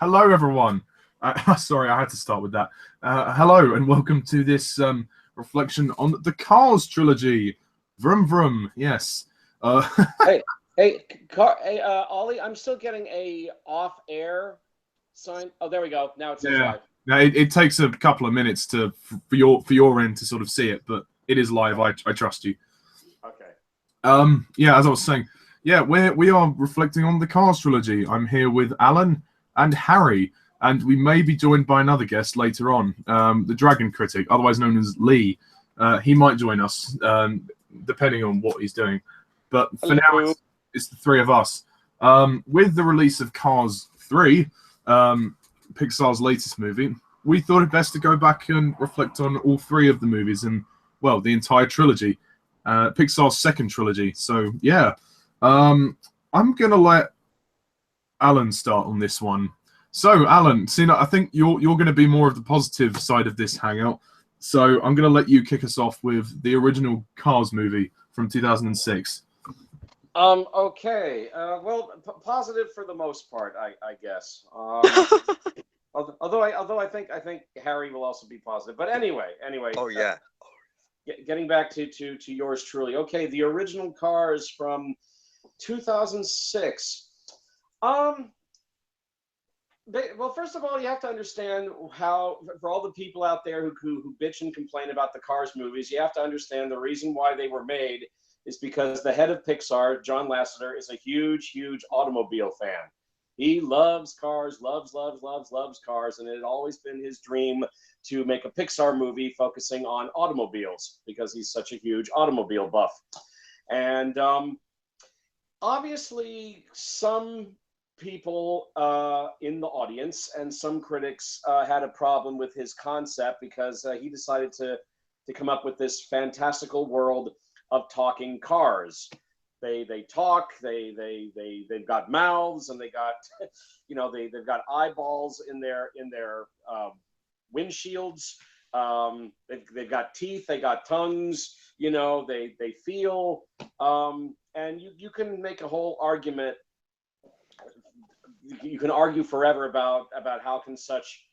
Hello, everyone. Sorry, I had to start with that. Hello, and welcome to this reflection on the Cars trilogy. Vroom vroom. Yes. Uh, Hey, Ollie, I'm still getting a off-air sign. Oh, there we go. Now it says yeah. live. Now it takes a couple of minutes for your end to sort of see it, but it is live. I trust you. Okay. Yeah, as I was saying, yeah, we are reflecting on the Cars trilogy. I'm here with Alan and Harry, and we may be joined by another guest later on, the Dragon Critic, otherwise known as Lee. He might join us, depending on what he's doing. But for now, Hello. it's the three of us. With the release of Cars 3, Pixar's latest movie, we thought it best to go back and reflect on all three of the movies and, well, the entire trilogy. Pixar's second trilogy. So yeah, I'm gonna let Alan start on this one. So Alan, I think you're gonna be more of the positive side of this hangout. So I'm gonna let you kick us off with the original Cars movie from 2006. Okay. Well, positive for the most part, I guess. Although I think Harry will also be positive. But anyway. Oh yeah. Getting back to yours truly. Okay, the original Cars from 2006. Um, well, first of all, you have to understand how, for all the people out there who bitch and complain about the Cars movies, you have to understand the reason why they were made is because the head of Pixar, John Lasseter, is a huge automobile fan. He loves cars, loves cars, and it had always been his dream to make a Pixar movie focusing on automobiles because he's such a huge automobile buff. And obviously, some people in the audience and some critics had a problem with his concept because he decided to come up with this fantastical world of talking cars. They talk. They've got mouths and they got they've got eyeballs in their windshields. They've got teeth. They got tongues. They feel. And you can make a whole argument. You can argue forever about how can such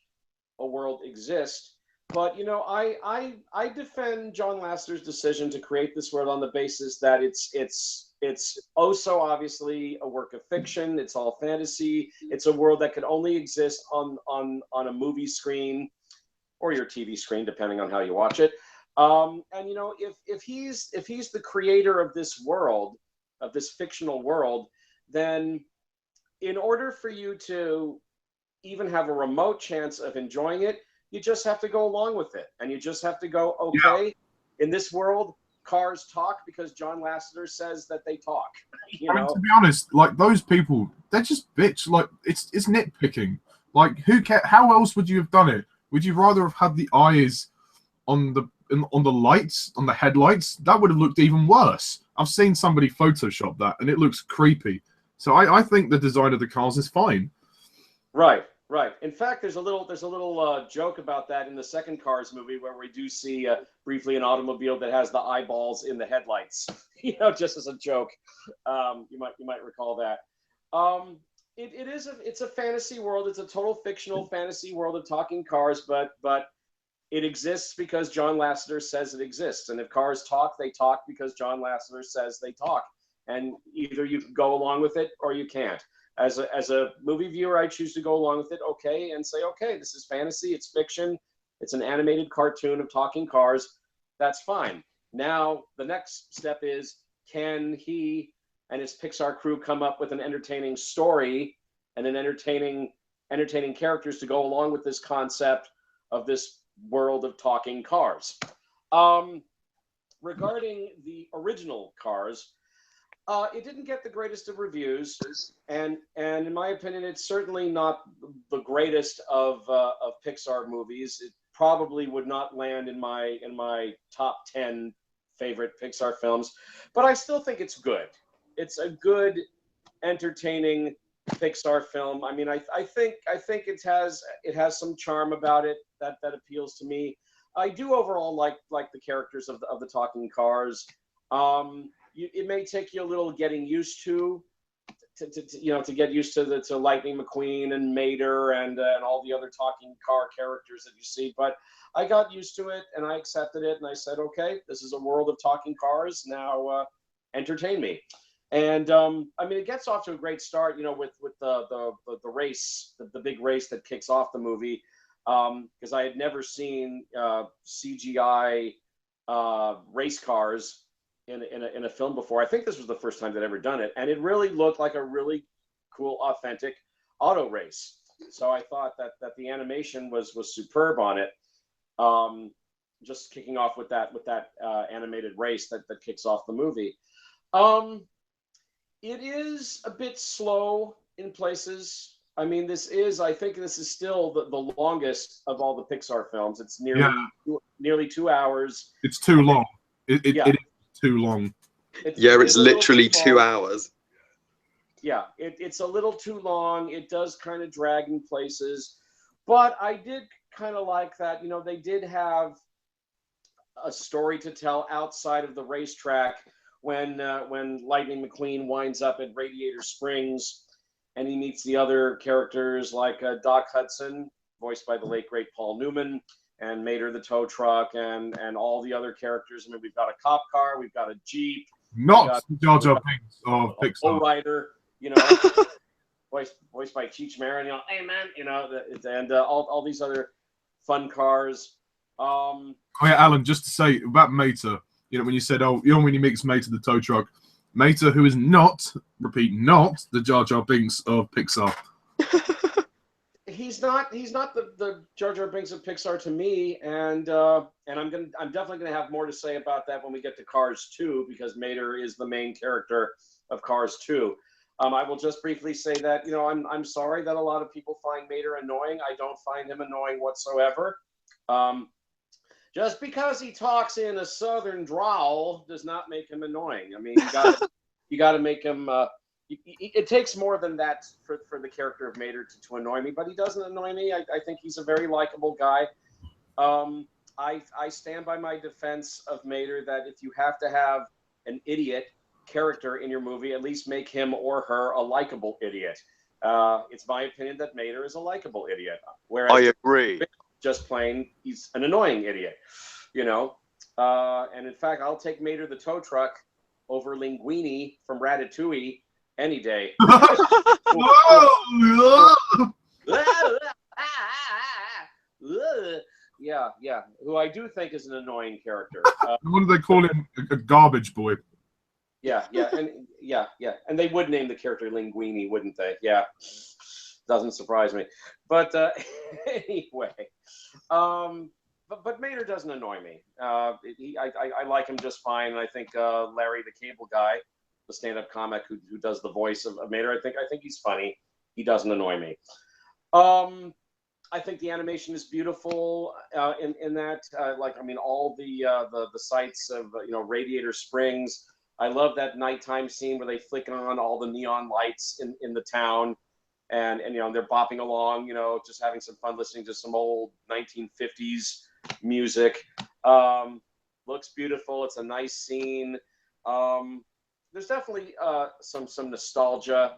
a world exist. But I defend John Lasseter's decision to create this world on the basis that it's oh so obviously a work of fiction. It's all fantasy. It's a world that could only exist on a movie screen or your TV screen, depending on how you watch it. And if he's the creator of this world, of this fictional world, then in order for you to even have a remote chance of enjoying it, you just have to go along with it. And you just have to go, okay, in this world, cars talk because John Lasseter says that they talk. I mean, to be honest, like those people, they're just bitch. Like it's nitpicking. Like who care? How else would you have done it? Would you rather have had the eyes on the lights, on the headlights? That would have looked even worse. I've seen somebody Photoshop that, and it looks creepy. So I think the design of the cars is fine. Right. In fact, there's a little joke about that in the second Cars movie where we do see briefly an automobile that has the eyeballs in the headlights. Just as a joke. You might recall that. It's a fantasy world. It's a total fictional fantasy world of talking cars, but it exists because John Lasseter says it exists. And if cars talk, they talk because John Lasseter says they talk. And either you can go along with it or you can't. As a movie viewer, I choose to go along with it, okay, and say, okay, this is fantasy, it's fiction, it's an animated cartoon of talking cars. That's fine. Now, the next step is, can he and his Pixar crew come up with an entertaining story and an entertaining characters to go along with this concept of this world of talking cars? Regarding the original Cars, it didn't get the greatest of reviews, and in my opinion, it's certainly not the greatest of Pixar movies. It probably would not land in my top 10 favorite Pixar films, but I still think it's good. It's a good, entertaining Pixar film. I mean, I think it has some charm about it that appeals to me. I do overall like the characters of the talking cars. It may take you a little getting used to to get used to Lightning McQueen and Mater and all the other talking car characters that you see. But I got used to it and I accepted it and I said, okay, this is a world of talking cars. Now entertain me. And I mean, it gets off to a great start, with the race, the big race that kicks off the movie, because I had never seen CGI race cars in a film before. I think this was the first time they'd ever done it, and it really looked like a really cool, authentic auto race. So I thought that the animation was superb on it. Just kicking off with that animated race that kicks off the movie. It is a bit slow in places. I mean, I think this is still the longest of all the Pixar films. It's nearly 2 hours. It's too long. It is too long. It's literally 2 hours. Yeah, it's a little too long. It does kind of drag in places. But I did kind of like that. They did have a story to tell outside of the racetrack. When Lightning McQueen winds up at Radiator Springs and he meets the other characters like Doc Hudson, voiced by the late, great Paul Newman, and Mater the tow truck, and all the other characters. I mean, we've got a cop car, we've got a Jeep. Not Jar Jar Binks of Pixar. Rider, voiced by Cheech Marin, hey man, and all these other fun cars. Oh yeah, Alan, just to say about Mater, when you said, when he meets Mater the tow truck, Mater, who is not the Jar Jar Binks of Pixar. He's not the Jar Jar Binks of Pixar to me, and I'm definitely gonna have more to say about that when we get to Cars 2, because Mater is the main character of Cars 2. I will just briefly say that I'm sorry that a lot of people find Mater annoying. I don't find him annoying whatsoever. Just because he talks in a southern drawl does not make him annoying. I mean, you got to make him. It takes more than that for the character of Mater to annoy me, but he doesn't annoy me. I think he's a very likable guy. I stand by my defense of Mater that if you have to have an idiot character in your movie, at least make him or her a likable idiot. It's my opinion that Mater is a likable idiot. Whereas I agree. Just plain, he's an annoying idiot, and in fact, I'll take Mater the tow truck over Linguini from Ratatouille any day. Yeah, who I do think is an annoying character. What do they call him? A garbage boy. Yeah, and they would name the character Linguini, wouldn't they? Yeah. Doesn't surprise me, but anyway, but Mater doesn't annoy me. I like him just fine, and I think Larry the Cable Guy, the stand-up comic who does the voice of Mater, I think he's funny. He doesn't annoy me. I think the animation is beautiful in that, all the sights of Radiator Springs. I love that nighttime scene where they flick on all the neon lights in the town. And they're bopping along, just having some fun listening to some old 1950s music. Looks beautiful. It's a nice scene. There's definitely some nostalgia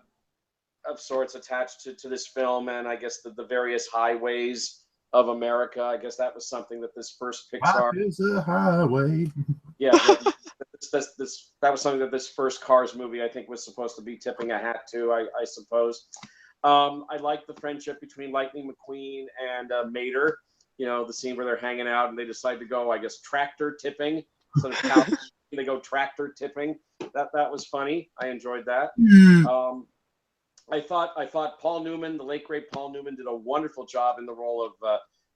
of sorts attached to this film, and I guess the various highways of America. I guess that was something that this first Pixar. Life is a highway. Yeah, that was something that this first Cars movie, I think, was supposed to be tipping a hat to. I suppose. I like the friendship between Lightning McQueen and Mater. The scene where they're hanging out and they decide to go, I guess, tractor tipping. So they go tractor tipping. That was funny. I enjoyed that. I thought Paul Newman, the late great Paul Newman, did a wonderful job in the role of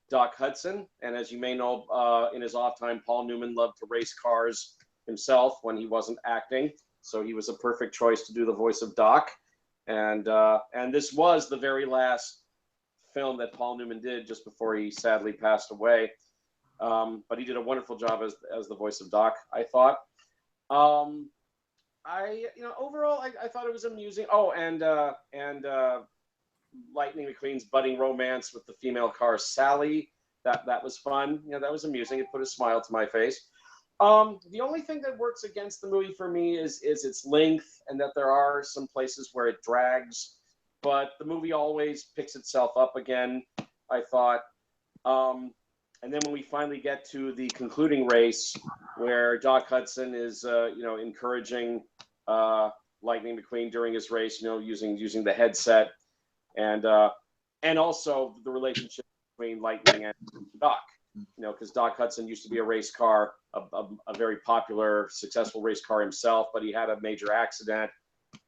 Doc Hudson. And as you may know, in his off time, Paul Newman loved to race cars himself when he wasn't acting. So he was a perfect choice to do the voice of Doc. And this was the very last film that Paul Newman did just before he sadly passed away. But he did a wonderful job as the voice of Doc, I thought. Overall, I thought it was amusing. Oh, and Lightning McQueen's budding romance with the female car Sally. That was fun. That was amusing. It put a smile to my face. The only thing that works against the movie for me is its length, and that there are some places where it drags. But the movie always picks itself up again, I thought. And then when we finally get to the concluding race, where Doc Hudson is, encouraging Lightning McQueen during his race, using the headset, and also the relationship between Lightning and Doc. Because Doc Hudson used to be a race car, a very popular, successful race car himself, but he had a major accident,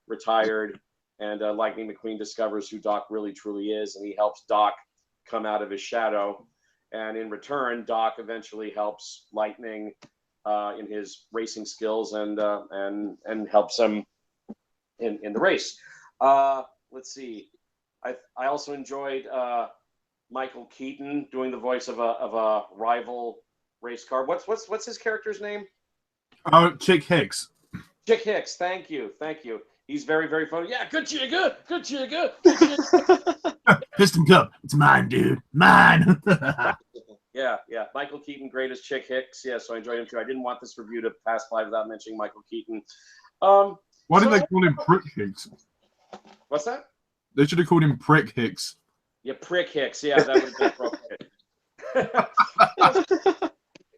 retired, and Lightning McQueen discovers who Doc really truly is, and he helps Doc come out of his shadow. And in return, Doc eventually helps Lightning in his racing skills and helps him in the race. Let's see. I also enjoyed Michael Keaton doing the voice of a rival race car. What's his character's name? Chick Hicks. Chick Hicks. Thank you. He's very, very funny. Yeah, good chigga. Piston Cup. It's mine, dude. Mine. Yeah. Michael Keaton, great as Chick Hicks. Yeah, so I enjoyed him too. I didn't want this review to pass by without mentioning Michael Keaton. Why didn't they call him Prick Hicks? What's that? They should have called him Prick Hicks. Yeah, Prick Hicks. Yeah, that would have been appropriate.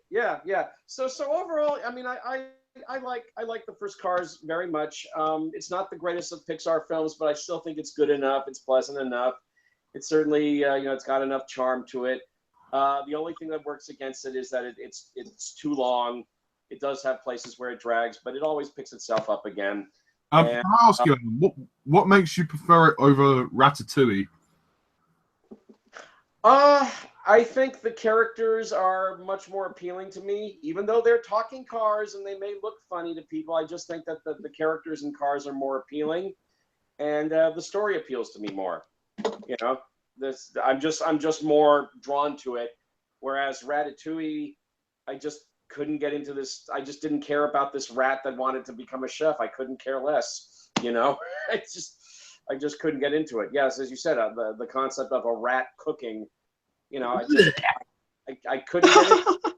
Yeah. So overall, I mean, I like the first Cars very much. It's not the greatest of Pixar films, but I still think it's good enough. It's pleasant enough. It's certainly it's got enough charm to it. The only thing that works against it is that it's too long. It does have places where it drags, but it always picks itself up again. Can I ask you, what makes you prefer it over Ratatouille? I think the characters are much more appealing to me, even though they're talking cars and they may look funny to people. I just think that the characters in Cars are more appealing, and the story appeals to me more. I'm just more drawn to it. Whereas Ratatouille, I just couldn't get into this. I just didn't care about this rat that wanted to become a chef. I couldn't care less. I just couldn't get into it. Yes, as you said, the concept of a rat cooking, I couldn't get it.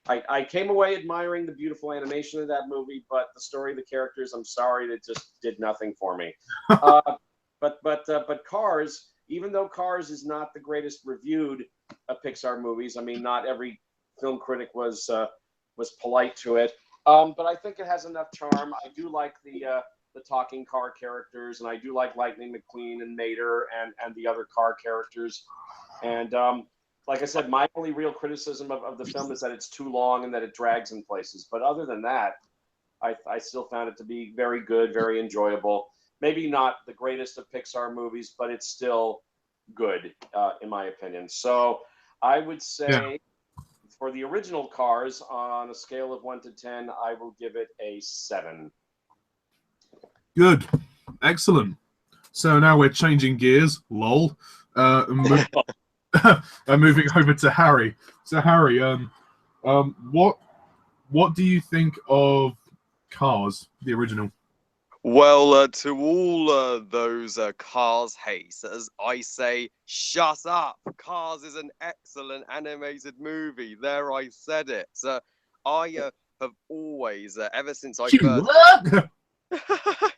I came away admiring the beautiful animation of that movie, but the story, the characters, I'm sorry, that just did nothing for me. But Cars, even though Cars is not the greatest reviewed of Pixar movies, I mean, not every film critic was polite to it. But I think it has enough charm. I do like the talking car characters, and I do like Lightning McQueen and Mater and the other car characters. And like I said, my only real criticism of the film is that it's too long and that it drags in places. But other than that, I still found it to be very good, very enjoyable. Maybe not the greatest of Pixar movies, but it's still good, in my opinion. So I would say for the original Cars, on a scale of 1 to 10, I will give it a 7. Good. Excellent. So now we're changing gears. Lol. Moving over to Harry. So Harry, what do you think of Cars, the original? Well, to all those Cars haters, I say, shut up. Cars is an excellent animated movie. There, I said it. I have always, ever since I first...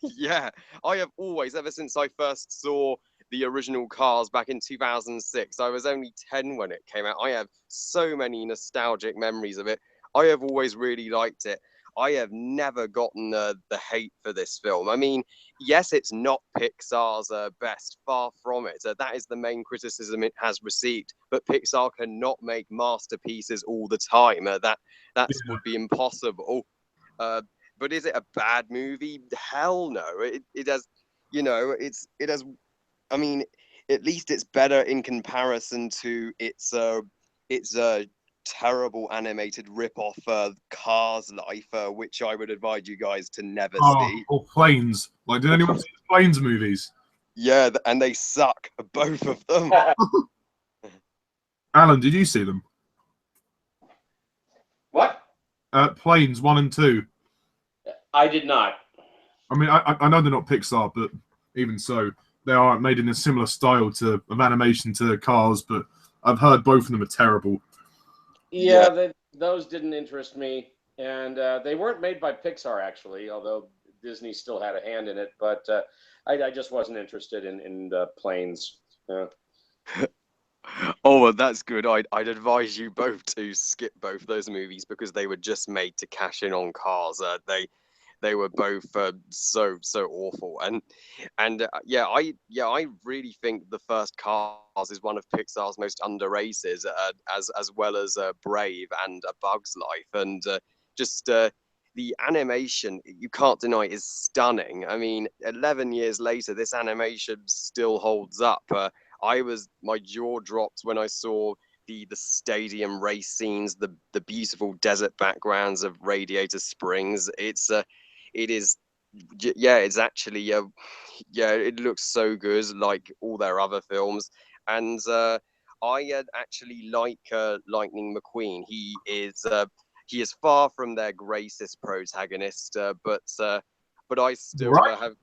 Yeah, I have always, ever since I first saw the original Cars back in 2006, I was only 10 when it came out. I have so many nostalgic memories of it. I have always really liked it. I have never gotten the hate for this film. I mean, yes, it's not Pixar's best, far from it. That is the main criticism it has received. But Pixar cannot make masterpieces all the time. That would be impossible. But is it a bad movie? Hell no. It has, it has. I mean, at least it's better in comparison to its terrible animated rip-off Cars Life, which I would advise you guys to never see. Or Planes. Like, did anyone see the Planes movies? Yeah, and they suck, both of them. Alan, did you see them? What? Planes 1 and 2. I did not. I mean, I know they're not Pixar, but even so, they are made in a similar style of animation to Cars, but I've heard both of them are terrible. Yeah. Those didn't interest me. and they weren't made by Pixar actually, although Disney still had a hand in it. But I just wasn't interested in planes. Oh, well, that's good. I'd advise you both to skip both those movies because they were just made to cash in on cars. They were both so awful, and I really think the first Cars is one of Pixar's most underrated, as well as Brave and A Bug's Life, and just the animation, you can't deny, is stunning. I mean, 11 years later, this animation still holds up. My jaw dropped when I saw the stadium race scenes, the beautiful desert backgrounds of Radiator Springs. It is, yeah, it's actually, yeah, it looks so good, like all their other films. And I actually like Lightning McQueen. He is far from their greatest protagonist, but I still Right. have.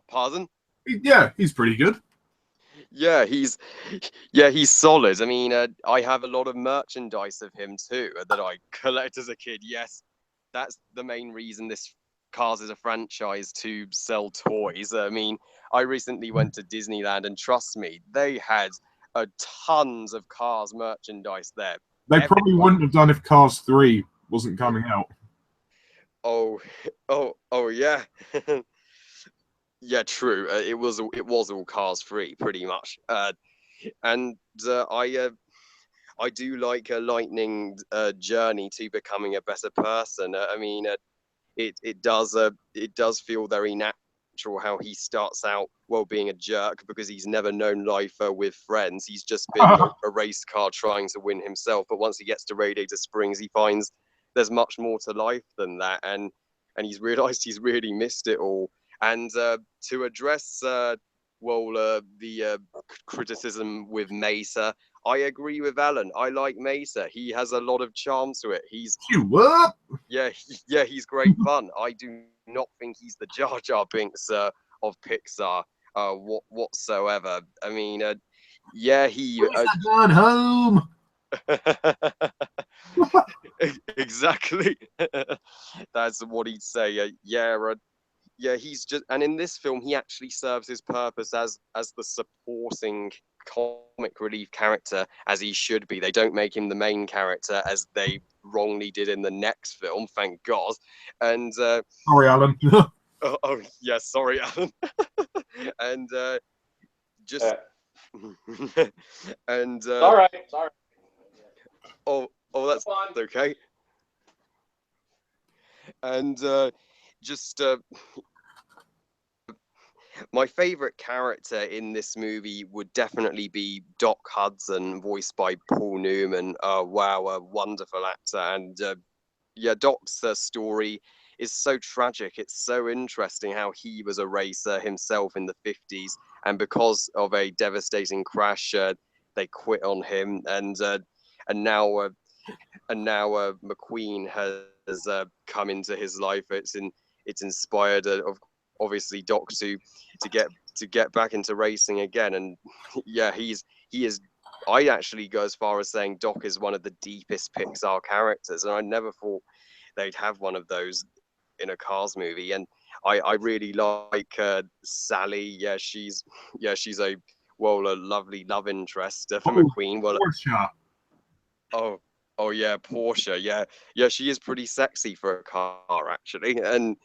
Pardon? Yeah, he's pretty good. Yeah, he's solid. I mean, I have a lot of merchandise of him too that I collect as a kid. Yes, that's the main reason this Cars is a franchise, to sell toys. I mean, I recently went to Disneyland, and trust me, they had tons of Cars merchandise there. They probably wouldn't have done if Cars 3 wasn't coming out. Oh, oh, yeah. Yeah, true. It was all Cars 3, pretty much. And I do like a Lightning journey to becoming a better person. I mean, it does feel very natural how he starts out, well, being a jerk because he's never known life with friends. He's just been a race car trying to win himself. But once he gets to Radiator Springs, he finds there's much more to life than that, and he's realized he's really missed it all. And to address the criticism with Mesa, I agree with Alan. I like Mesa. He has a lot of charm to it. He's he's great fun. I do not think he's the Jar Jar Binks of Pixar whatsoever. I mean, he gone home. Exactly. That's what he'd say. He's just, and in this film, he actually serves his purpose as the supporting comic relief character, as he should be. They don't make him the main character as they wrongly did in the next film, thank God. And sorry, Alan. Yeah, sorry, Alan. And just and all right, sorry. Oh, that's okay. And just my favorite character in this movie would definitely be Doc Hudson, voiced by Paul Newman. Wow, a wonderful actor. And Doc's story is so tragic. It's so interesting how he was a racer himself in the 50s, and because of a devastating crash, they quit on him. And now McQueen has come into his life. It's inspired of obviously Doc to get back into racing again. And yeah, he is. I actually go as far as saying Doc is one of the deepest Pixar characters, and I never thought they'd have one of those in a Cars movie. And I really like Sally. Yeah, she's a lovely love interest for McQueen. Well, Porsche. Oh yeah, Porsche. Yeah, she is pretty sexy for a car actually, and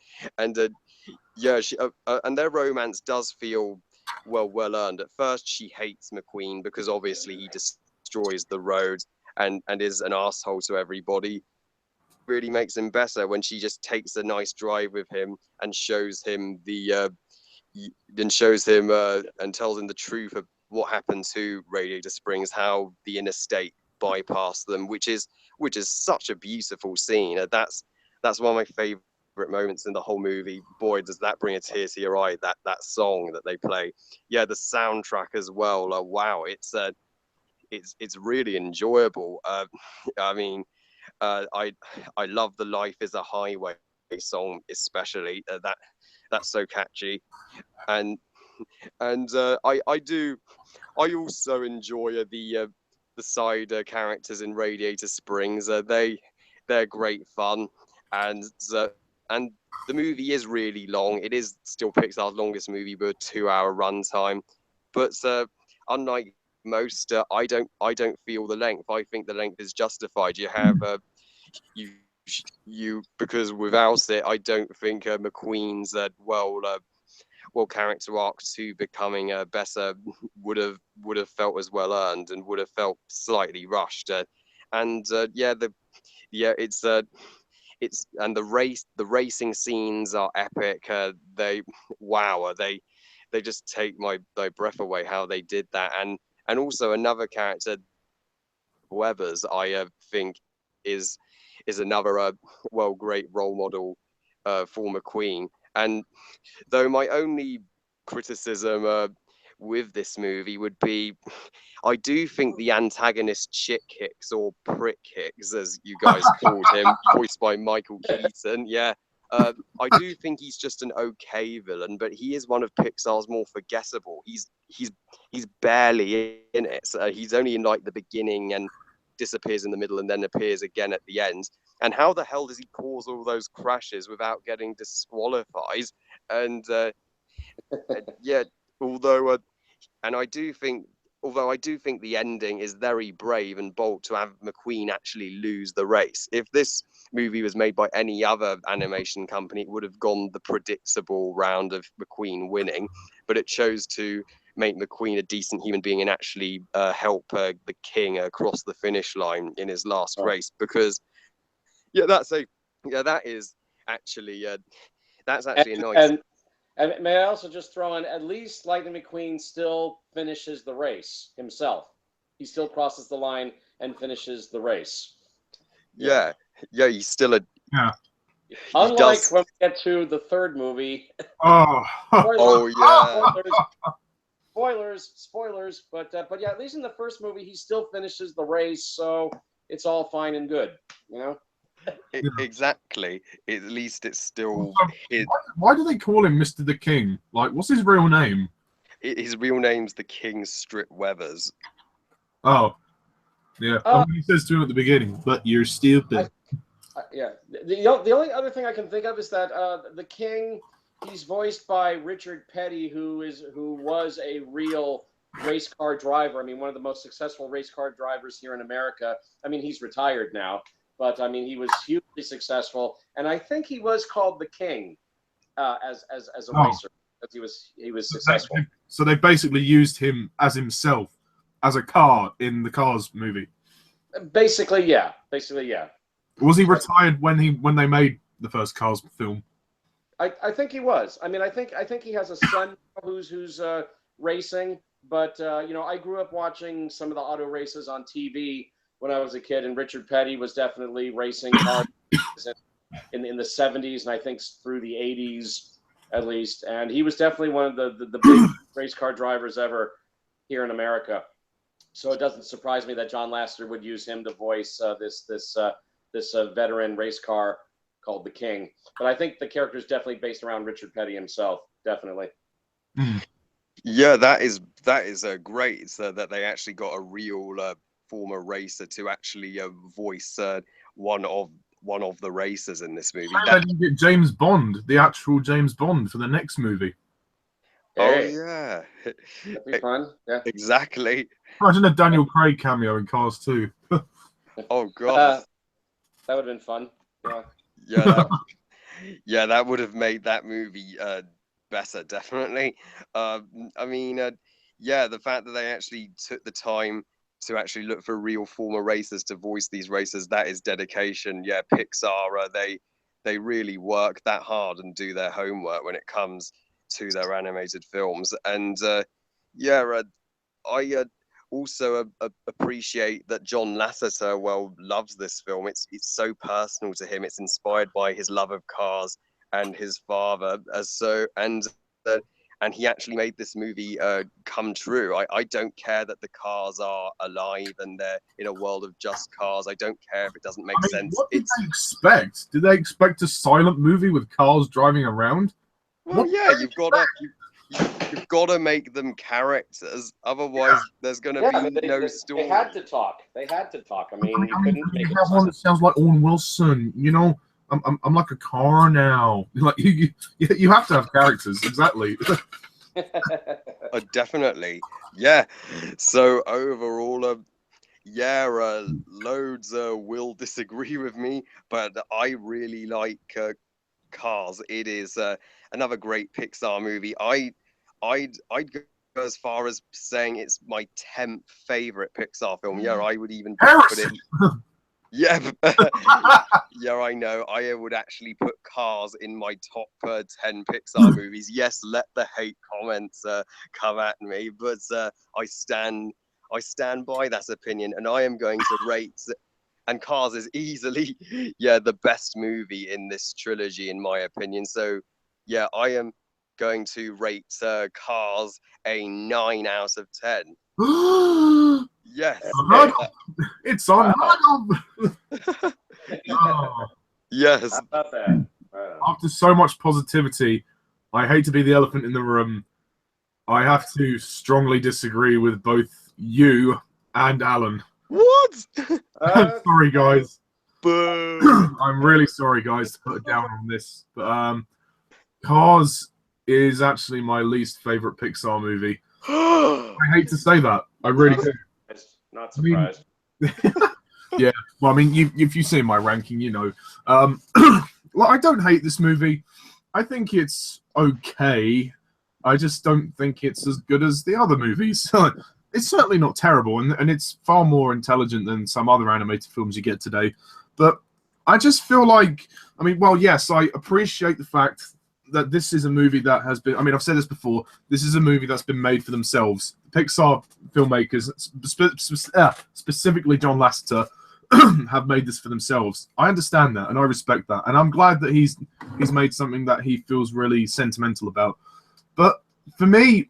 she and their romance does feel well earned. At first, she hates McQueen because obviously he destroys the road and is an asshole to everybody. Really makes him better when she just takes a nice drive with him and shows him and tells him the truth of what happened to Radiator Springs, how the interstate bypassed them, which is such a beautiful scene. That's one of my favorite moments in the whole movie. Boy, does that bring a tear to your eye, that song that they play. Yeah, the soundtrack as well. Wow, it's really enjoyable. I mean, I love the Life is a Highway song, especially. That's so catchy. And I also enjoy the side characters in Radiator Springs. they're great fun, and and the movie is really long. It is still Pixar's longest movie, but a 2-hour runtime. But unlike most, I don't feel the length. I think the length is justified. You have you because without it, I don't think McQueen's character arc to becoming better would have felt as well earned and would have felt slightly rushed. It's and the racing scenes are epic. They just take my breath away how they did that. And also another character, Weathers, I think is another great role model for McQueen. And though my only criticism with this movie would be, I do think the antagonist Chick Hicks, or Prick Hicks, as you guys called him, voiced by Michael Keaton, I do think he's just an okay villain, but he is one of Pixar's more forgettable. He's barely in it. So he's only in like the beginning and disappears in the middle and then appears again at the end. And how the hell does he cause all those crashes without getting disqualified? And although I do think the ending is very brave and bold to have McQueen actually lose the race. If this movie was made by any other animation company, it would have gone the predictable round of McQueen winning, but it chose to make McQueen a decent human being and actually help the king across the finish line in his last race. Because that's actually a nice. And may I also just throw in, at least Lightning McQueen still finishes the race himself. He still crosses the line and finishes the race. Yeah, he's still a. Yeah. Unlike when we get to the third movie. Oh. Spoilers. But yeah, at least in the first movie, he still finishes the race, so it's all fine and good, you know. Exactly. At least it's still his. Why do they call him Mr. the King? Like, what's his real name? His real name's the King Strip Weathers. Oh, yeah. He says to him at the beginning, "But you're stupid." The only other thing I can think of is that the King, he's voiced by Richard Petty, who was a real race car driver. I mean, one of the most successful race car drivers here in America. I mean, he's retired now. But I mean, he was hugely successful, and I think he was called the King as a racer, because he was successful. So they basically used him as himself, as a car in the Cars movie. Basically, yeah. Was he retired when they made the first Cars film? I think he was. I mean, I think he has a son who's racing. But I grew up watching some of the auto races on TV when I was a kid, and Richard Petty was definitely racing cars in the 70s, and I think through the 80s at least. And he was definitely one of the big race car drivers ever here in America. So it doesn't surprise me that John Lasseter would use him to voice this veteran race car called the King. But I think the character is definitely based around Richard Petty himself, definitely. Yeah, that is great. It's that they actually got a real former racer to actually voice one of the racers in this movie. They didn't get James Bond, the actual James Bond, for the next movie. Hey. Oh yeah, That'd be fun. Yeah, exactly. Imagine a Daniel Craig cameo in Cars 2. Oh god, that would have been fun. Yeah, that would have made that movie better, definitely. The fact that they actually took the time to actually look for real former racers to voice these racers, that is dedication. Yeah, Pixar, they really work that hard and do their homework when it comes to their animated films. And I also appreciate that John Lasseter loves this film. It's so personal to him. It's inspired by his love of cars and his father, and he actually made this movie come true. I don't care that the cars are alive and they're in a world of just cars. I don't care if it doesn't make sense. What did they expect? Did they expect a silent movie with cars driving around? Well, yeah, you've got you've got to make them characters, otherwise there's going to Yeah, be no story. they had to talk. They had to talk. I mean, you I couldn't mean, make you it. have one that sounds like Owen Wilson. You know, I'm like a car now. Like you have to have characters, exactly. Definitely, yeah. So overall, loads will disagree with me, but I really like Cars. It is another great Pixar movie. I'd go as far as saying it's my 10th favorite Pixar film. Yeah, I would even put it. Yeah, yeah, I know. I would actually put Cars in my top 10 Pixar movies. Yes, let the hate comments come at me, but I stand by that opinion, and I am going to rate. And Cars is easily, yeah, the best movie in this trilogy, in my opinion. So, yeah, I am going to rate Cars a 9 out of 10. Yes. It's on. Wow. Oh. Yes. How about that? After so much positivity, I hate to be the elephant in the room. I have to strongly disagree with both you and Alan. What? Sorry, guys. Boo. I'm really sorry, guys, to put it down on this, but Cars is actually my least favorite Pixar movie. I hate to say that. I really do. Not surprised. Yeah. Well, I mean, if you see my ranking, you know. Well, I don't hate this movie. I think it's okay. I just don't think it's as good as the other movies. It's certainly not terrible, and it's far more intelligent than some other animated films you get today. But I just feel like, I mean, well, yes, I appreciate the fact that this is a movie that has been, I mean, I've said this before, this is a movie that's been made for themselves. Pixar filmmakers, specifically John Lasseter, have made this for themselves. I understand that, and I respect that, and I'm glad that he's made something that he feels really sentimental about. But for me,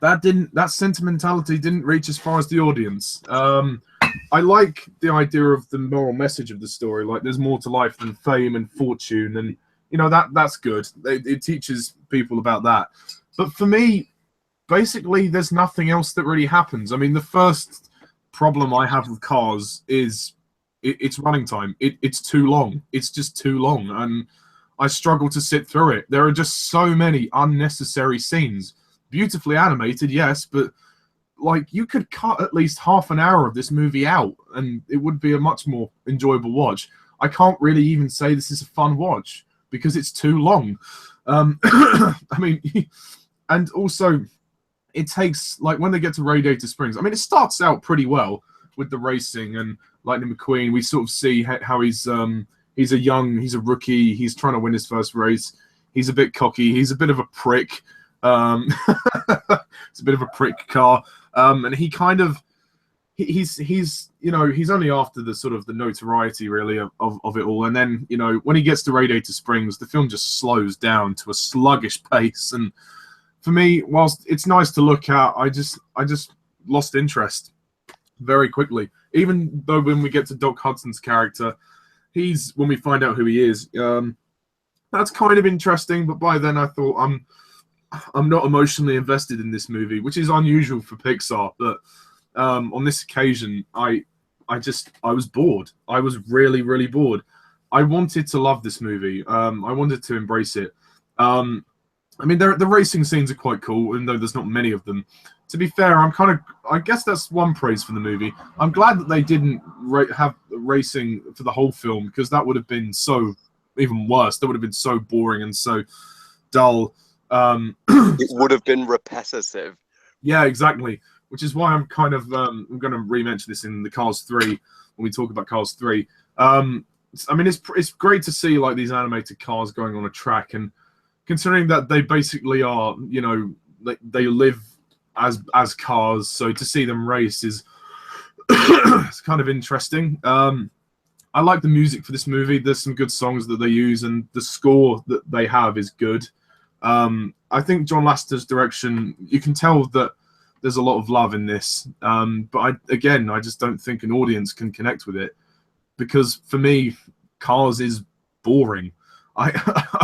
that sentimentality didn't reach as far as the audience. I like the idea of the moral message of the story, like there's more to life than fame and fortune, and you know that's good. It teaches people about that. But for me, basically, there's nothing else that really happens. I mean, the first problem I have with Cars is it's running time. It's too long. It's just too long, and I struggle to sit through it. There are just so many unnecessary scenes. Beautifully animated, yes, but like you could cut at least half an hour of this movie out, and it would be a much more enjoyable watch. I can't really even say this is a fun watch because it's too long. I mean, and also it takes, like, when they get to Radiator Springs, I mean, it starts out pretty well with the racing and Lightning McQueen. We sort of see how he's a rookie. He's trying to win his first race. He's a bit cocky. He's a bit of a prick. It's a bit of a prick car. And he kind of, he's you know, he's only after the sort of the notoriety really of it all. And then, you know, when he gets to Radiator Springs, the film just slows down to a sluggish pace. And for me, whilst it's nice to look at, I just lost interest very quickly. Even though when we get to Doc Hudson's character, when we find out who he is, that's kind of interesting. But by then I thought I'm not emotionally invested in this movie, which is unusual for Pixar. But on this occasion, I was bored. I was really, really bored. I wanted to love this movie. I wanted to embrace it. I mean, the racing scenes are quite cool, even though there's not many of them. To be fair, I guess that's one praise for the movie. I'm glad that they didn't have racing for the whole film, because that would have been so, even worse. That would have been so boring and so dull. It would have been repetitive. Yeah, exactly. Which is why I'm kind of I'm going to re-mention this in the Cars 3 when we talk about Cars 3. I mean, it's great to see like these animated cars going on a track, and considering that they basically are, you know, they live as cars, so to see them race is it's kind of interesting. I like the music for this movie. There's some good songs that they use, and the score that they have is good. I think John Lasseter's direction, you can tell that there's a lot of love in this. But I just don't think an audience can connect with it, because for me, Cars is boring. I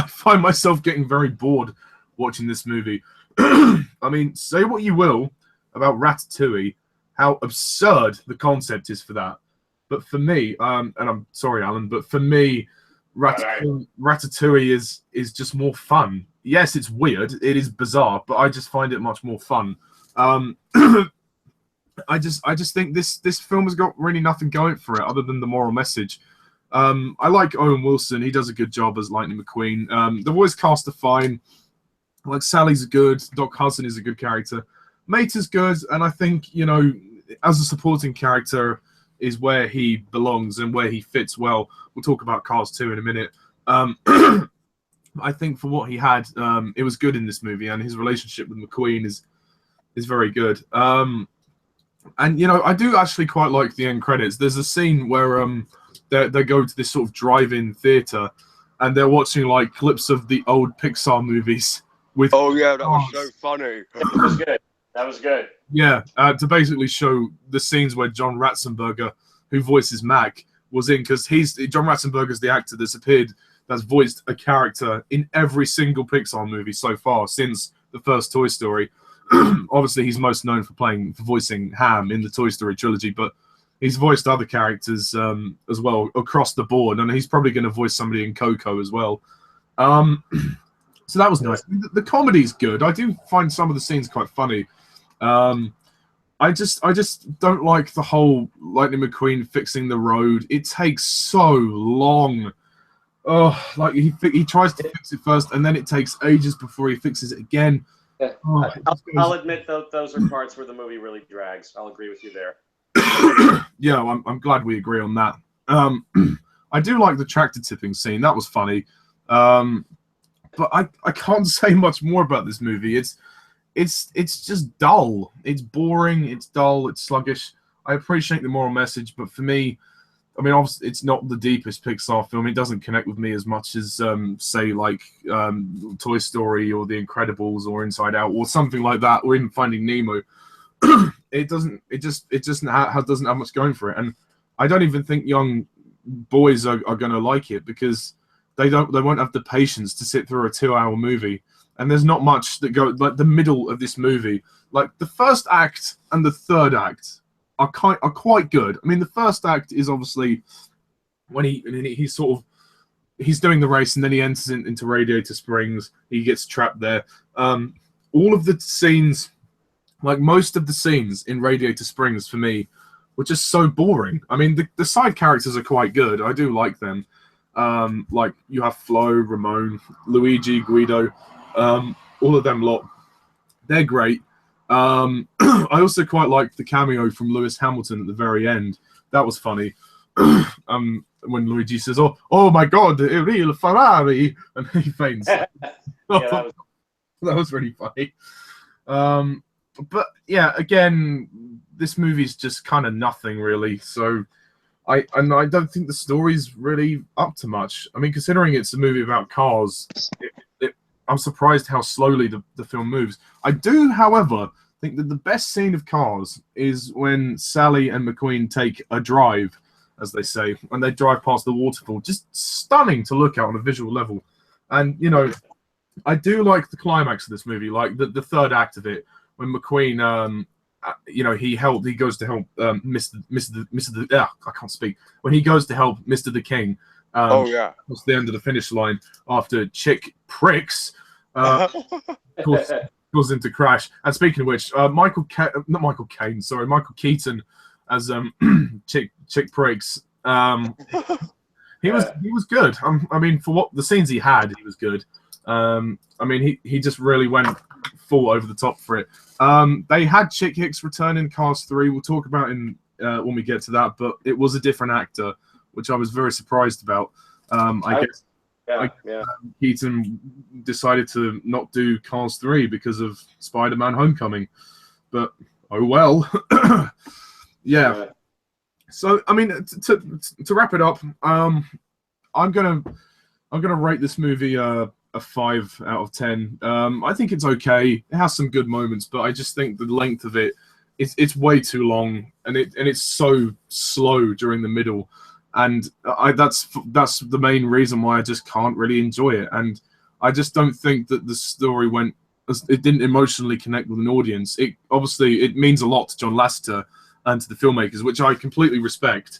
find myself getting very bored watching this movie. I mean, say what you will about Ratatouille, how absurd the concept is for that. But for me, and I'm sorry, Alan, but for me, Ratatouille is just more fun. Yes, it's weird, it is bizarre, but I just find it much more fun. I just think this film has got really nothing going for it other than the moral message. I like Owen Wilson; he does a good job as Lightning McQueen. The voice cast are fine. Like Sally's good, Doc Hudson is a good character, Mate is good, and I think as a supporting character is where he belongs and where he fits well. We'll talk about Cars 2 in a minute. I think for what he had, it was good in this movie, and his relationship with McQueen is very good. And I do actually quite like the end credits. There's a scene where they go to this sort of drive-in theater, and they're watching like clips of the old Pixar movies with. Oh yeah, that was so funny. That was good. That was good. Yeah, to basically show the scenes where John Ratzenberger, who voices Mac, was in, because John Ratzenberger's the actor that's voiced a character in every single Pixar movie so far since the first Toy Story. Obviously, he's most known for voicing Ham in the Toy Story trilogy, but he's voiced other characters as well across the board, and he's probably going to voice somebody in Coco as well. So that was nice. The comedy's good. I do find some of the scenes quite funny. I just don't like the whole Lightning McQueen fixing the road. It takes so long. Oh, like he tries to fix it first, and then it takes ages before he fixes it again. Yeah. Oh, I'll admit those are parts where the movie really drags. I'll agree with you there. Yeah, I'm glad we agree on that. I do like the tractor tipping scene. That was funny. But I can't say much more about this movie. It's just dull. It's boring. It's dull. It's sluggish. I appreciate the moral message, but for me, I mean, obviously, it's not the deepest Pixar film. It doesn't connect with me as much as, say, like Toy Story or The Incredibles or Inside Out or something like that, or even Finding Nemo. It doesn't have much going for it, and I don't even think young boys are going to like it, because they won't have the patience to sit through a 2-hour movie. And there's not much that go like the middle of this movie. Like the first act and the third act are quite good. I mean, the first act is obviously when he's doing the race, and then he enters into Radiator Springs. He gets trapped there. All of the scenes, like most of the scenes in Radiator Springs, for me, were just so boring. I mean, the side characters are quite good. I do like them. Like you have Flo, Ramon, Luigi, Guido. All of them lot, they're great. I also quite liked the cameo from Lewis Hamilton at the very end. That was funny. When Luigi says, "Oh my God, a real Ferrari," and he faints. Yeah, that was really funny. But yeah, again, this movie's just kind of nothing really. So I don't think the story's really up to much. I mean, considering it's a movie about cars, I'm surprised how slowly the film moves. I do, however, think that the best scene of Cars is when Sally and McQueen take a drive, as they say, when they drive past the waterfall. Just stunning to look at on a visual level. And, I do like the climax of this movie, like the third act of it, when McQueen, he goes to help I can't speak. When he goes to help Mr. the King, towards the end of the finish line after Chick pricks goes into crash. And speaking of which, Michael Keaton as Chick pricks. He was good. I mean, for what the scenes he had, he was good. I mean, he just really went full over the top for it. They had Chick Hicks return in Cars 3. We'll talk about when we get to that, but it was a different actor, which I was very surprised about. I guess Keaton decided to not do Cars 3 because of Spider-Man Homecoming, but oh well. Yeah. So I mean, to wrap it up, I'm gonna rate this movie a 5 out of 10. I think it's okay. It has some good moments, but I just think the length of it's way too long, and it's so slow during the middle. And that's the main reason why I just can't really enjoy it. And I just don't think that the story went it didn't emotionally connect with an audience. It obviously it means a lot to John Lasseter and to the filmmakers, which I completely respect.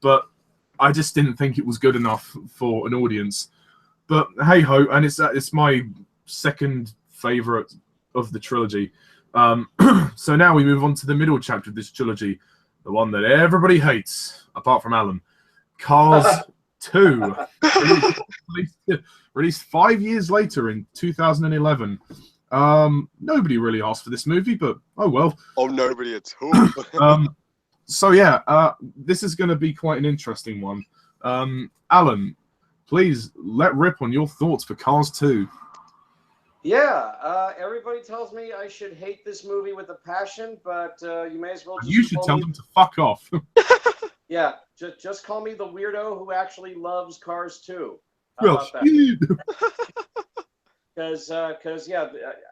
But I just didn't think it was good enough for an audience. But hey ho, and it's my second favorite of the trilogy. So now we move on to the middle chapter of this trilogy, the one that everybody hates, apart from Alan. Cars 2, released 5 years later in 2011. Nobody really asked for this movie, but oh well. Oh, nobody at all. So yeah, this is going to be quite an interesting one. Alan, please let rip on your thoughts for Cars 2. Yeah, everybody tells me I should hate this movie with a passion, but you may as well just You should tell them to fuck off. Yeah, just call me the weirdo who actually loves Cars 2. Well, because yeah,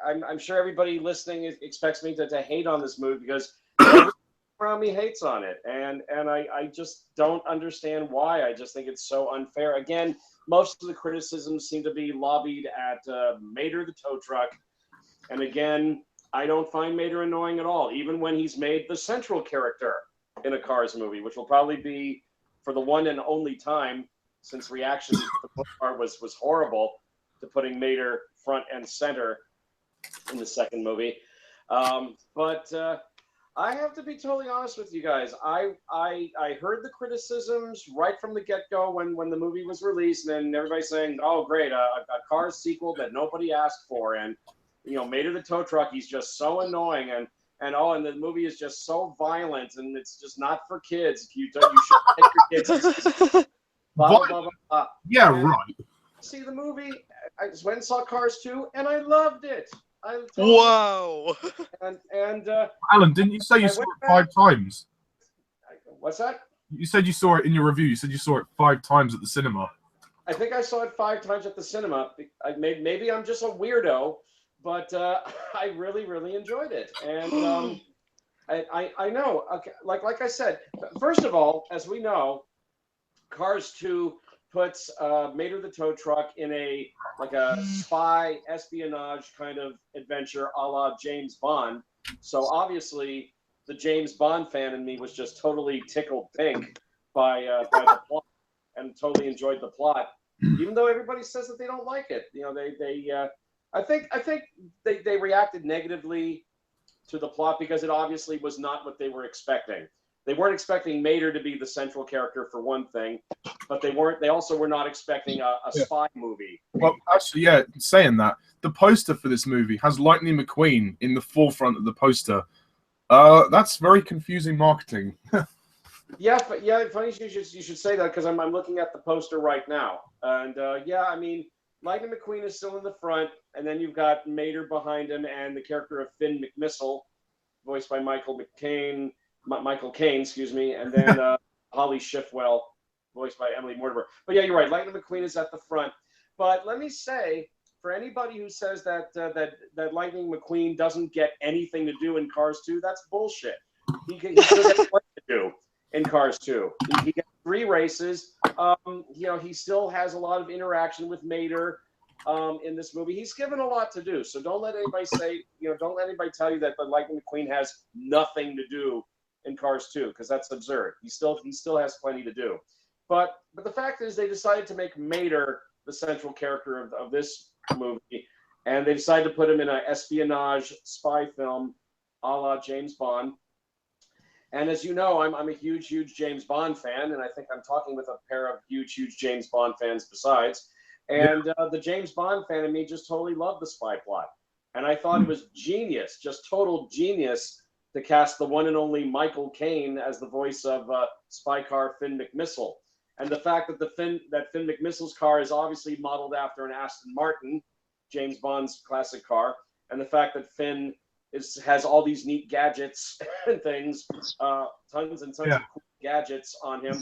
I'm sure everybody listening expects me to hate on this movie because everyone around me hates on it, and I just don't understand why. I just think it's so unfair. Again, most of the criticisms seem to be lobbied at Mater the tow truck, and again, I don't find Mater annoying at all, even when he's made the central character in a Cars movie, which will probably be for the one and only time, since reaction to the book part was horrible, to putting Mater front and center in the second movie. But I have to be totally honest with you guys. I heard the criticisms right from the get-go when the movie was released, and everybody saying, "Oh, great, a Cars sequel that nobody asked for," and Mater the tow truck, he's just so annoying, and the movie is just so violent, and it's just not for kids. You should take your kids. Blah, blah, blah, blah, blah. Yeah, and right. See the movie. I just went and saw Cars 2, and I loved it. Wow. And Alan, didn't you say you saw it 5 times? What's that? You said you saw it in your review. You said you saw it 5 times at the cinema. I think I saw it 5 times at the cinema. Maybe I'm just a weirdo, but I really, really enjoyed it. And I know, okay, like I said, first of all, as we know, Cars 2 puts Mater the tow truck in a spy espionage kind of adventure a la James Bond. So obviously the James Bond fan in me was just totally tickled pink by the plot and totally enjoyed the plot, even though everybody says that they don't like it. I think they reacted negatively to the plot because it obviously was not what they were expecting. They weren't expecting Mater to be the central character for one thing, but they also were not expecting a spy movie. Well, actually, yeah, saying that, the poster for this movie has Lightning McQueen in the forefront of the poster. That's very confusing marketing. Yeah, but yeah, funny you should say that because I'm looking at the poster right now, and yeah, I mean, Lightning McQueen is still in the front, and then you've got Mater behind him, and the character of Finn McMissile, voiced by Michael Caine, excuse me, and then Holly Schiffwell, voiced by Emily Mortimer. But yeah, you're right. Lightning McQueen is at the front. But let me say, for anybody who says that Lightning McQueen doesn't get anything to do in Cars 2, that's bullshit. He still gets plenty to do in Cars 2. He gets 3 races. He still has a lot of interaction with Mater in this movie. He's given a lot to do. So don't let anybody say, don't let anybody tell you that Lightning McQueen has nothing to do in Cars 2, because that's absurd. He still has plenty to do. But the fact is, they decided to make Mater the central character of this movie, and they decided to put him in an espionage spy film a la James Bond. And as you know, I'm a huge James Bond fan, and I think I'm talking with a pair of huge James Bond fans besides. And the James Bond fan in me just totally loved the spy plot. And I thought it was genius, just total genius, to cast the one and only Michael Caine as the voice of spy car Finn McMissile. And the fact that Finn McMissile's car is obviously modeled after an Aston Martin, James Bond's classic car, and the fact that Finn has all these neat gadgets and things, tons and tons of cool gadgets on him.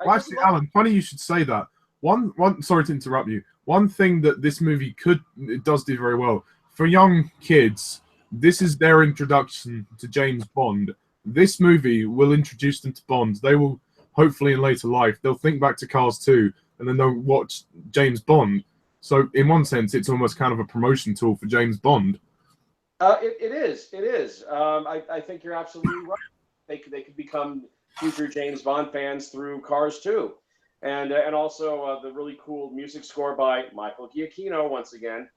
Well, actually, Alan, funny you should say that. One, sorry to interrupt you. One thing that this movie does do very well for young kids. This is their introduction to James Bond. This movie will introduce them to Bond. They will, hopefully in later life, they'll think back to Cars 2 and then they'll watch James Bond. So in one sense, it's almost kind of a promotion tool for James Bond. It is. It is. I think you're absolutely right. They could become future James Bond fans through Cars 2. And also the really cool music score by Michael Giacchino once again.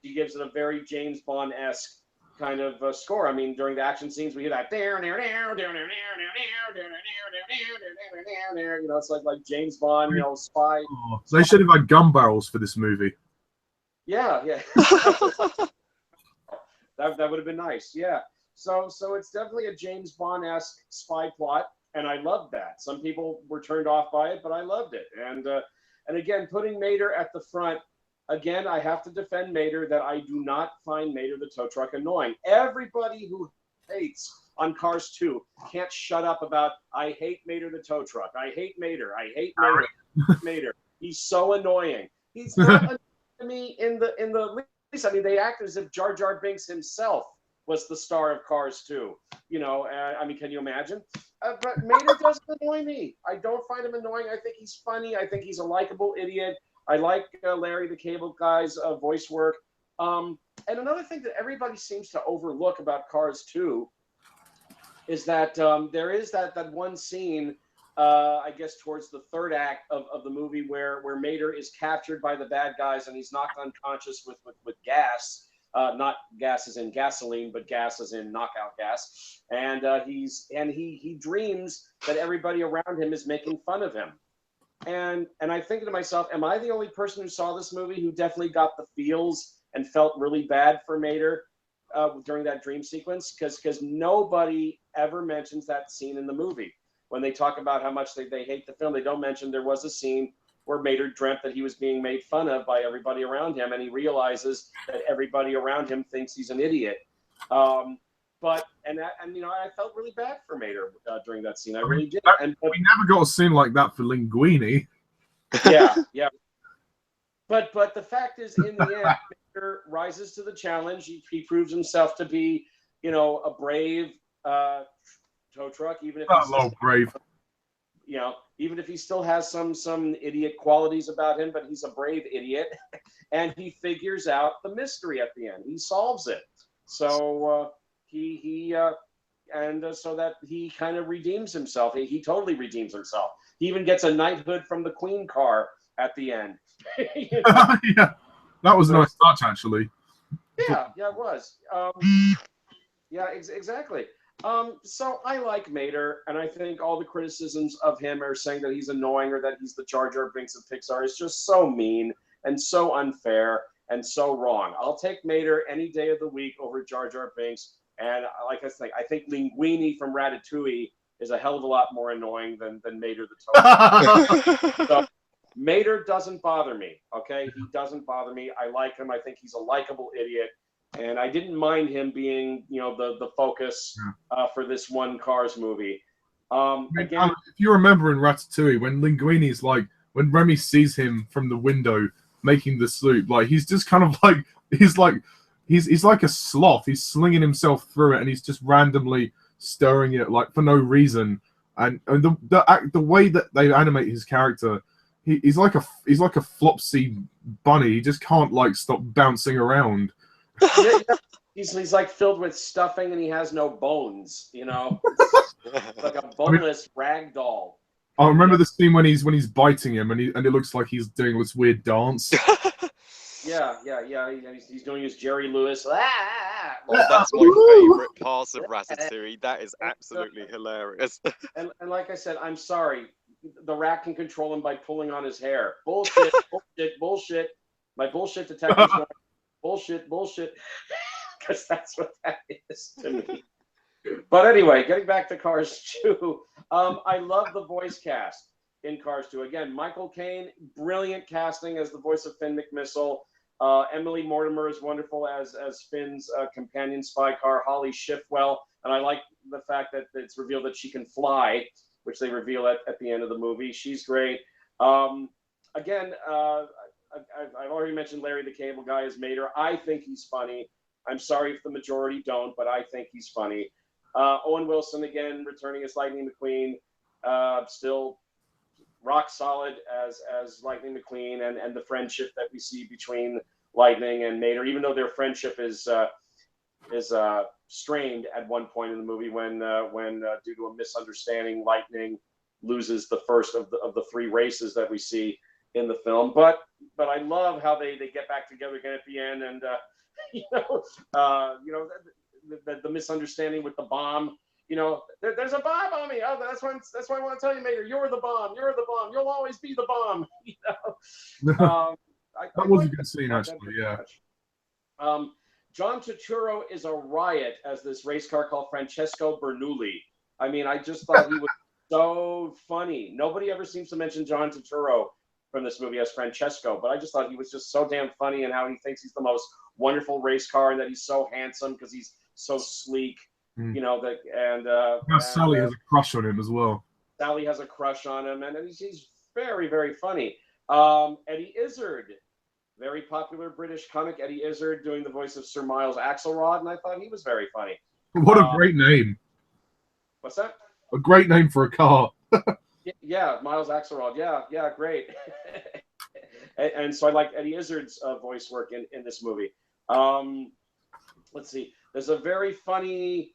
He gives it a very James Bond-esque kind of score. I mean, during the action scenes, we hear that it's like James Bond, spy. Oh, they should have had gun barrels for this movie. Yeah, yeah. That would have been nice. Yeah. So it's definitely a James Bond-esque spy plot, and I loved that. Some people were turned off by it, but I loved it. And again, putting Mater at the front. Again, I have to defend Mater that I do not find Mater the tow truck annoying. Everybody who hates on Cars 2 can't shut up about I hate Mater the tow truck. I hate Mater. I hate Mater. Mater. He's so annoying. He's not annoying to me in the least. I mean, they act as if Jar Jar Binks himself was the star of Cars 2. I mean, can you imagine? But Mater doesn't annoy me. I don't find him annoying. I think he's funny. I think he's a likable idiot. I like Larry the Cable Guy's voice work. And another thing that everybody seems to overlook about Cars 2 is that there is that one scene, I guess, towards the third act of the movie where Mater is captured by the bad guys and he's knocked unconscious with gas. Not gas as in gasoline, but gas as in knockout gas. And he dreams that everybody around him is making fun of him. And I think to myself, am I the only person who saw this movie who definitely got the feels and felt really bad for Mater during that dream sequence? Because nobody ever mentions that scene in the movie. When they talk about how much they hate the film, they don't mention there was a scene where Mater dreamt that he was being made fun of by everybody around him, and he realizes that everybody around him thinks he's an idiot. I felt really bad for Mater during that scene. I really did. We never got a scene like that for Linguini. Yeah. But the fact is, in the end, Mater rises to the challenge. He proves himself to be, a brave tow truck, even if brave. Even if he still has some idiot qualities about him, but he's a brave idiot, and he figures out the mystery at the end. He solves it. So so that he kind of redeems himself. He totally redeems himself. He even gets a knighthood from the Queen car at the end. Yeah, that was a nice touch, actually. Yeah, it was. Exactly. So I like Mater, and I think all the criticisms of him are saying that he's annoying or that he's the Jar Jar Binks of Pixar is just so mean and so unfair and so wrong. I'll take Mater any day of the week over Jar Jar Binks. And like I think Linguini from Ratatouille is a hell of a lot more annoying than Mater the Toad. So Mater doesn't bother me, okay? He doesn't bother me. I like him. I think he's a likable idiot. And I didn't mind him being, the focus for this one Cars movie. Again, if you remember in Ratatouille, when Linguini's when Remy sees him from the window making the soup, he's just kind of he's like a sloth. He's slinging himself through it, and he's just randomly stirring it for no reason. And the way that they animate his character, he's like a flopsy bunny. He just can't stop bouncing around. Yeah. He's like filled with stuffing, and he has no bones. It's like a boneless rag doll. I remember the scene when he's biting him, and it looks like he's doing this weird dance. Yeah. He's doing his Jerry Lewis. Well, that's my favorite part of Ratatouille. That is absolutely hilarious. And like I said, I'm sorry. The rat can control him by pulling on his hair. Bullshit. My bullshit detector's going, bullshit. Because that's what that is to me. But anyway, getting back to Cars 2, I love the voice cast in Cars 2. Again, Michael Caine, brilliant casting as the voice of Finn McMissile. Emily Mortimer is wonderful as Finn's companion spy car, Holly Shifwell. And I like the fact that it's revealed that she can fly, which they reveal at the end of the movie. She's great. Again, I've already mentioned Larry the Cable Guy as Mater. I think he's funny. I'm sorry if the majority don't, but I think he's funny. Owen Wilson, again, returning as Lightning McQueen, still rock solid as Lightning McQueen, and the friendship that we see between Lightning and Mater, even though their friendship is strained at one point in the movie when due to a misunderstanding, Lightning loses the first of the three races that we see in the film. But I love how they get back together again at the end, and the misunderstanding with the bomb. There's a bomb on me. Oh, that's why I want to tell you, Mater. You're the bomb. You're the bomb. You'll always be the bomb. That was a good scene, actually. Yeah. John Turturro is a riot as this race car called Francesco Bernoulli. I mean, I just thought he was so funny. Nobody ever seems to mention John Turturro from this movie as Francesco, but I just thought he was just so damn funny, and how he thinks he's the most wonderful race car, and that he's so handsome because he's so sleek. Sally has a crush on him as well. Sally has a crush on him, and he's very, very funny. Eddie Izzard, very popular British comic, Eddie Izzard, doing the voice of Sir Miles Axelrod, and I thought he was very funny. What a great name. What's that? A great name for a car. Yeah, Miles Axelrod. Yeah, great. and so I like Eddie Izzard's voice work in this movie. Let's see. There's a very funny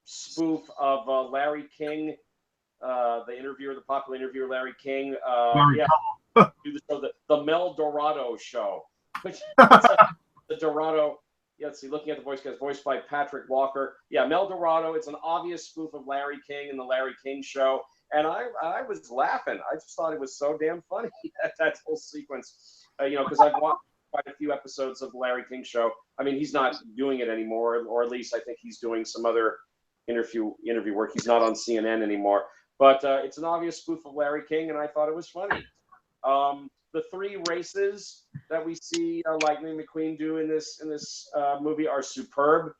spoof of Larry King, the popular interviewer Larry King. Do the show, the Mel Dorado show, which the Dorado. Yeah, let's see. Looking at the voice cast, voiced by Patrick Walker. Yeah, Mel Dorado. It's an obvious spoof of Larry King and the Larry King show, and I was laughing. I just thought it was so damn funny that whole sequence. Because I've watched quite a few episodes of the Larry King show. I mean, he's not doing it anymore, or at least I think he's doing some other interview work. He's not on CNN anymore. But it's an obvious spoof of Larry King, and I thought it was funny. The three races that we see Lightning McQueen do in this movie are superb,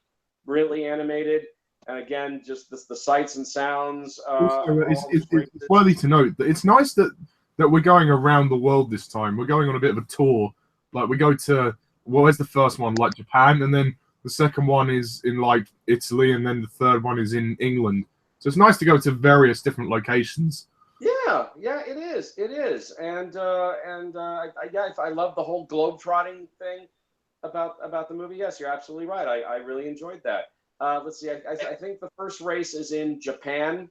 brilliantly animated, and again, just the sights and sounds. It's worthy to note that it's nice that we're going around the world this time. We're going on a bit of a tour. Like, we go to, where's the first one? Like Japan, and then the second one is in like Italy, and then the third one is in England. So it's nice to go to various different locations. Yeah, it is, and I love the whole globe-trotting thing about the movie. Yes, you're absolutely right. I really enjoyed that. Let's see. I think the first race is in Japan.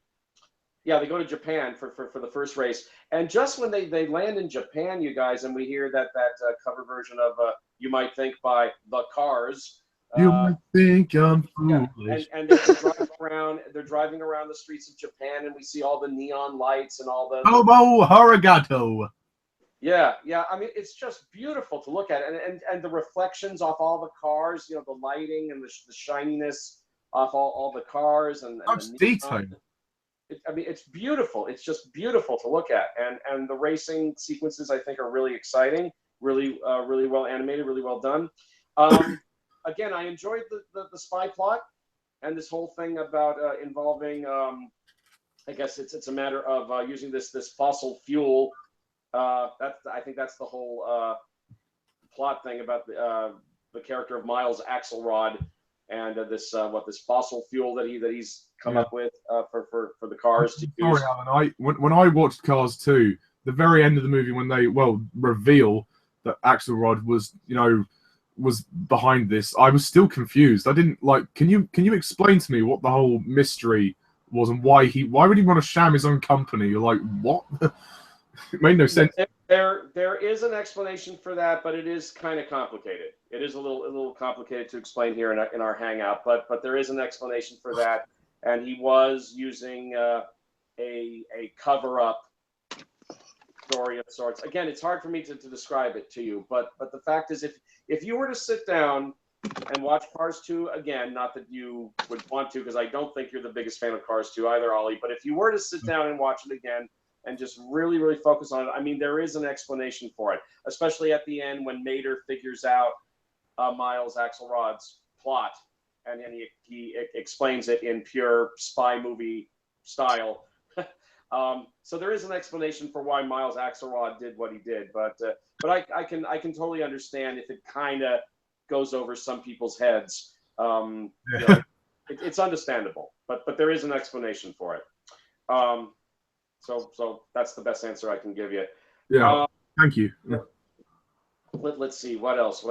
Yeah, they go to Japan for the first race, and just when they land in Japan, you guys, and we hear that cover version of "You Might Think" by The Cars. You might think I'm foolish. And they're driving around the streets of Japan, and we see all the neon lights and all the Hobo Horigato. Yeah. I mean, it's just beautiful to look at, and the reflections off all the cars. The lighting and the shininess off all the cars and Much detail. It's beautiful. It's just beautiful to look at, and the racing sequences I think are really exciting, really well animated, really well done. Again, I enjoyed the spy plot and this whole thing about involving. I guess it's a matter of using this fossil fuel. I think that's the whole plot thing about the character of Miles Axelrod and this fossil fuel that he's come up with for the cars to use. Sorry, Alan. When I watched Cars 2, the very end of the movie, when they reveal that Axelrod was behind this, I was still confused. I didn't can you explain to me what the whole mystery was, and why would he want to sham his own company? Like, what? It made no sense. There is an explanation for that, but it is kind of complicated. It is a little complicated to explain here in our hangout, but there is an explanation for that, and he was using a cover-up story of sorts. Again, it's hard for me to describe it to you, but the fact is, if you were to sit down and watch Cars 2 again, not that you would want to, because I don't think you're the biggest fan of Cars 2 either, Ollie, but if you were to sit down and watch it again and just really, really focus on it, I mean, there is an explanation for it, especially at the end when Mater figures out Miles Axelrod's plot, and then he explains it in pure spy movie style. So there is an explanation for why Miles Axelrod did what he did, but I can totally understand if it kind of goes over some people's heads. It's understandable, but there is an explanation for it. So that's the best answer I can give you. Yeah, thank you. Let's see what else.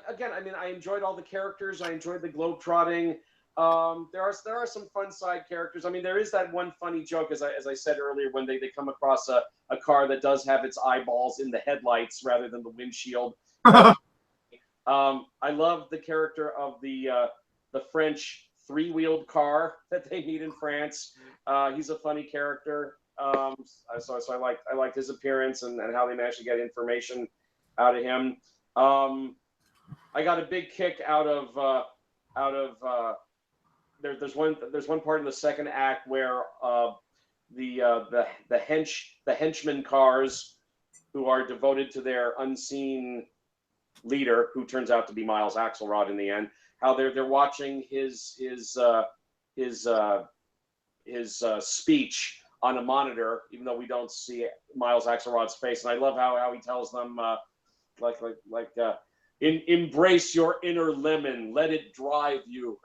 Again, I mean, I enjoyed all the characters. I enjoyed the globetrotting. There are some fun side characters. I mean, there is that one funny joke, as I said earlier, when they come across a car that does have its eyeballs in the headlights rather than the windshield. I love the character of the French three-wheeled car that they meet in France. He's a funny character. So I liked his appearance and how they managed to get information out of him. I got a big kick out of there's one part in the second act where the henchmen cars, who are devoted to their unseen leader, who turns out to be Miles Axelrod in the end, how they're watching his speech on a monitor, even though we don't see Miles Axelrod's face. And I love how he tells them embrace your inner lemon, let it drive you.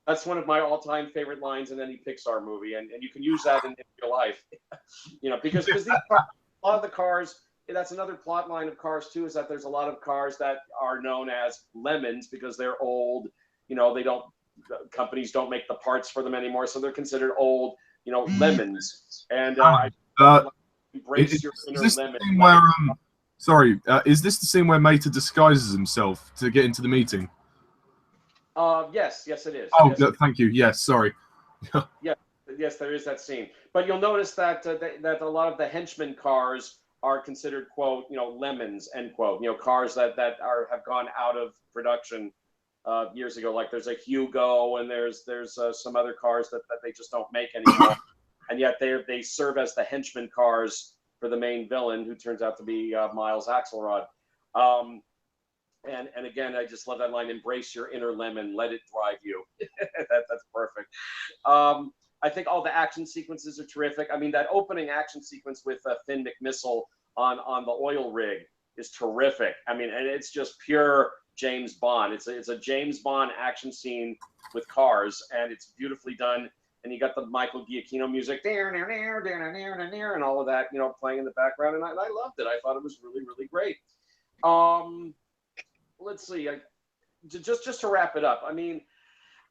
That's one of my all-time favorite lines in any Pixar movie, and you can use that in your life, because these a lot of the cars. That's another plot line of Cars 2, is that there's a lot of cars that are known as lemons because they're old. Companies don't make the parts for them anymore, so they're considered old. Lemons. And embrace your inner lemon. Is this the scene where Mater disguises himself to get into the meeting? Yes, it is. Oh, yes, no, thank you. Yes, sorry. Yes, there is that scene. But you'll notice that that a lot of the henchmen cars are considered, quote, lemons, end quote. Cars that have gone out of production years ago. Like there's a Hugo, and there's some other cars that they just don't make anymore, and yet they serve as the henchmen cars for the main villain, who turns out to be Miles Axelrod. And again, I just love that line: "Embrace your inner lemon, let it drive you." That's perfect. I think all the action sequences are terrific. I mean, that opening action sequence with Finn McMissile on the oil rig is terrific. I mean, and it's just pure James Bond. It's a James Bond action scene with cars, and it's beautifully done. And you got the Michael Giacchino music, and all of that, playing in the background, and I loved it. I thought it was really, really great. Let's see. Just to wrap it up, I mean,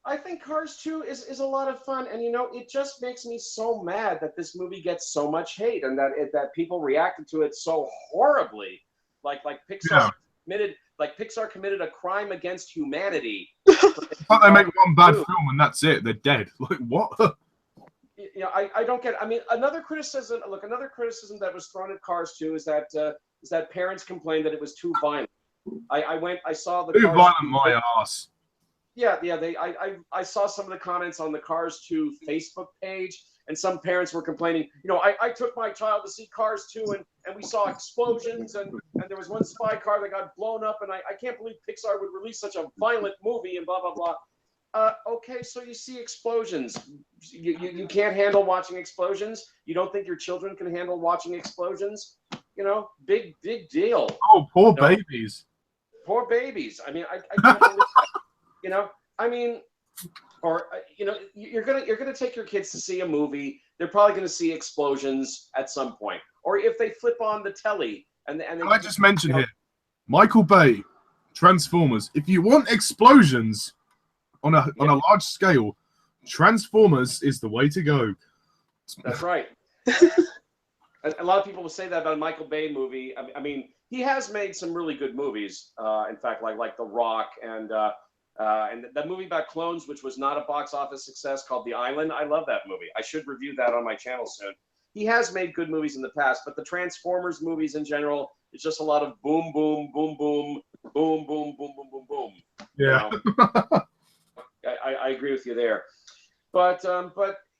I think Cars 2 is a lot of fun, and it just makes me so mad that this movie gets so much hate, and that people reacted to it so horribly, like Pixar committed a crime against humanity. But they make one bad film and that's it. They're dead. Like what? I don't get it. I mean, another criticism that was thrown at Cars 2 is that parents complained that it was too violent. I saw the too Cars violent, 2, my ass. Yeah. I saw some of the comments on the Cars 2 Facebook page, and some parents were complaining. I took my child to see Cars 2, and we saw explosions, and there was one spy car that got blown up, and I can't believe Pixar would release such a violent movie, and blah blah blah. Okay, so you see explosions. You can't handle watching explosions. You don't think your children can handle watching explosions? Big deal. Oh, poor babies. Poor babies. I mean, I can't believe that. I mean, or you're gonna take your kids to see a movie. They're probably gonna see explosions at some point, or if they flip on the telly and Can I just mention here, Michael Bay, Transformers. If you want explosions on a large scale, Transformers is the way to go. That's right. A lot of people will say that about a Michael Bay movie. I mean, he has made some really good movies. In fact, like The Rock and that movie about clones, which was not a box office success, called The Island. I love that movie. I should review that on my channel soon. He has made good movies in the past, but the Transformers movies in general, it's just a lot of boom, boom, boom, boom, boom, boom, boom, boom, boom, boom. Yeah. I agree with you there. But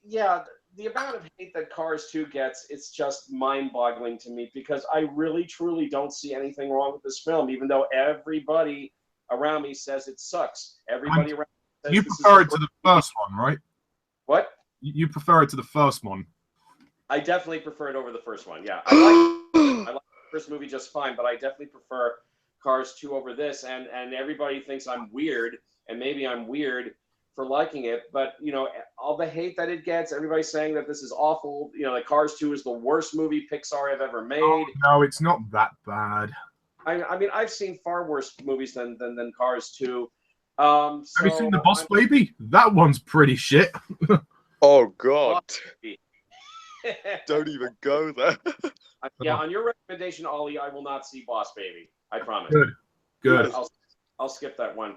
yeah, the amount of hate that Cars 2 gets, it's just mind-boggling to me, because I really, truly don't see anything wrong with this film, even though everybody around me says it sucks. Everybody around me says you prefer it to the first one, right? What? You prefer it to the first one. I definitely prefer it over the first one. Yeah, I like the first movie just fine, but I definitely prefer Cars 2 over this. And everybody thinks I'm weird, and maybe I'm weird liking it, but all the hate that it gets, everybody's saying that this is awful. That Cars 2 is the worst movie Pixar have ever made. Oh, no, it's not that bad. I mean, I've seen far worse movies than Cars 2. Have you seen The Boss Baby? That one's pretty shit. Oh God! Don't even go there. Yeah, on your recommendation, Ollie, I will not see Boss Baby. I promise. Good. I'll skip that one.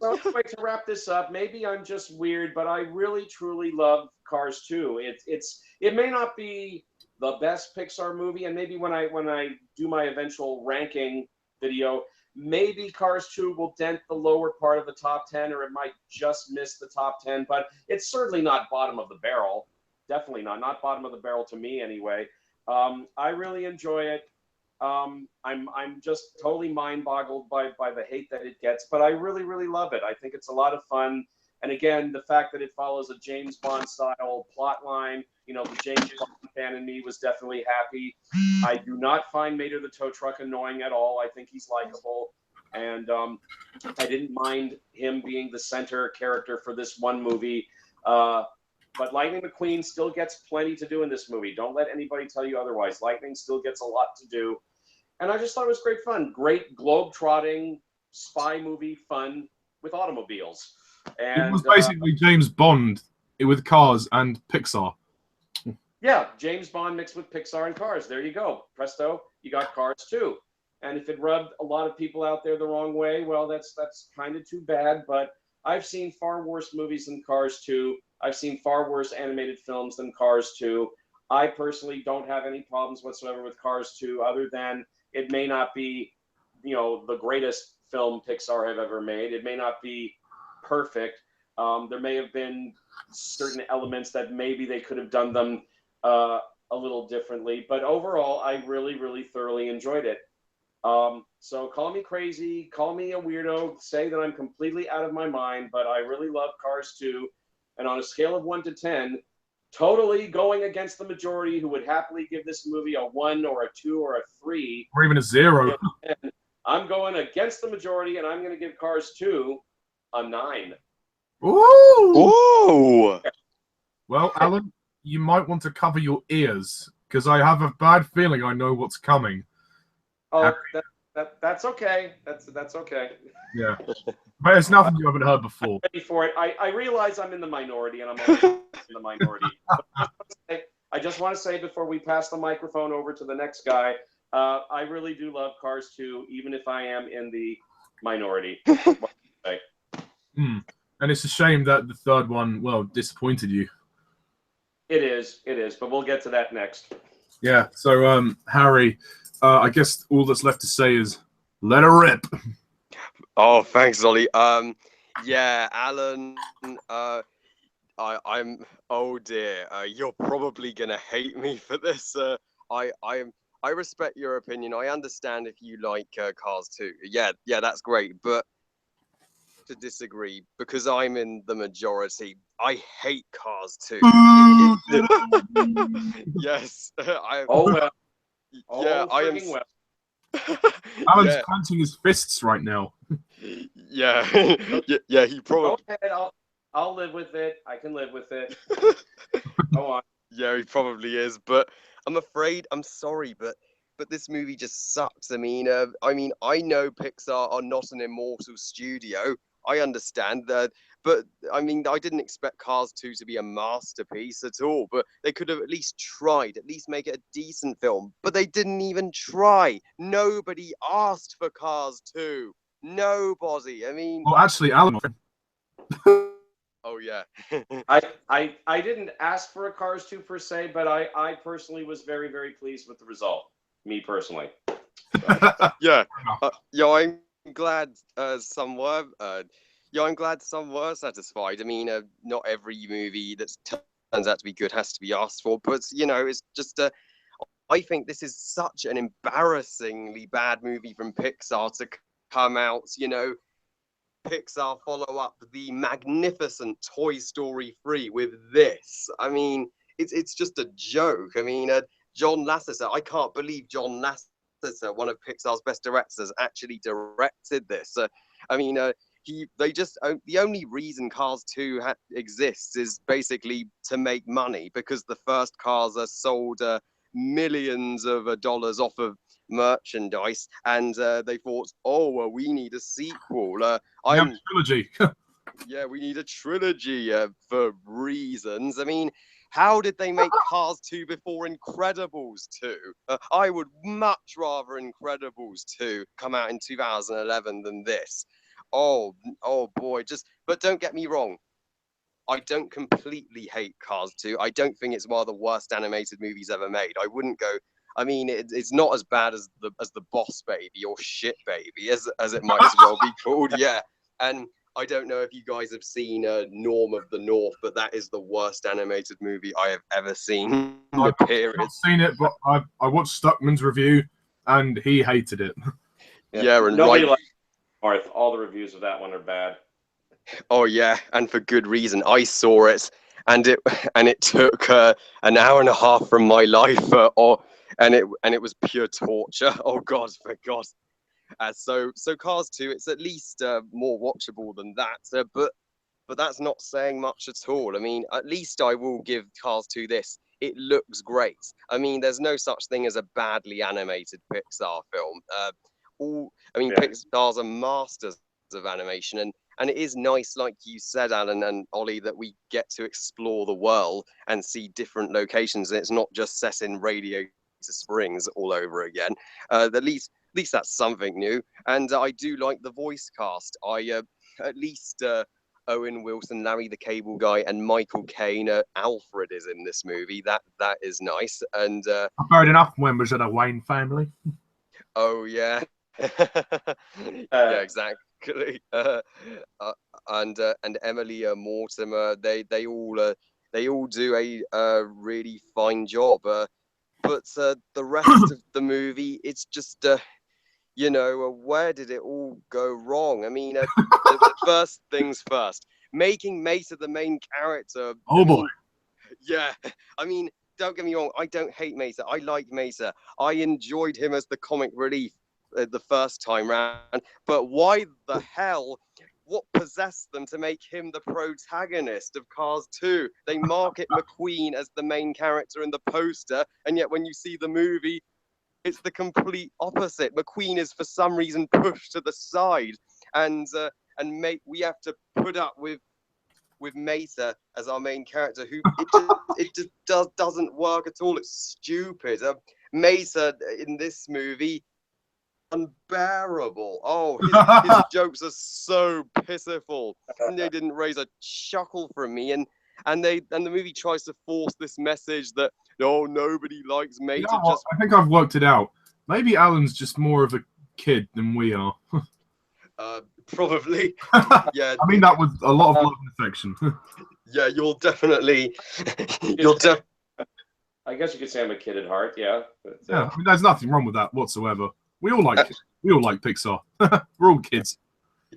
So anyway, to wrap this up, maybe I'm just weird, but I really truly love Cars 2. It may not be the best Pixar movie, and maybe when I do my eventual ranking video, maybe Cars 2 will dent the lower part of the top 10, or it might just miss the top 10, but it's certainly not bottom of the barrel. Definitely not bottom of the barrel to me anyway. I really enjoy it. I'm just totally mind-boggled by the hate that it gets, but I really, really love it. I think it's a lot of fun. And again, the fact that it follows a James Bond style plot line, the James Bond fan in me was definitely happy. I do not find Mater the tow truck annoying at all. I think he's likable. And I didn't mind him being the center character for this one movie. But Lightning McQueen still gets plenty to do in this movie. Don't let anybody tell you otherwise. Lightning still gets a lot to do. And I just thought it was great fun. Great globe-trotting spy movie fun with automobiles. And it was basically James Bond with Cars and Pixar. Yeah, James Bond mixed with Pixar and Cars. There you go. Presto, you got Cars 2. And if it rubbed a lot of people out there the wrong way, well, that's kind of too bad. But I've seen far worse movies than Cars 2. I've seen far worse animated films than Cars 2. I personally don't have any problems whatsoever with Cars 2, other than it may not be, the greatest film Pixar have ever made. It may not be perfect. There may have been certain elements that maybe they could have done them a little differently. But overall, I really, really thoroughly enjoyed it. So call me crazy, call me a weirdo, say that I'm completely out of my mind, but I really love Cars 2. And on a scale of 1 to 10, totally going against the majority who would happily give this movie a 1 or a 2 or a 3. Or even a 0. I'm going against the majority, and I'm going to give Cars 2 a 9. Ooh! Ooh! Well, Alan, you might want to cover your ears, because I have a bad feeling I know what's coming. Oh, that's okay. That's okay. Yeah. But it's nothing you haven't heard before. Ready for it. I realize I'm in the minority, and I'm always in the minority. I just want to say before we pass the microphone over to the next guy, I really do love Cars 2, even if I am in the minority. And it's a shame that the third one, disappointed you. It is, but we'll get to that next. Yeah, so, Harry, I guess all that's left to say is, let her rip. Oh, thanks, Ollie. Yeah, Alan, I'm. Oh dear, you're probably gonna hate me for this. I respect your opinion. I understand if you like Cars 2. Yeah, that's great. But to disagree, because I'm in the majority, I hate Cars 2. Yes, well. I am. Well. Alan's clenching his fists right now. Yeah, he probably. Go ahead, I'll live with it. I can live with it. Go on. Yeah, he probably is, but I'm afraid. I'm sorry, but this movie just sucks. I mean, I know Pixar are not an immortal studio. I understand that, but I mean, I didn't expect Cars 2 to be a masterpiece at all. But they could have at least tried, at least make it a decent film. But they didn't even try. Nobody asked for Cars 2. Nobody. I mean, Well, actually, Alan. Oh yeah. I didn't ask for a Cars 2 per se, but I personally was very, very pleased with the result. Me personally. Yeah. I'm glad some were. I'm glad some were satisfied. I mean, not every movie that turns out to be good has to be asked for, but it's just. I think this is such an embarrassingly bad movie from Pixar to come out. Pixar follow up the magnificent Toy Story 3 with this. I mean, it's just a joke. I mean, John Lasseter, I can't believe John Lasseter, one of Pixar's best directors, actually directed this. I mean, they just the only reason Cars 2 exists is basically to make money, because the first Cars are sold millions of dollars off of merchandise, and they thought, oh well, we need a sequel. Trilogy. Yeah, we need a trilogy for reasons. I mean, how did they make Cars 2 before Incredibles 2? I would much rather Incredibles 2 come out in 2011 than this. Oh boy, but don't get me wrong. I don't completely hate Cars 2. I don't think it's one of the worst animated movies ever made. I wouldn't go. I mean, it's not as bad as the Boss Baby or Shit Baby, as it might as well be called. Yeah, and I don't know if you guys have seen Norm of the North, but that is the worst animated movie I have ever seen. I've not seen it, but I watched Stuckman's review, and he hated it. Yeah, and nobody likes North. All the reviews of that one are bad. Oh yeah, and for good reason. I saw it, and it took an hour and a half from my life, and it was pure torture. Oh God, for God. So Cars 2, it's at least more watchable than that, but that's not saying much at all. I mean, at least I will give Cars 2 this. It looks great. I mean, there's no such thing as a badly animated Pixar film. Pixar's are masters of animation, and it is nice, like you said, Alan and Ollie, that we get to explore the world and see different locations. It's not just set in Radiator Springs all over again. At least that's something new. And I do like the voice cast. At least Owen Wilson, Larry the Cable Guy, and Michael Caine. Alfred is in this movie. That is nice. And I've heard enough members of the Wayne family. Oh yeah. Yeah, exactly. And Emily Mortimer, they all do a really fine job. But the rest of the movie, it's just where did it all go wrong? I mean, the first things first, making Mesa the main character. Boy. Yeah, I mean, don't get me wrong, I don't hate Mesa. I like Mesa. I enjoyed him as the comic relief the first time round, but why the hell? What possessed them to make him the protagonist of Cars 2? They market McQueen as the main character in the poster, and yet when you see the movie, it's the complete opposite. McQueen is for some reason pushed to the side, and we have to put up with Mesa as our main character, who it just doesn't work at all. It's stupid. Mesa in this movie, unbearable. Oh, his jokes are so pitiful. And they didn't raise a chuckle from me. And the movie tries to force this message that nobody likes Mesa. You know I think I've worked it out. Maybe Alan's just more of a kid than we are. Probably. Yeah. I mean that with a lot of love and affection. Yeah, you'll definitely. I guess you could say I'm a kid at heart. Yeah. But, yeah. I mean, there's nothing wrong with that whatsoever. We all like Pixar. We're all kids.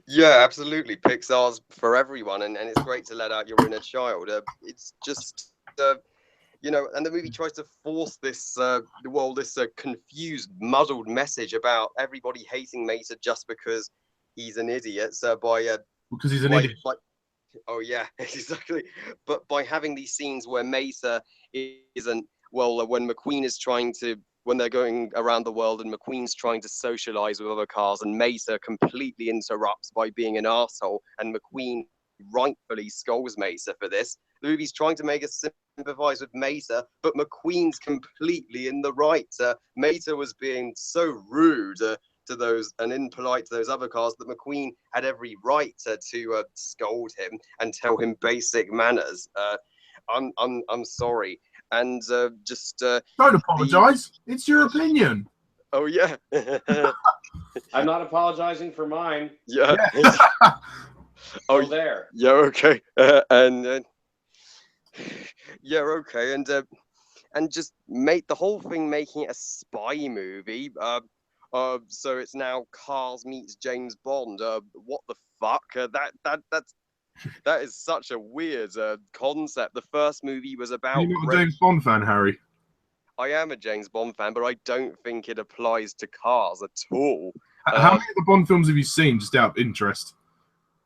Yeah, absolutely. Pixar's for everyone, and it's great to let out your inner child. It's just, and the movie tries to force this, confused, muddled message about everybody hating Mesa just because he's an idiot. So because he's an idiot. Oh yeah, exactly. But by having these scenes where Mesa isn't when McQueen is when they're going around the world and McQueen's trying to socialize with other cars, and Mesa completely interrupts by being an asshole, and McQueen rightfully scolds Mesa for this. The movie's trying to make us sympathize with Mesa, but McQueen's completely in the right. Mesa was being so rude to those and impolite to those other cars that McQueen had every right to scold him and tell him basic manners. I'm sorry. And don't apologize. It's your opinion. Oh yeah. I'm not apologizing for mine. Yeah. Oh, there. Yeah. Okay. Yeah. Okay. And just make the whole thing making it a spy movie. So it's now Cars meets James Bond. What the fuck? That is such a weird concept. The first movie was about. You're not a James Bond fan, Harry. I am a James Bond fan, but I don't think it applies to Cars at all. How many of the Bond films have you seen, just out of interest?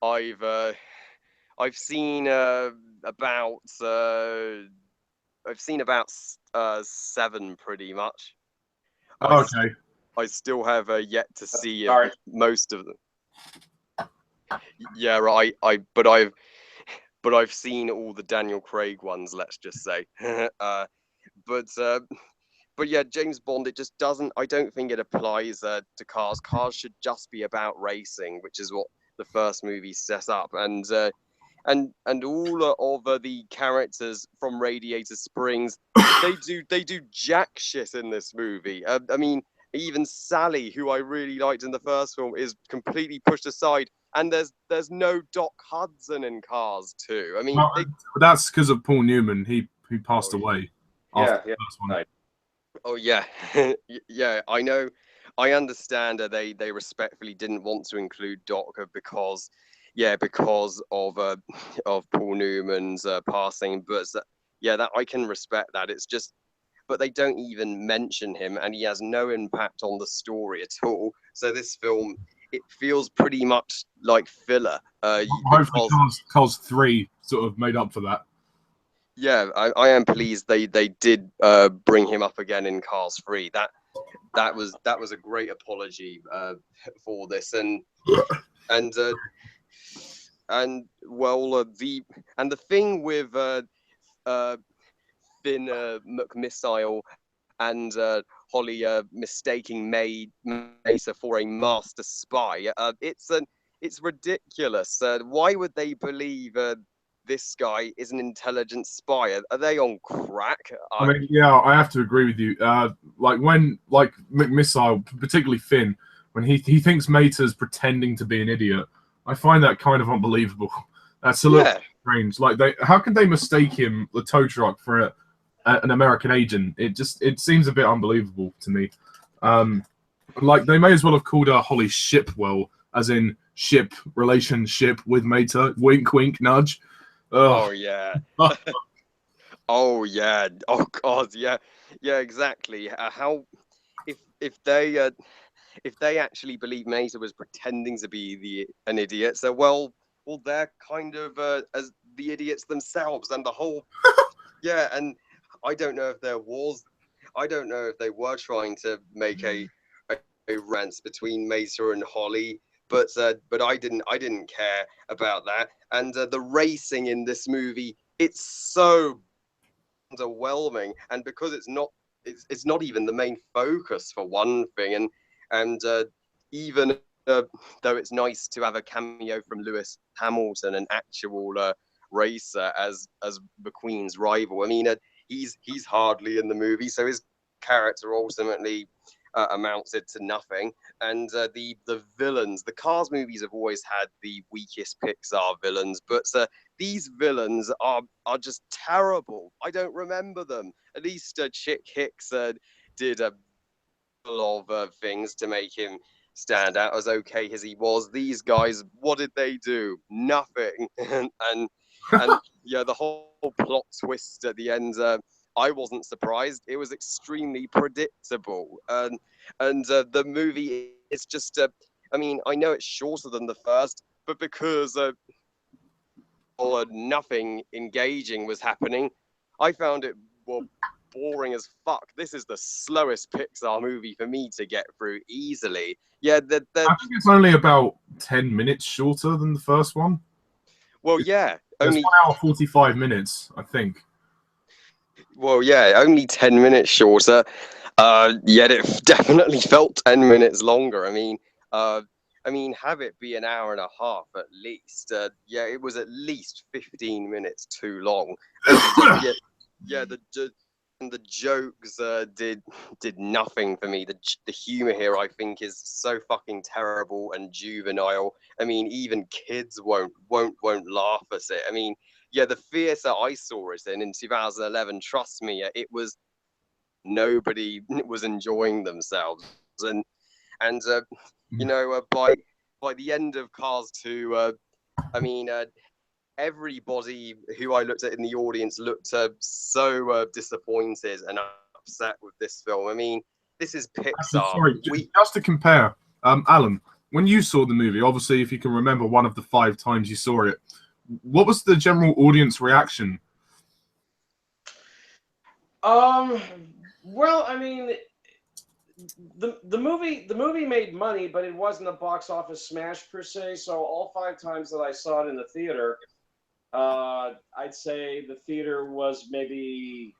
I've seen about seven pretty much. Okay. I still have yet to see Sorry. most of them. Yeah, right. But I've seen all the Daniel Craig ones. Let's just say. But yeah, James Bond. It just doesn't. I don't think it applies to Cars. Cars should just be about racing, which is what the first movie set up, and all of the characters from Radiator Springs, they do jack shit in this movie. I mean, even Sally, who I really liked in the first film, is completely pushed aside. And there's no Doc Hudson in Cars 2. I mean, Well, that's because of Paul Newman. He passed Oh, away Yeah, after yeah. the first one. Right. oh yeah, yeah. I know. I understand that they respectfully didn't want to include Doc because of Paul Newman's passing. But yeah, that I can respect that. It's just, but they don't even mention him, and he has no impact on the story at all. So this film, it feels pretty much like filler. Hopefully, Cars 3 sort of made up for that. Yeah, I am pleased they did bring him up again in Cars 3. That was a great apology for this, and well the thing with Finn McMissile and Holly mistaking Mesa for a master spy. It's ridiculous. Why would they believe this guy is an intelligent spy? Are they on crack? I mean, yeah, I have to agree with you. Like McMissile, particularly Finn, when he thinks Meta's pretending to be an idiot, I find that kind of unbelievable. That's a little strange. Like, how can they mistake him, the tow truck, for an American agent? It seems a bit unbelievable to me. Like, they may as well have called her Holly Shipwell, as in ship relationship with Meta. Wink, wink, nudge. Oh yeah. Oh yeah. Oh god. Yeah. Yeah. Exactly. How if they actually believe Mesa was pretending to be an idiot, so well they're kind of as the idiots themselves, and the whole yeah. And I don't know if I don't know if they were trying to make a romance between Mesa and Holly, but I didn't care about that. And the racing in this movie, it's so underwhelming, and because it's not even the main focus for one thing, and even though it's nice to have a cameo from Lewis Hamilton, an actual racer, as McQueen's rival. I mean, he's hardly in the movie, so his character ultimately amounted to nothing. And the villains, the Cars movies have always had the weakest Pixar villains, but these villains are just terrible. I don't remember them. At least Chick Hicks did a lot of things to make him stand out as okay as he was. These guys, what did they do? Nothing. and yeah, the whole plot twist at the end, I wasn't surprised. It was extremely predictable. And the movie is just, I mean, I know it's shorter than the first, but because nothing engaging was happening, I found it boring as fuck. This is the slowest Pixar movie for me to get through easily. Yeah, I think it's only about 10 minutes shorter than the first one. Well, yeah, It's only 1 hour 45 minutes, I think. Well, yeah, only 10 minutes shorter. Yet it definitely felt 10 minutes longer. I mean, have it be an hour and a half at least. Yeah, it was at least 15 minutes too long. Yeah, the jokes did nothing for me. The humor here, I think, is so fucking terrible and juvenile. I mean, even kids won't laugh at it. I mean, yeah, the theater I saw it in 2011, trust me, it was nobody was enjoying themselves, and you know, by the end of Cars 2, I mean, everybody who I looked at in the audience looked so disappointed and upset with this film. I mean, this is Actually, Pixar. sorry, just to compare, Alan, when you saw the movie, obviously, if you can remember one of the 5 times you saw it, what was the general audience reaction? Well, I mean, the movie made money, but it wasn't a box office smash per se. So all 5 times that I saw it in the theater, I'd say the theater was maybe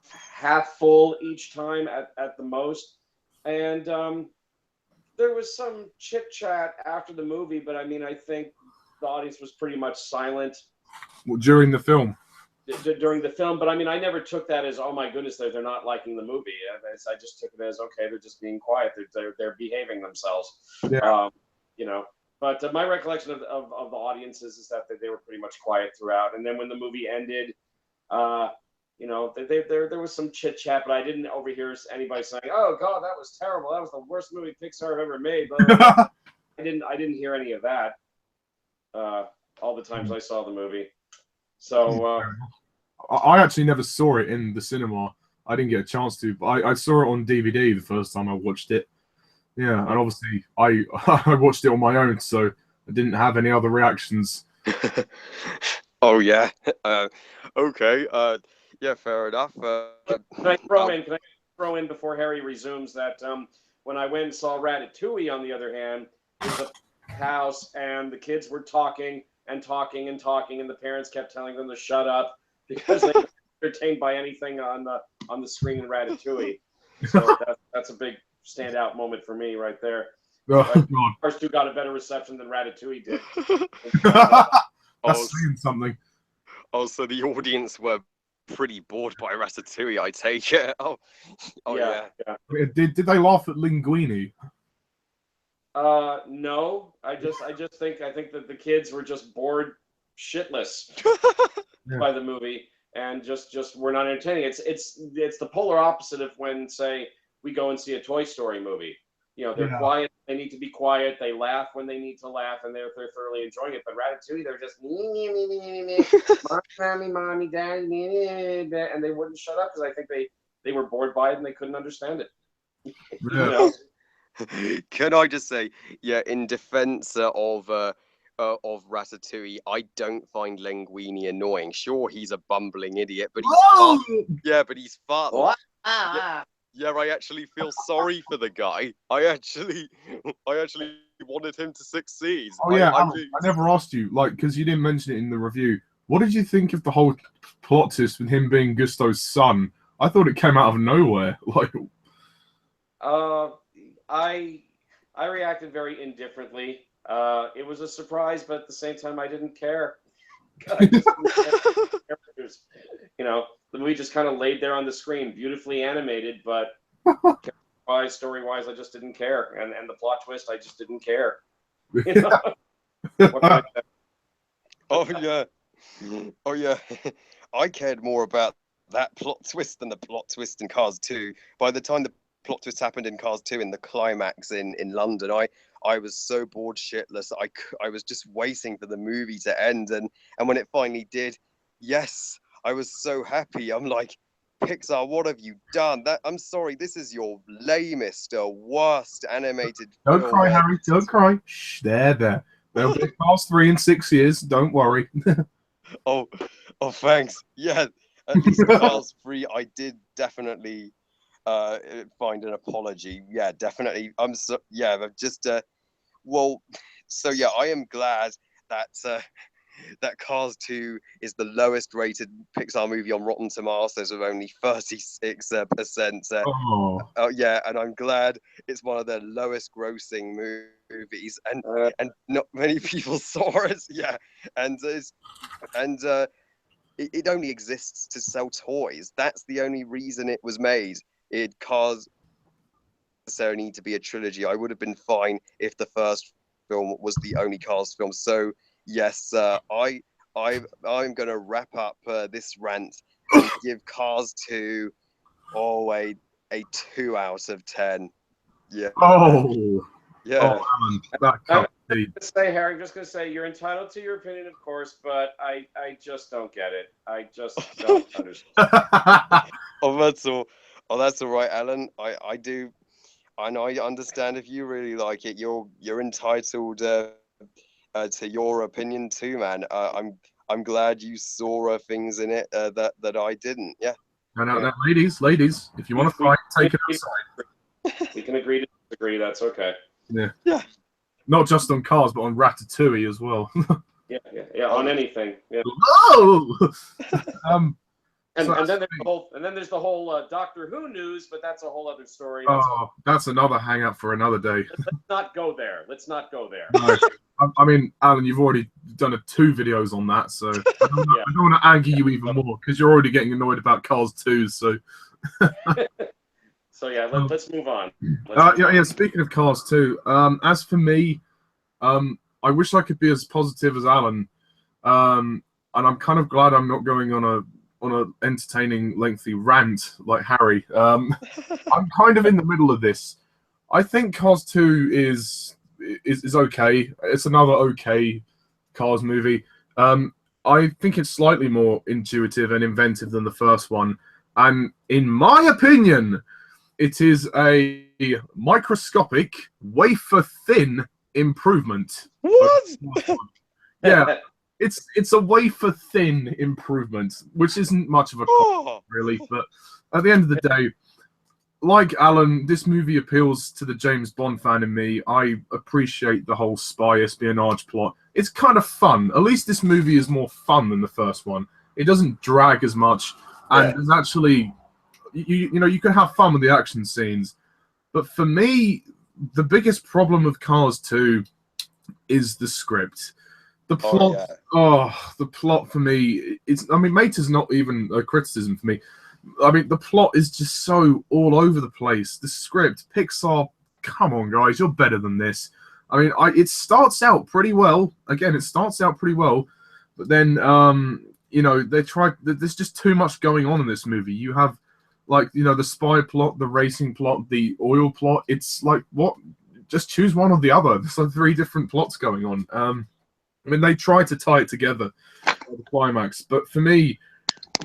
half full each time at the most. And there was some chit chat after the movie, but I mean, I think the audience was pretty much silent During the film? during the film. But I mean, I never took that as, oh my goodness, they're not liking the movie. I just took it as, okay, they're just being quiet. They're behaving themselves. Yeah. You know. But my recollection of the audiences is that they were pretty much quiet throughout. And then when the movie ended, you know, there was some chit chat, but I didn't overhear anybody saying, "Oh God, that was terrible. That was the worst movie Pixar have ever made." I didn't hear any of that. All the times I saw the movie. So I actually never saw it in the cinema. I didn't get a chance to, but I saw it on DVD the first time I watched it. Yeah, and obviously I I watched it on my own, so I didn't have any other reactions. Oh yeah. Okay. Yeah, fair enough. can I throw in before Harry resumes that when I went and saw Ratatouille, on the other hand, it was a house and the kids were talking and talking and talking, and the parents kept telling them to shut up because they were entertained by anything on the screen in Ratatouille. So that's a big standout moment for me right there. Oh, Right? God. First 2 got a better reception than Ratatouille did. That's saying something. Oh, so the audience were pretty bored by Ratatouille, I take it. Oh yeah. Did they laugh at Linguini? No. I think that the kids were just bored shitless by the movie and just were not entertaining. It's the polar opposite of when, say, we go and see a Toy Story movie. You know, they're quiet. They need to be quiet. They laugh when they need to laugh, and they're thoroughly enjoying it. But Ratatouille, they're just mommy, daddy, and they wouldn't shut up because I think they were bored by it and they couldn't understand it. You know? Can I just say, yeah, in defense of Ratatouille, I don't find Linguini annoying. Sure, he's a bumbling idiot, but he's fun. Yeah, but he's fun. What? Yeah, I actually feel sorry for the guy. I actually wanted him to succeed. Oh yeah, I never asked you, like, because you didn't mention it in the review. What did you think of the whole plot twist with him being Gusto's son? I thought it came out of nowhere. Like, I reacted very indifferently. It was a surprise, but at the same time, I didn't care. I just didn't care. Characters. You know, the movie just kind of laid there on the screen, beautifully animated, but story-wise, I just didn't care, and the plot twist, I just didn't care. You know? What can I say? Oh yeah. I cared more about that plot twist than the plot twist in Cars 2. By the time the plot twist happened in Cars 2 in the climax in London, I was so bored shitless. I was just waiting for the movie to end, and when it finally did, yes, I was so happy. I'm like, Pixar, what have you done? I'm sorry, this is your lamest, worst animated don't film. cry, Harry. Don't cry. Shh, there. There'll be Cars 3 in 6 years. Don't worry. Oh, thanks. Yeah, at least Cars 3, I did definitely find an apology. Yeah, definitely. I'm just well, so yeah, I am glad that that Cars 2 is the lowest rated Pixar movie on Rotten Tomatoes with only 36%. Yeah, and I'm glad it's one of their lowest grossing movies, and not many people saw it. Yeah, and it only exists to sell toys. That's the only reason it was made. Cars necessarily need to be a trilogy. I would have been fine if the first film was the only Cars film. So yes, I'm going to wrap up this rant and give Cars 2 a 2 out of 10. Yeah. Oh. Yeah. Oh, Alan, that can't be. Harry, I'm just going to say you're entitled to your opinion, of course, but I just don't get it. I just don't understand. Oh, that's all right, Alan. I do And I understand if you really like it, you're entitled to your opinion too, man. I'm glad you saw things in it that I didn't. Yeah. And Yeah. now, ladies, if you want to fight, take it outside. We can agree to disagree. That's okay. Yeah. Yeah. Not just on Cars, but on Ratatouille as well. Yeah. On anything. Yeah. Oh! And So then there's the whole Doctor Who news, but that's a whole other story. That's another hang up for another day. Let's not go there. No. I mean, Alan, you've already done 2 videos on that, so I don't want to anger you even more because you're already getting annoyed about Cars 2. So, So yeah, let's move on. Yeah. Speaking of Cars 2, as for me, I wish I could be as positive as Alan, and I'm kind of glad I'm not going on a entertaining, lengthy rant like Harry. I'm kind of in the middle of this. I think Cars 2 is okay. It's another okay Cars movie. I think it's slightly more intuitive and inventive than the first one, and in my opinion, it is a microscopic, wafer-thin improvement. What? Yeah. It's a wafer-thin improvement, which isn't much of a compliment, really. But at the end of the day, like Alan, this movie appeals to the James Bond fan in me. I appreciate the whole spy espionage plot. It's kind of fun. At least this movie is more fun than the first one. It doesn't drag as much, and there's actually, you know, you can have fun with the action scenes. But for me, the biggest problem with Cars 2 is the script. The plot, the plot for me, Mater's not even a criticism for me. I mean, the plot is just so all over the place. The script, Pixar, come on, guys, you're better than this. I mean, it starts out pretty well. Again, it starts out pretty well, but then, you know, there's just too much going on in this movie. You have, like, you know, the spy plot, the racing plot, the oil plot. It's like, what? Just choose one or the other. There's like 3 different plots going on. I mean, they try to tie it together for the climax, but for me,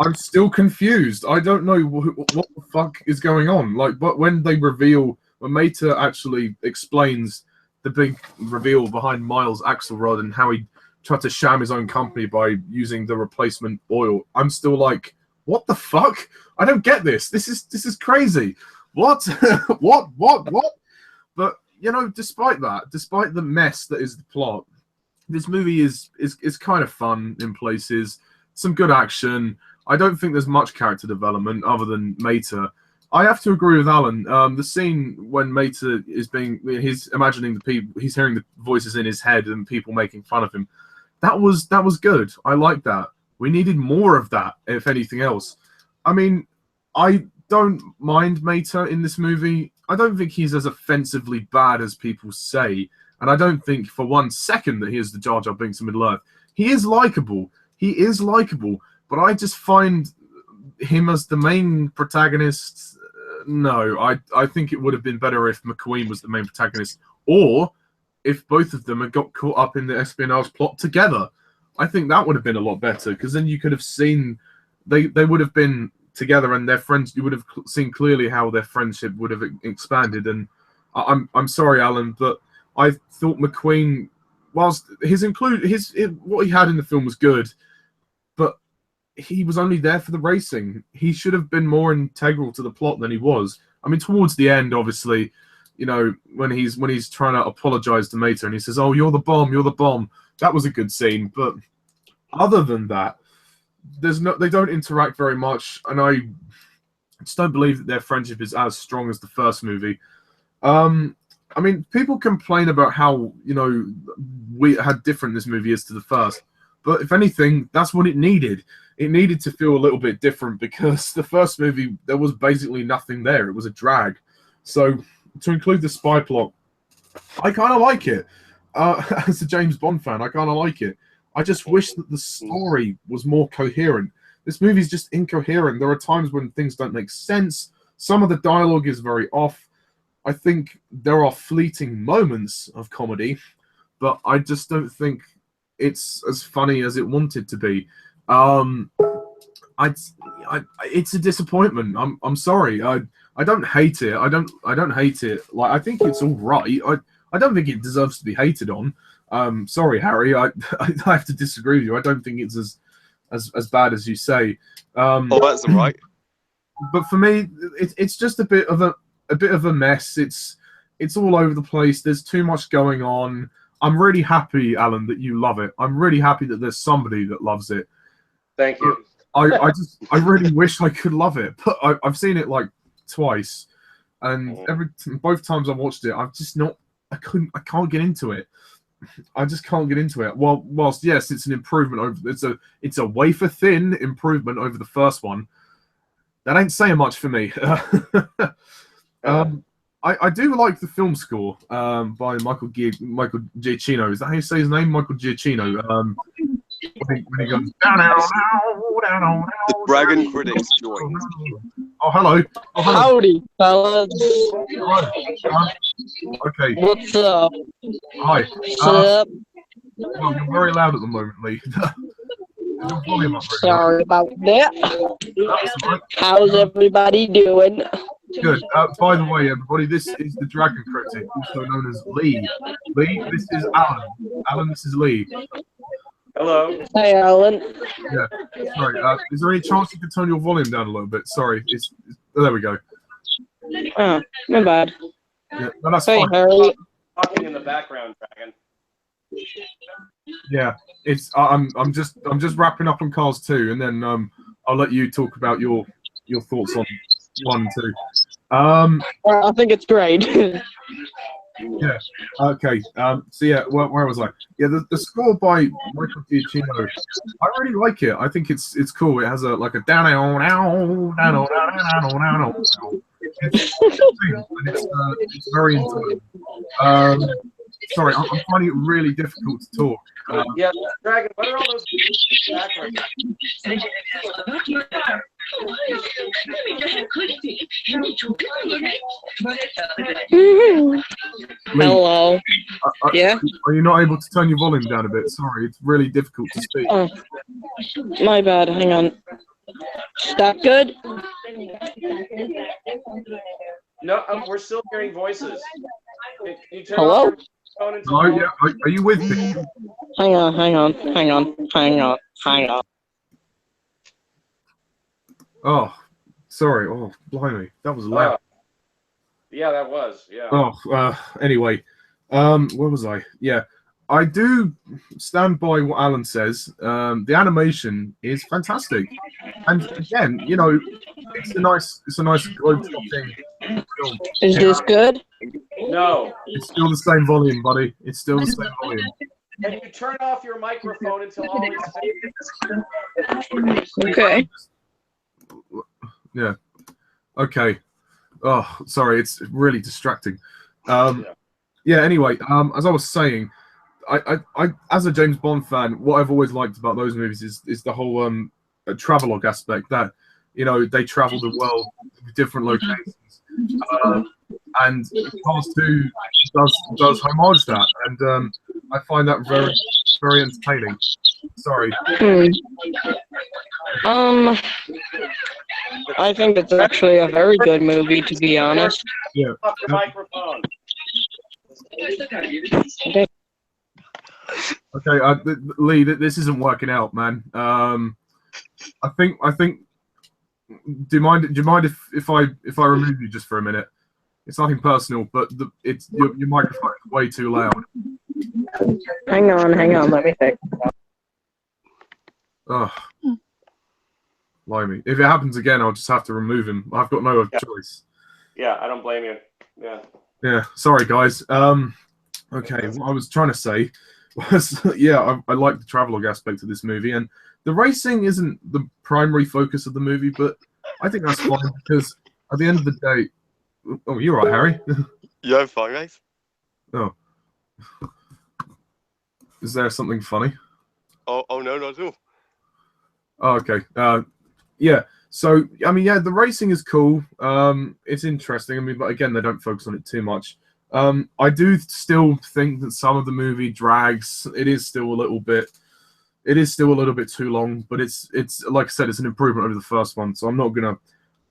I'm still confused. I don't know what the fuck is going on. Like, but when Mater actually explains the big reveal behind Miles' Axelrod and how he tried to sham his own company by using the replacement oil, I'm still like, what the fuck? I don't get this. This is crazy. What? what? But you know, despite the mess that is the plot, this movie is kind of fun in places. Some good action. I don't think there's much character development other than Mater. I have to agree with Alan. The scene when Mater he's imagining the people, he's hearing the voices in his head and people making fun of him. That was good. I like that. We needed more of that, if anything else. I mean, I don't mind Mater in this movie. I don't think he's as offensively bad as people say. And I don't think for 1 second that he is the Jar Jar Binks of Middle-earth. He is likable. But I just find him as the main protagonist. No, I think it would have been better if McQueen was the main protagonist, or if both of them had got caught up in the espionage plot together. I think that would have been a lot better, because then you could have seen they would have been together and their friends. You would have seen clearly how their friendship would have expanded. And I'm sorry, Alan, but I thought McQueen, whilst what he had in the film was good, but he was only there for the racing. He should have been more integral to the plot than he was. I mean, towards the end, obviously, you know, when he's trying to apologize to Mater and he says, "Oh, you're the bomb." That was a good scene, but other than that, they don't interact very much, and I just don't believe that their friendship is as strong as the first movie. I mean, people complain about how, you know, how different this movie is to the first. But if anything, that's what it needed. It needed to feel a little bit different, because the first movie, there was basically nothing there. It was a drag. So to include the spy plot, I kind of like it. As a James Bond fan, I kind of like it. I just wish that the story was more coherent. This movie's just incoherent. There are times when things don't make sense. Some of the dialogue is very off. I think there are fleeting moments of comedy, but I just don't think it's as funny as it wanted to be. it's a disappointment. I'm sorry. I don't hate it. I don't hate it. Like, I think it's all right. I don't think it deserves to be hated on. Sorry, Harry. I have to disagree with you. I don't think it's as bad as you say. Oh, that's all right. But for me, it's just a bit of a mess. It's all over the place. There's too much going on. I'm really happy, Alan, that you love it. I'm really happy that there's somebody that loves it. Thank you. I really wish I could love it, but I've seen it like twice, and both times I've watched it, I've just not. I can't get into it. I just can't get into it. Well, whilst yes, it's an improvement over. It's a wafer thin improvement over the first one. That ain't saying much for me. I do like the film score by Michael Giacchino. Is that how you say his name? Michael Giacchino. When he goes down. The Dragon Critics joined. Oh, hello. Oh, hello. Howdy, fellas. Hello. Okay. What's up? Hi. What's up? Well, you're very loud at the moment, Lee. Your volume up, really. Sorry about that. That's all right. How's everybody doing? Good. By the way, everybody, this is the Dragon Critic, also known as Lee. Lee, this is Alan. Alan, this is Lee. Hello. Hey, Alan. Yeah. Sorry. Is there any chance you could turn your volume down a little bit? Sorry. There we go. Oh, my bad. Yeah. No, that's Hey, fine. Harry. Talking in the background, Dragon. Yeah. I'm just wrapping up on Cars 2, and then I'll let you talk about your thoughts on 1 and 2. Well, I think it's great. Yeah. Okay. So yeah, where was I? Yeah, the score by Michael Giacchino, I really like it. I think it's cool. It has a down it's very intimate. Sorry, I'm finding it really difficult to talk. Yeah, Dragon. What are all those background? Hello. Yeah? Are you not able to turn your volume down a bit? Sorry, it's really difficult to speak. Oh, my bad. Hang on. Is that good? No, we're still hearing voices. Can you turn Hello? off your phone and Oh, yeah. Are you with me? Hang on. Oh, sorry. Oh, blimey, that was loud. Yeah, that was. Yeah. Oh, anyway, where was I? Yeah, I do stand by what Alan says. The animation is fantastic, and again, it's a nice globe-trotting film. Is this good? No. It's still the same volume, buddy. It's still the same volume. Can you turn off your microphone until all is Okay. Yeah. Okay. Oh, sorry. It's really distracting. Yeah. Anyway, as I was saying, I as a James Bond fan, what I've always liked about those movies is the whole travelogue aspect. That they travel the world to different locations, and Cars 2 does homage that, and I find that very very entertaining. Sorry. I think it's actually a very good movie, to be honest. Yeah. off your microphone? Okay, Lee, this isn't working out, man. I think. Do you mind if I remove you just for a minute? It's nothing personal, but your microphone is way too loud. Hang on, let me think. Oh, blimey! If it happens again, I'll just have to remove him. I've got no other choice. Yeah, I don't blame you. Yeah. Yeah, sorry guys. Okay, what I was trying to say was, yeah, I like the travelogue aspect of this movie, and the racing isn't the primary focus of the movie, but I think that's fine because at the end of the day, oh, you're right, Harry. Yeah, I'm fine, mate. Oh, is there something funny? Oh no, not at all. Oh, okay. Yeah. So I mean, yeah, the racing is cool. It's interesting. I mean, but again, they don't focus on it too much. I do still think that some of the movie drags. It is still a little bit It is still a little bit too long, but it's like I said, it's an improvement over the first one, so I'm not gonna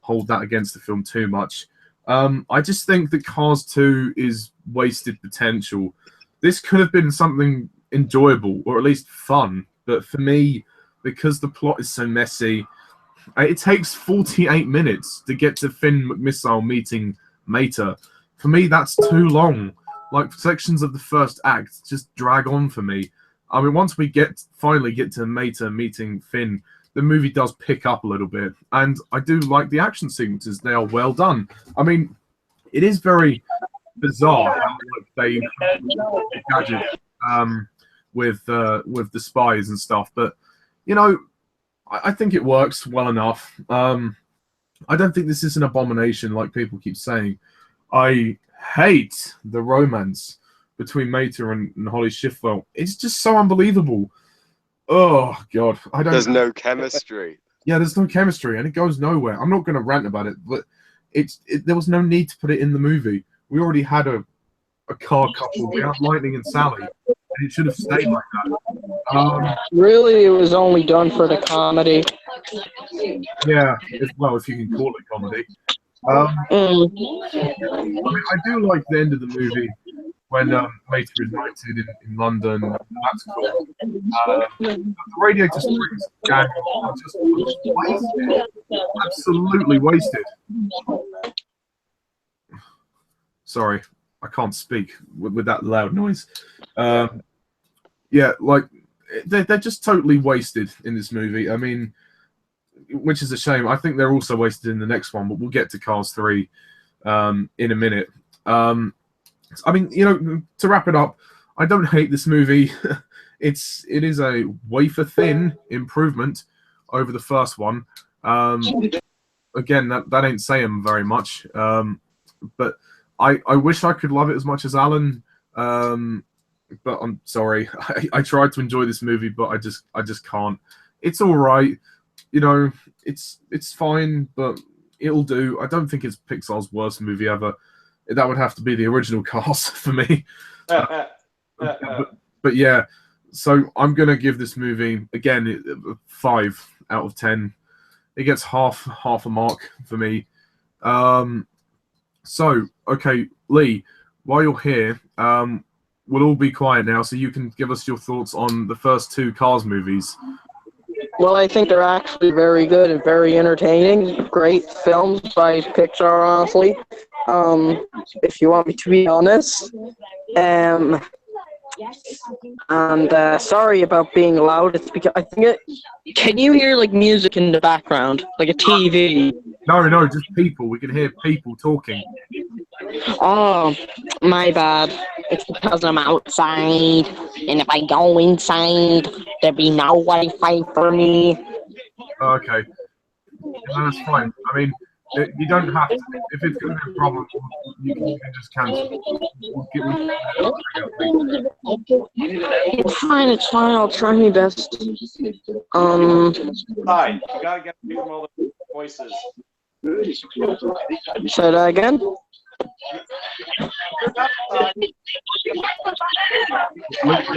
hold that against the film too much. I just think that Cars 2 is wasted potential. This could have been something enjoyable or at least fun, but for me, because the plot is so messy, it takes 48 minutes to get to Finn McMissile meeting Mater. For me, that's too long. Like, sections of the first act just drag on for me. I mean, once we finally get to Mater meeting Finn, the movie does pick up a little bit, and I do like the action sequences. They are well done. I mean, it is very bizarre how like, they gadget with the spies and stuff, but you know, I think it works well enough. I don't think this is an abomination like people keep saying. I hate the romance between Mater and Holly Shifwell. It's just so unbelievable. Oh God, I don't. There's no chemistry. Yeah, there's no chemistry, and it goes nowhere. I'm not going to rant about it, but there was no need to put it in the movie. We already had a car couple. We had Lightning and Sally, and it should have stayed like that. Really, it was only done for the comedy. Yeah, if you can call it comedy. I mean, I do like the end of the movie when Mater is knighted in London. That's cool. The Radiator Springs gang are just wasted. Absolutely wasted. Sorry, I can't speak with that loud noise. Yeah, like they're just totally wasted in this movie. I mean, which is a shame. I think they're also wasted in the next one, but we'll get to Cars 3 in a minute. I mean, you know, to wrap it up, I don't hate this movie. It is a wafer thin improvement over the first one. Again, that ain't saying very much. But I wish I could love it as much as Alan. But I'm sorry. I tried to enjoy this movie, but I just can't. It's all right. You know, it's fine, but it'll do. I don't think it's Pixar's worst movie ever. That would have to be the original Cars for me. But yeah, so I'm gonna give this movie again 5 out of 10. It gets half a mark for me. So okay, Lee, while you're here, we'll all be quiet now, so you can give us your thoughts on the first 2 Cars movies. Well, I think they're actually very good and very entertaining. Great films by Pixar, honestly. If you want me to be honest. And sorry about being loud. It's because I think can you hear like music in the background, like a TV? No, just people. We can hear people talking. Oh, my bad. It's because I'm outside, and if I go inside, there'll be no Wi-Fi for me. Okay, no, that's fine. I mean, you don't have to. If it's going to be a problem, you can just cancel. It's fine. It's fine. I'll try my best. Hi, you gotta get away from all the voices. Say that again.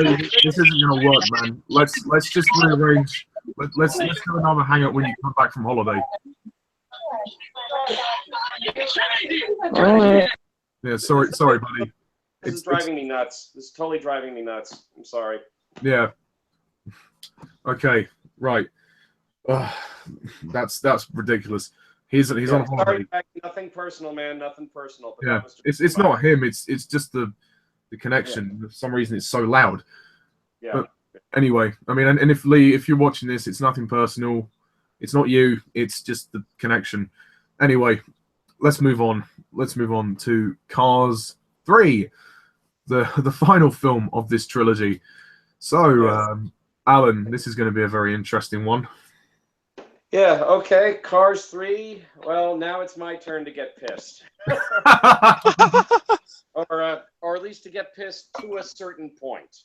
This isn't going to work, man. Let's just rearrange. Let's do another hangout when you come back from holiday. All right. Yeah, sorry, buddy. This is driving me nuts. This is totally driving me nuts. I'm sorry. Yeah. Okay. Right. That's ridiculous. He's on holiday. Sorry, nothing personal, man. Nothing personal. But Yeah. It's not him. It's just the connection. Yeah. For some reason, it's so loud. Yeah. But anyway, I mean, and if Lee, if you're watching this, it's nothing personal. It's not you. It's just the connection. Anyway, let's move on. Let's move on to Cars 3, the final film of this trilogy. So, Alan, this is going to be a very interesting one. Yeah, okay. Cars 3. Well, now it's my turn to get pissed. or at least to get pissed to a certain point.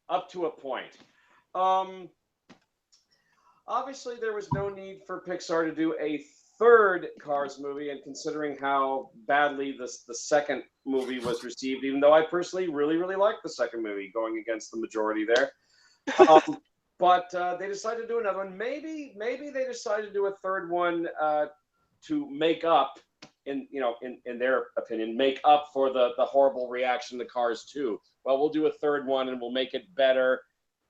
Up to a point. Obviously, there was no need for Pixar to do a third Cars movie, and considering how badly the second movie was received, even though I personally really, really liked the second movie, going against the majority there. But they decided to do another one. Maybe they decided to do a third one to make up, in their opinion, make up for the horrible reaction to Cars 2. Well, we'll do a third one and we'll make it better,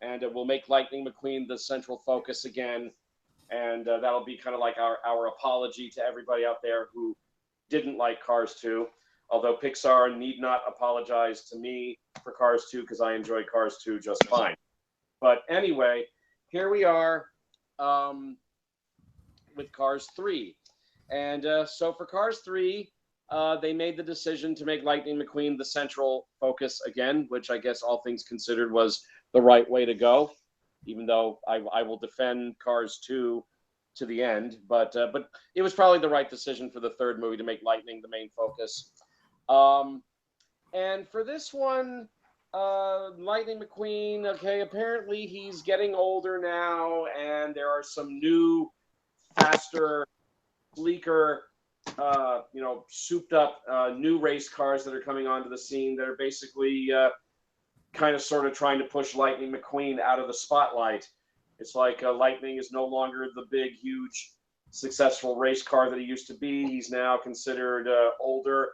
and we'll make Lightning McQueen the central focus again, and that'll be kind of like our apology to everybody out there who didn't like Cars 2. Although Pixar need not apologize to me for Cars 2 because I enjoyed Cars 2 just fine. But anyway, here we are with Cars 3. And so for Cars 3, they made the decision to make Lightning McQueen the central focus again, which I guess all things considered was the right way to go, even though I will defend Cars 2 to the end. But it was probably the right decision for the third movie to make Lightning the main focus. And for this one, Lightning McQueen, okay, apparently he's getting older now, and there are some new, faster, sleeker, souped up new race cars that are coming onto the scene that are basically kind of sort of trying to push Lightning McQueen out of the spotlight. It's like Lightning is no longer the big, huge, successful race car that he used to be. He's now considered older.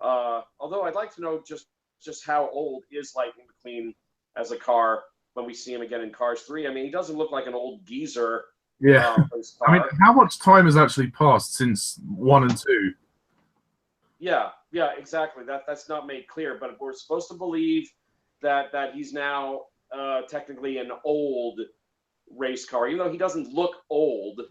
Although I'd like to know just how old is Lightning McQueen as a car when we see him again in Cars 3. I mean, he doesn't look like an old geezer. Yeah. I mean, how much time has actually passed since 1 and 2? Yeah, exactly. That's not made clear, but we're supposed to believe that he's now technically an old race car, even though he doesn't look old.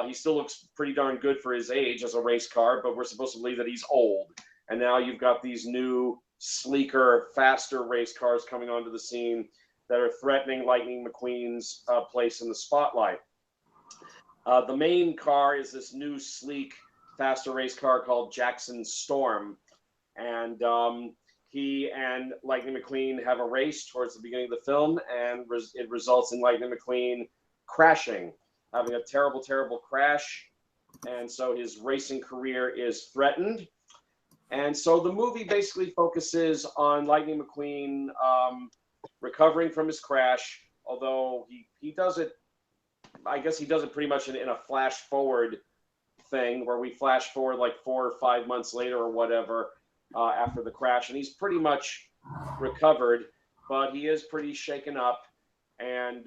He still looks pretty darn good for his age as a race car, but we're supposed to believe that he's old. And now you've got these new, sleeker, faster race cars coming onto the scene that are threatening Lightning McQueen's place in the spotlight. The main car is this new, sleek, faster race car called Jackson Storm. And he and Lightning McQueen have a race towards the beginning of the film, and it results in Lightning McQueen crashing, having a terrible, terrible crash. And so his racing career is threatened. And so the movie basically focuses on Lightning McQueen recovering from his crash, although he does it, I guess he does it pretty much in a flash forward thing where we flash forward like 4 or 5 months later or whatever after the crash. And he's pretty much recovered, but he is pretty shaken up. And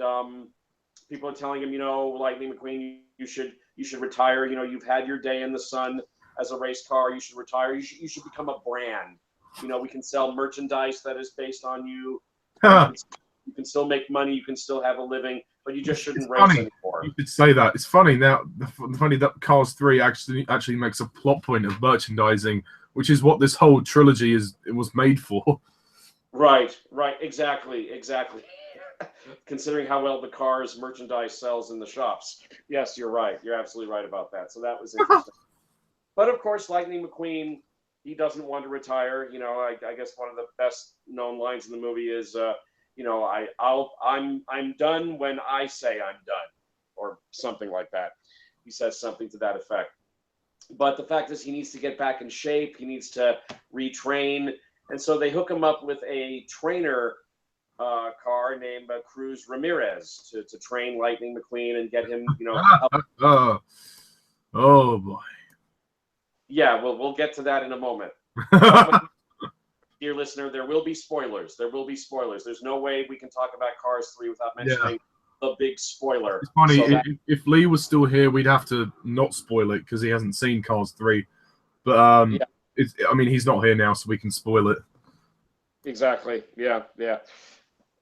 people are telling him, Lightning McQueen, you should retire. You've had your day in the sun as a race car. You should retire. You should become a brand. We can sell merchandise that is based on you. You can still make money. You can still have a living, but you just shouldn't race anymore. You could say that. It's funny now. Funny that Cars 3 actually makes a plot point of merchandising, which is what this whole trilogy was made for. Right. Exactly. Considering how well the Cars merchandise sells in the shops. Yes, you're right. You're absolutely right about that. So that was interesting. But of course, Lightning McQueen, he doesn't want to retire. I guess one of the best known lines in the movie is, I'm done when I say I'm done, or something like that. He says something to that effect. But the fact is, he needs to get back in shape. He needs to retrain, and so they hook him up with a trainer car named Cruz Ramirez to train Lightning McQueen and get him, up. Oh boy. Yeah, we'll get to that in a moment. Dear listener, there will be spoilers. There's no way we can talk about Cars 3 without mentioning the big spoiler. It's funny, so if Lee was still here, we'd have to not spoil it because he hasn't seen Cars 3. But he's not here now, so we can spoil it. Exactly. Yeah.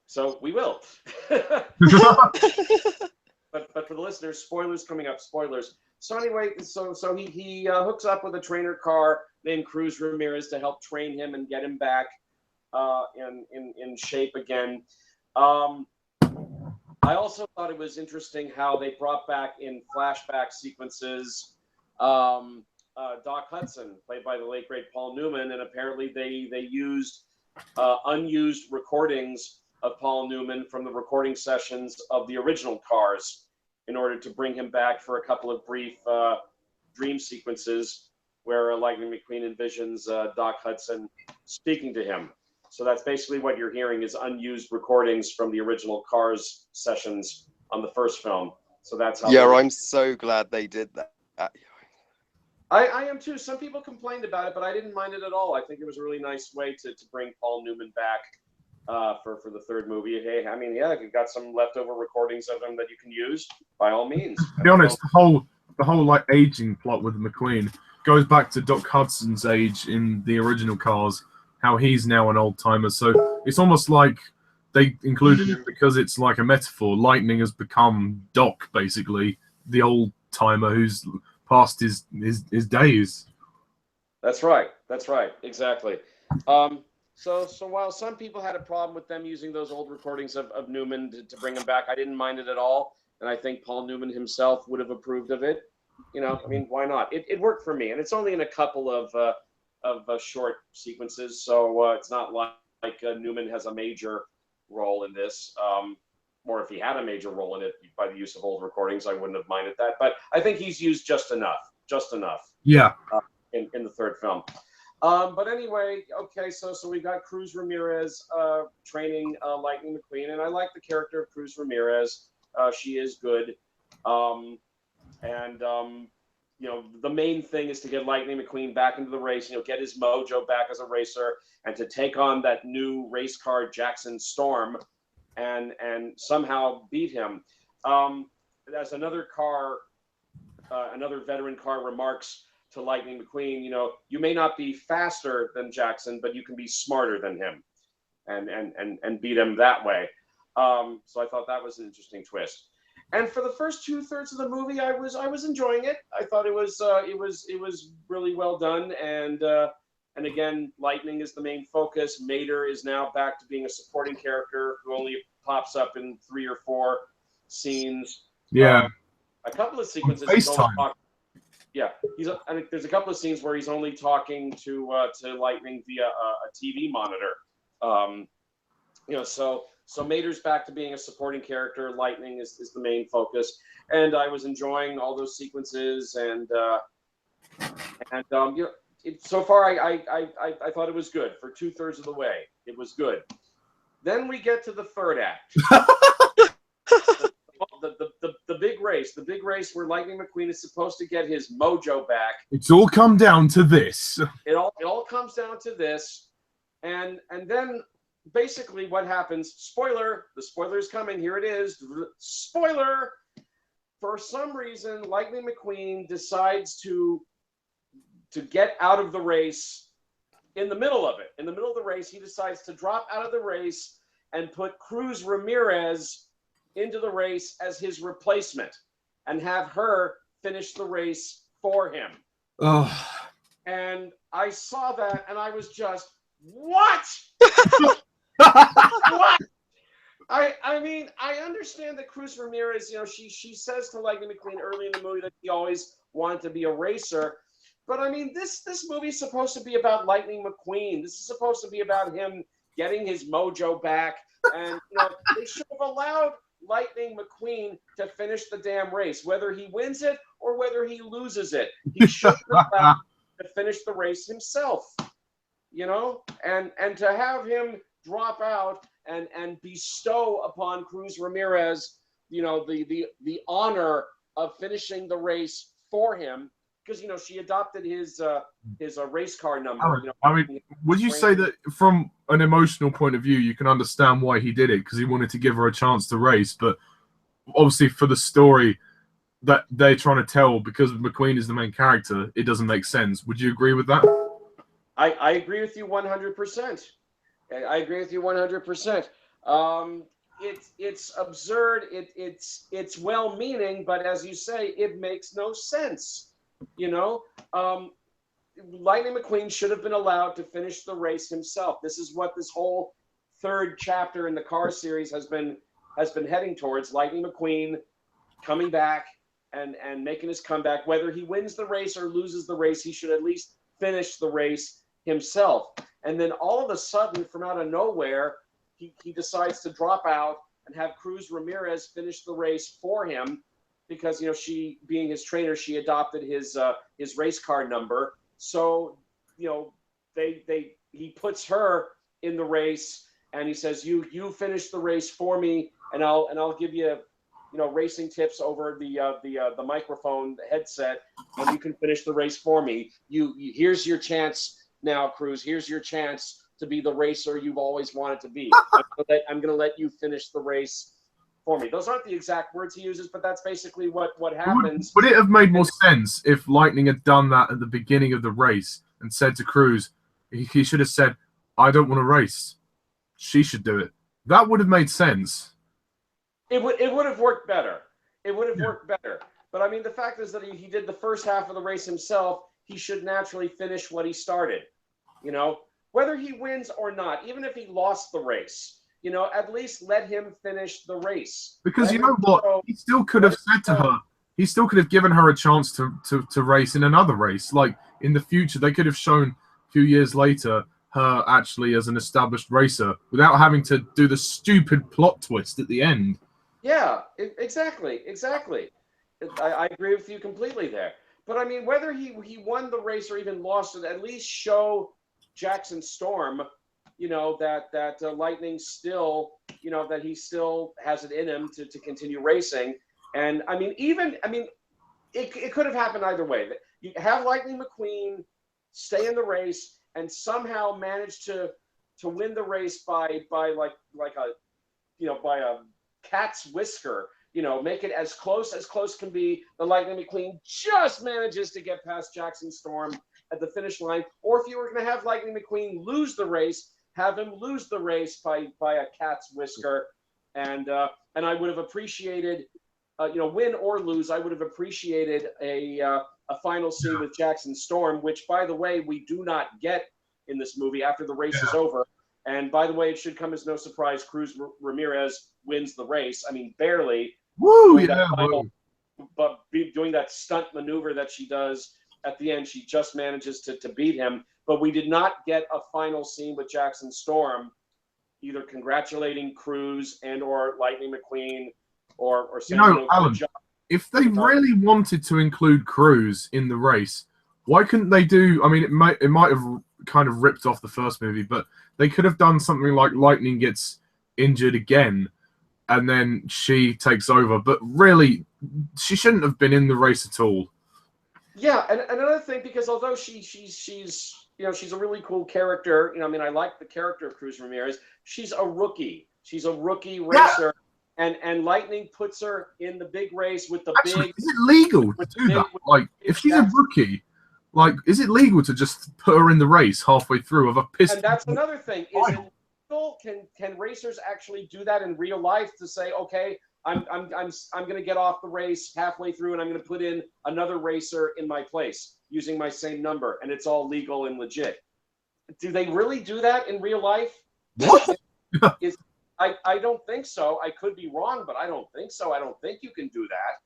So we will. But for the listeners, spoilers coming up. Spoilers. So anyway, so he hooks up with a trainer car named Cruz Ramirez to help train him and get him back in shape again. I also thought it was interesting how they brought back in flashback sequences Doc Hudson, played by the late great Paul Newman, and apparently they used unused recordings of Paul Newman from the recording sessions of the original Cars in order to bring him back for a couple of brief dream sequences where Lightning McQueen envisions Doc Hudson speaking to him. So that's basically what you're hearing is unused recordings from the original Cars sessions on the first film. So that's how. Yeah, I'm so glad they did that. I am too. Some people complained about it, but I didn't mind it at all. I think it was a really nice way to bring Paul Newman back for the third movie. Hey, I mean, yeah, if you've got some leftover recordings of him that you can use, by all means. To be honest, the whole like aging plot with McQueen goes back to Doc Hudson's age in the original Cars, how he's now an old timer. So it's almost like they included him because it's like a metaphor. Lightning has become Doc, basically, the old timer who's past his days. That's right. That's right. Exactly. So while some people had a problem with them using those old recordings of Newman to bring him back, I didn't mind it at all. And I think Paul Newman himself would have approved of it. You know, I mean, why not? It worked for me. And it's only in a couple of short sequences. So it's not like Newman has a major role in this. Or if he had a major role in it by the use of old recordings, I wouldn't have minded that. But I think he's used just enough. Yeah. In the third film. But anyway, okay, so we've got Cruz Ramirez training Lightning McQueen, and I like the character of Cruz Ramirez. She is good. You know, the main thing is to get Lightning McQueen back into the race, you know, get his mojo back as a racer, and to take on that new race car, Jackson Storm, and somehow beat him. As another veteran car remarks to Lightning McQueen, you know, you may not be faster than Jackson, but you can be smarter than him, and beat him that way. So I thought that was an interesting twist. And for the first 2/3 of the movie, I was enjoying it. I thought it was really well done. And again, Lightning is the main focus. Mater is now back to being a supporting character who only pops up in 3 or 4 scenes. Yeah. A couple of sequences. There's a couple of scenes where he's only talking to Lightning via a TV monitor. You know, so Mater's back to being a supporting character. Lightning is the main focus, and I was enjoying all those sequences. And you know, so far I thought it was good for 2/3 of the way. It was good. Then we get to the third act. The big race where Lightning McQueen is supposed to get his mojo back. It's all come down to this. It all comes down to this, and then basically what happens. Spoiler! The spoiler is coming. Here it is. Spoiler! For some reason, Lightning McQueen decides to get out of the race in the middle of it. In the middle of the race, he decides to drop out of the race and put Cruz Ramirez into the race as his replacement and have her finish the race for him. Oh. And I saw that and I was just, what? What? I mean, I understand that Cruz Ramirez, you know, she says to Lightning McQueen early in the movie that he always wanted to be a racer. But I mean, this movie is supposed to be about Lightning McQueen. This is supposed to be about him getting his mojo back. And, you know, they should have allowed Lightning McQueen to finish the damn race, whether he wins it or whether he loses it. He should have allowed to finish the race himself, you know, and to have him drop out and bestow upon Cruz Ramirez, you know, the honor of finishing the race for him, because, you know, she adopted his race car number. You know, I mean, would you say that from an emotional point of view, you can understand why he did it, because he wanted to give her a chance to race, but obviously for the story that they're trying to tell, because McQueen is the main character, it doesn't make sense. Would you agree with that? I agree with you 100%. I agree with you 100%. It's absurd. It's well-meaning, but as you say, it makes no sense. You know, Lightning McQueen should have been allowed to finish the race himself. This is what this whole third chapter in the Cars series has been heading towards. Lightning McQueen coming back and making his comeback. Whether he wins the race or loses the race, he should at least finish the race himself. And then all of a sudden, from out of nowhere, he decides to drop out and have Cruz Ramirez finish the race for him, because, you know, she, being his trainer, she adopted his race car number. So, you know, he puts her in the race, and he says, "You finish the race for me, and I'll give you, racing tips over the microphone headset, and you can finish the race for me. Here's your chance now, Cruz. Here's your chance to be the racer you've always wanted to be. I'm gonna let you finish the race for me." Those aren't the exact words he uses, but that's basically what happens. Would it have made more sense if Lightning had done that at the beginning of the race and said to Cruz, he should have said, "I don't want to race. She should do it." That would have made sense. It would have worked better. It would have worked better. But I mean, the fact is that he did the first half of the race himself. He should naturally finish what he started. Whether he wins or not, even if he lost the race, at least let him finish the race. Because you know what? He still could have said to her, he still could have given her a chance to race in another race. Like in the future, they could have shown a few years later her actually as an established racer without having to do the stupid plot twist at the end. Yeah, exactly. I agree with you completely there. But I mean, whether he won the race or even lost it, at least show Jackson Storm, that Lightning still, that he still has it in him to continue racing. And I mean, it could have happened either way. You have Lightning McQueen stay in the race and somehow manage to win the race by a cat's whisker. Make it as close can be. The Lightning McQueen just manages to get past Jackson Storm at the finish line. Or if you were going to have Lightning McQueen lose the race, have him lose the race by a cat's whisker. And I would have appreciated, win or lose, I would have appreciated a final scene with Jackson Storm, which, by the way, we do not get in this movie after the race is over. And by the way, it should come as no surprise, Cruz Ramirez wins the race. I mean, barely. Woo! But doing that stunt maneuver that she does at the end, she just manages to beat him. But we did not get a final scene with Jackson Storm, either congratulating Cruz and or Lightning McQueen or saying, Alan, if they really wanted to include Cruz in the race, why couldn't they do? I mean, it might have kind of ripped off the first movie, but they could have done something like Lightning gets injured again and then she takes over. But really, she shouldn't have been in the race at all. Yeah, and another thing, because although she's a really cool character, I like the character of Cruz Ramirez. She's a rookie. She's a rookie racer. And Lightning puts her in the big race with the Actually, is it legal to do that? Like, if she's a rookie, is it legal to just put her in the race halfway through of a pistol? And that's another thing. Is it legal? Can racers actually do that in real life to say, okay, I'm going to get off the race halfway through and I'm going to put in another racer in my place using my same number, and it's all legal and legit? Do they really do that in real life? What? I don't think so. I could be wrong, but I don't think so. I don't think you can do that.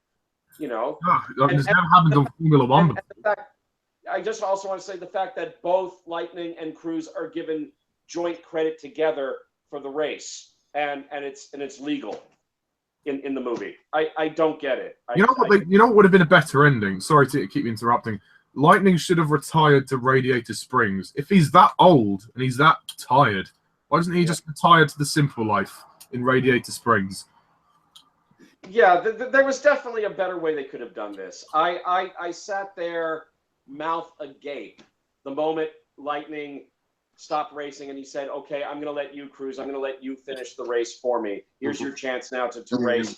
It's never happened on Formula One. I just also want to say the fact that both Lightning and Cruz are given joint credit together for the race, and it's legal in the movie. I don't get it. You know what would have been a better ending? Sorry to keep interrupting. Lightning should have retired to Radiator Springs. If he's that old and he's that tired, why doesn't he just retire to the simple life in Radiator Springs? Yeah, there was definitely a better way they could have done this. I sat there, mouth agape, the moment Lightning stopped racing and he said, okay, I'm going to let you, Cruz, I'm going to let you finish the race for me. Here's your chance now to race.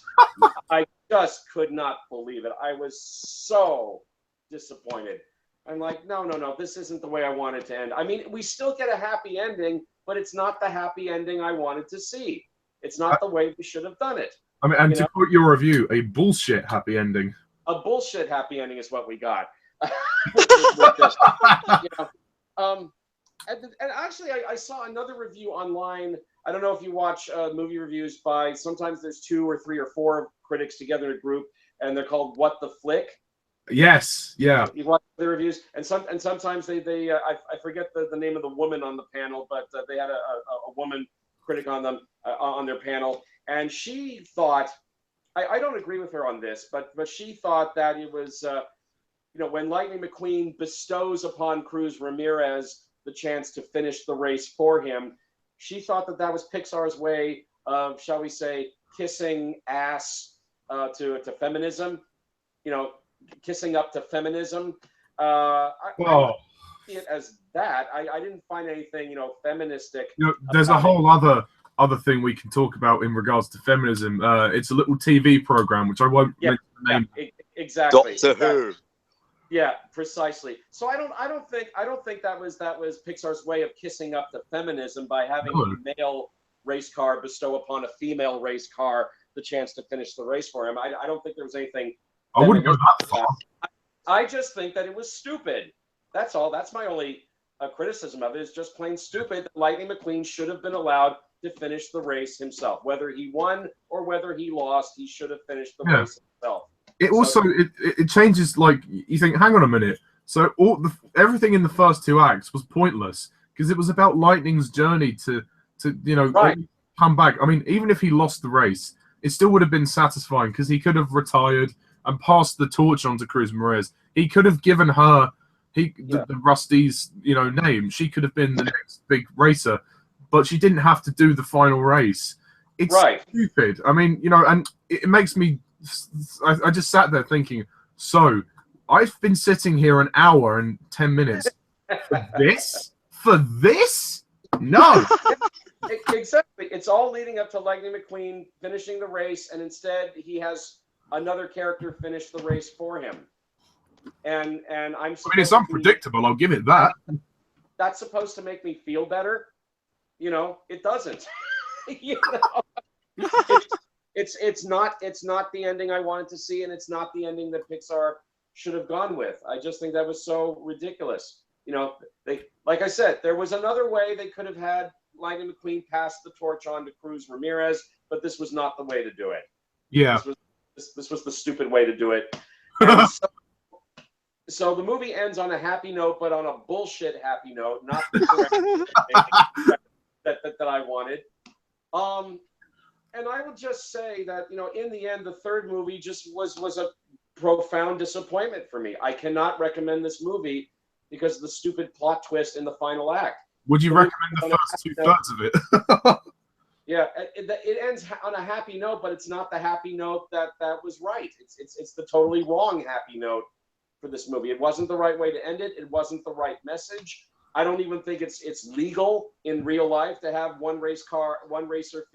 I just could not believe it. I was so disappointed. I'm like, no, this isn't the way I wanted to end. I mean, we still get a happy ending, but it's not the happy ending I wanted to see. It's not the way we should have done it. I mean, and to quote your review, a bullshit happy ending. A bullshit happy ending is what we got. And actually, I saw another review online. I don't know if you watch movie reviews by, sometimes there's 2 or 3 or 4 critics together in a group, and they're called What the Flick. Yes, yeah. You watch the reviews, and sometimes they I forget the name of the woman on the panel, but they had a woman critic on them on their panel, and she thought, I don't agree with her on this, but she thought that it was when Lightning McQueen bestows upon Cruz Ramirez the chance to finish the race for him, she thought that that was Pixar's way of, shall we say, kissing ass to feminism. You know, kissing up to feminism. I Well, see it as that. I didn't find anything, you know, feministic. there's a whole other thing we can talk about in regards to feminism. It's a little TV program which I won't mention the name. Exactly. Doctor Who. Yeah, precisely. So I don't think that was Pixar's way of kissing up to feminism by having a male race car bestow upon a female race car the chance to finish the race for him. I don't think there was anything. I wouldn't go that far. I just think that it was stupid. That's all. That's my only criticism of it. Is just plain stupid. That Lightning McQueen should have been allowed to finish the race himself. Whether he won or whether he lost, he should have finished the race himself. It also it changes. Like, you think, hang on a minute. So everything in the first two acts was pointless because it was about Lightning's journey to come back. I mean, even if he lost the race, it still would have been satisfying because he could have retired and passed the torch on to Cruz Perez. He could have given her the Rusty's name. She could have been the next big racer, but she didn't have to do the final race. It's stupid. I mean, and it makes me. I just sat there thinking, so I've been sitting here an hour and 10 minutes for this? For this? No. Exactly. It's all leading up to Lightning McQueen finishing the race, and instead he has another character finish the race for him. And it's unpredictable. I'll give it that. That's supposed to make me feel better. It doesn't. It's not the ending I wanted to see, and it's not the ending that Pixar should have gone with. I just think that was so ridiculous. Like I said, there was another way they could have had Lightning McQueen pass the torch on to Cruz Ramirez, but this was not the way to do it. Yeah. This was the stupid way to do it. So the movie ends on a happy note, but on a bullshit happy note, not the correct that I wanted. And I would just say that, in the end, the third movie just was a profound disappointment for me. I cannot recommend this movie because of the stupid plot twist in the final act. Would you recommend the first 2/3 of it? Yeah, it ends on a happy note, but it's not the happy note that was right. It's the totally wrong happy note for this movie. It wasn't the right way to end it. It wasn't the right message. I don't even think it's legal in real life to have one racer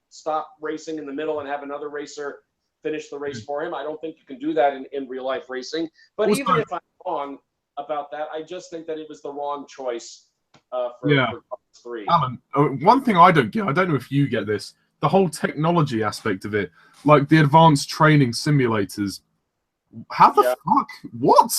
stop racing in the middle and have another racer finish the race for him. I don't think you can do that in real life racing. But even if I'm wrong about that, I just think that it was the wrong choice for Cars 3. Alan, one thing I don't get, I don't know if you get this, the whole technology aspect of it, like the advanced training simulators. How the fuck? What?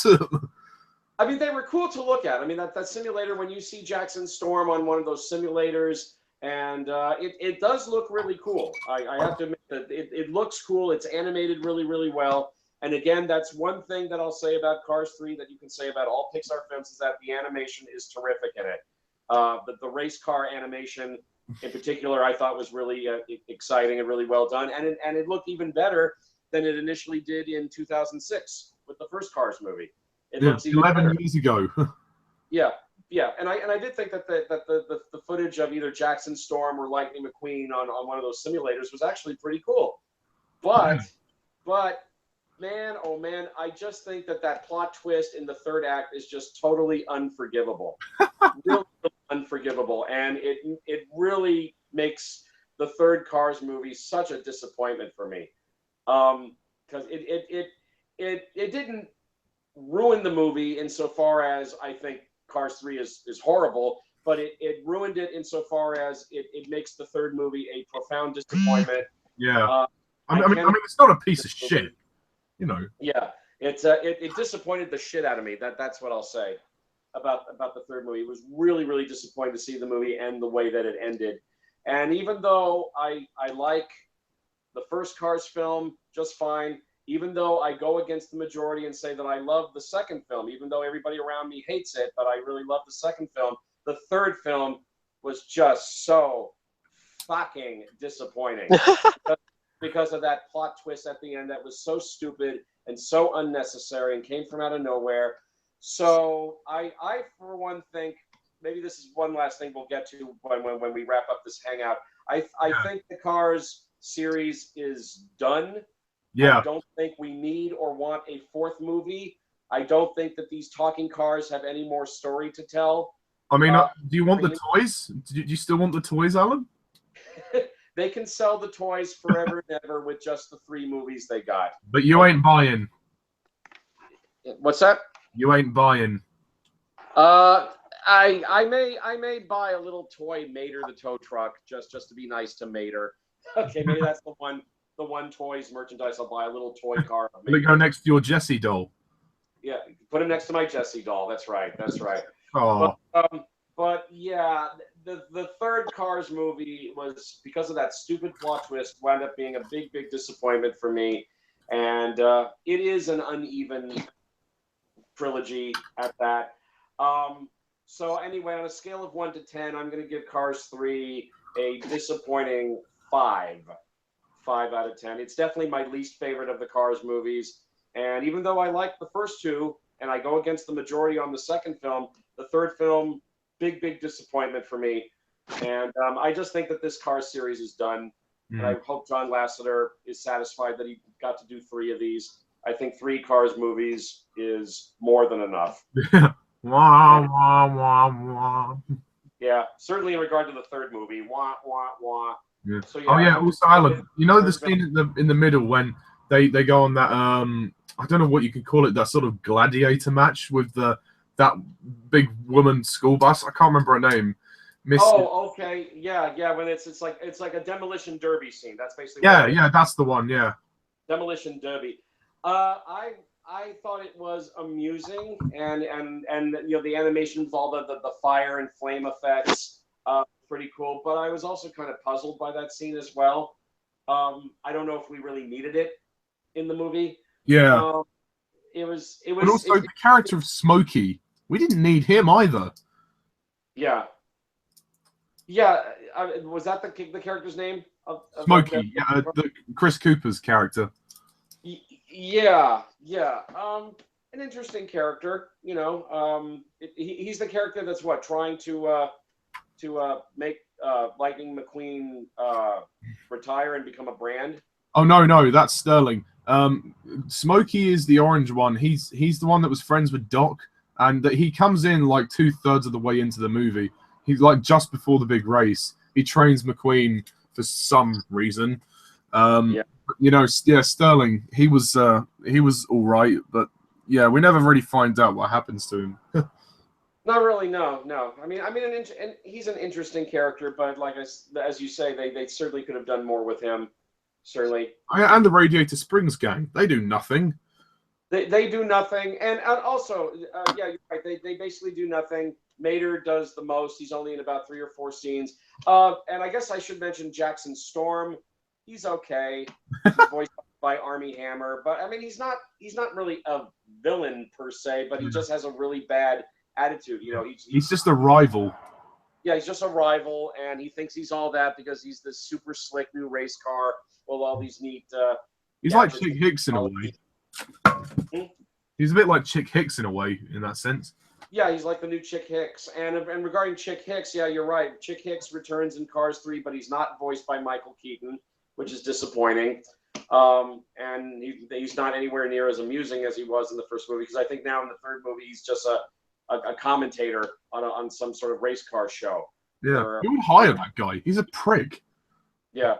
I mean, they were cool to look at. I mean, that simulator, when you see Jackson Storm on one of those simulators, and it does look really cool. I have to admit that it looks cool. It's animated really, really well. And again, that's one thing that I'll say about Cars 3 that you can say about all Pixar films is that the animation is terrific in it. The race car animation in particular, I thought was really exciting and really well done. And it looked even better than it initially did in 2006 with the first Cars movie. It looks even 11 better. years ago. Yeah, and I did think that the footage of either Jackson Storm or Lightning McQueen on one of those simulators was actually pretty cool. But man, oh man, I just think that plot twist in the third act is just totally unforgivable. Really unforgivable, and it really makes the third Cars movie such a disappointment for me. Because it didn't ruin the movie insofar as I think Cars 3 is horrible, but it ruined it insofar as it makes the third movie a profound disappointment. Yeah. I mean, it's not a piece of shit, Yeah, it disappointed the shit out of me. That's what I'll say about the third movie. It was really, really disappointing to see the movie end the way that it ended. And even though I like the first Cars film just fine, even though I go against the majority and say that I love the second film, even though everybody around me hates it, but I really love the second film, the third film was just so fucking disappointing because of that plot twist at the end that was so stupid and so unnecessary and came from out of nowhere. So I for one think maybe this is one last thing we'll get to when we wrap up this hangout. I Yeah. think the Cars series is done. Yeah. I don't think we need or want a fourth movie. I don't think that these talking cars have any more story to tell. I mean, do you want the toys? Do you still want the toys, Alan? They can sell the toys forever and ever with just the 3 movies they got. But you ain't buying. What's that? You ain't buying. I may buy a little toy Mater the tow truck just to be nice to Mater. Okay, maybe that's the one toys merchandise I'll buy, a little toy car. Will it go next to your Jessie doll? Yeah, put him next to my Jessie doll. That's right. Oh. But yeah, the third Cars movie was, because of that stupid plot twist, wound up being a big disappointment for me, and it is an uneven trilogy at that. So anyway, on a scale of 1 to 10, I'm going to give Cars 3 a disappointing 5. 5 out of 10. It's definitely my least favorite of the Cars movies. And even though I like the first 2, and I go against the majority on the second film, the third film, big disappointment for me. And I just think that this Cars series is done. And I hope John Lasseter is satisfied that he got to do 3 of these. I think 3 Cars movies is more than enough. Wah, wah, wah, wah. Yeah, certainly in regard to the third movie. Wah, wah, wah. Yeah. So, yeah, Oh yeah, also Alan, you know the scene in the middle when they go on that I don't know what you can call it, that sort of gladiator match with that big woman school bus. I can't remember her name. Oh, okay, yeah. When it's like a demolition derby scene. That's basically yeah, that's the one. Yeah, demolition derby. I thought it was amusing, and you know, the animation with all the fire and flame effects, pretty cool. But I was also kind of puzzled by that scene as well. I don't know if we really needed it in the movie. Yeah. It was. But also the character of Smokey, we didn't need him either. Yeah. Was that the character's name? Smokey, the Chris Cooper's character. Yeah. An interesting character, you know. He's the character that's trying to make Lightning McQueen retire and become a brand. Oh no, that's Sterling. Smokey is the orange one. He's the one that was friends with Doc, and that he comes in like 2/3 of the way into the movie. He's like just before the big race. He trains McQueen for some reason. You know, Sterling. He was all right, but yeah, we never really find out what happens to him. Not really, no. I mean, he's an interesting character, but like as you say, they certainly could have done more with him. Certainly. And the Radiator Springs gang, they do nothing. They do nothing, and also, yeah, you're right. They basically do nothing. Mater does the most. He's only in about 3 or 4 scenes. And I guess I should mention Jackson Storm. He's okay. He's voiced by Armie Hammer, but I mean, he's not really a villain per se, but he just has a really bad attitude. You know, he's just a rival. Yeah, he's just a rival, and he thinks he's all that because he's this super slick new race car with all these neat. He's like Chick Hicks in a way. He's a bit like Chick Hicks in a way, in that sense. Yeah, he's like the new Chick Hicks. And regarding Chick Hicks, yeah, you're right. Chick Hicks returns in Cars 3, but he's not voiced by Michael Keaton, which is disappointing. And he's not anywhere near as amusing as he was in the first movie, because I think now in the third movie he's just a commentator on some sort of race car show. Yeah, who would hire that guy? He's a prick. Yeah.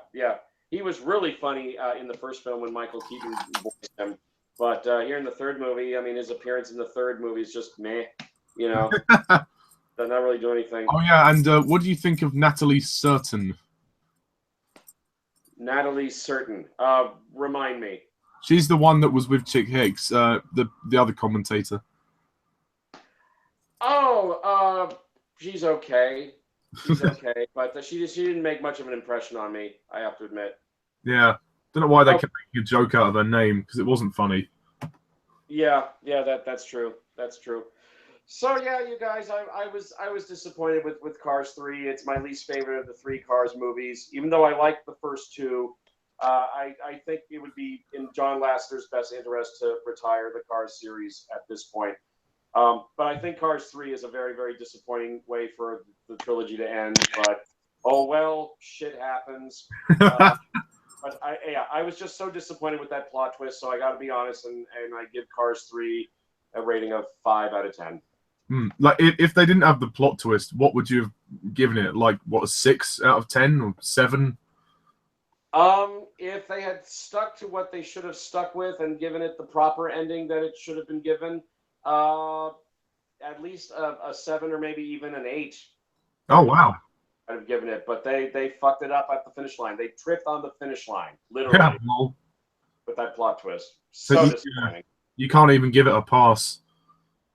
He was really funny in the first film when Michael Keaton voiced him. But here in the third movie, I mean, his appearance in the third movie is just meh, you know. Does not really do anything. Oh, yeah, and what do you think of Natalie Certain? Natalie Certain. Remind me. She's the one that was with Chick Hicks, the other commentator. Oh, she's okay. She's okay, but she didn't make much of an impression on me, I have to admit. Yeah. Don't know why they kept making a joke out of her name, because it wasn't funny. Yeah, that's true. That's true. So yeah, you guys, I was disappointed with Cars 3. It's my least favorite of the 3 Cars movies. Even though I liked the first 2, I think it would be in John Lasseter's best interest to retire the Cars series at this point. But I think Cars 3 is a very, very disappointing way for the trilogy to end. But oh well, shit happens. But I was just so disappointed with that plot twist. So I got to be honest, and I give Cars 3 a rating of 5 out of 10. Like if they didn't have the plot twist, what would you have given it? Like what, a 6 out of 10 or 7? If they had stuck to what they should have stuck with and given it the proper ending that it should have been given, at least a 7 or maybe even an 8. Oh wow! I'd have given it, but they fucked it up at the finish line. They tripped on the finish line, literally, Yeah, well, with that plot twist. So So you- disappointing. you can't even give it a pass.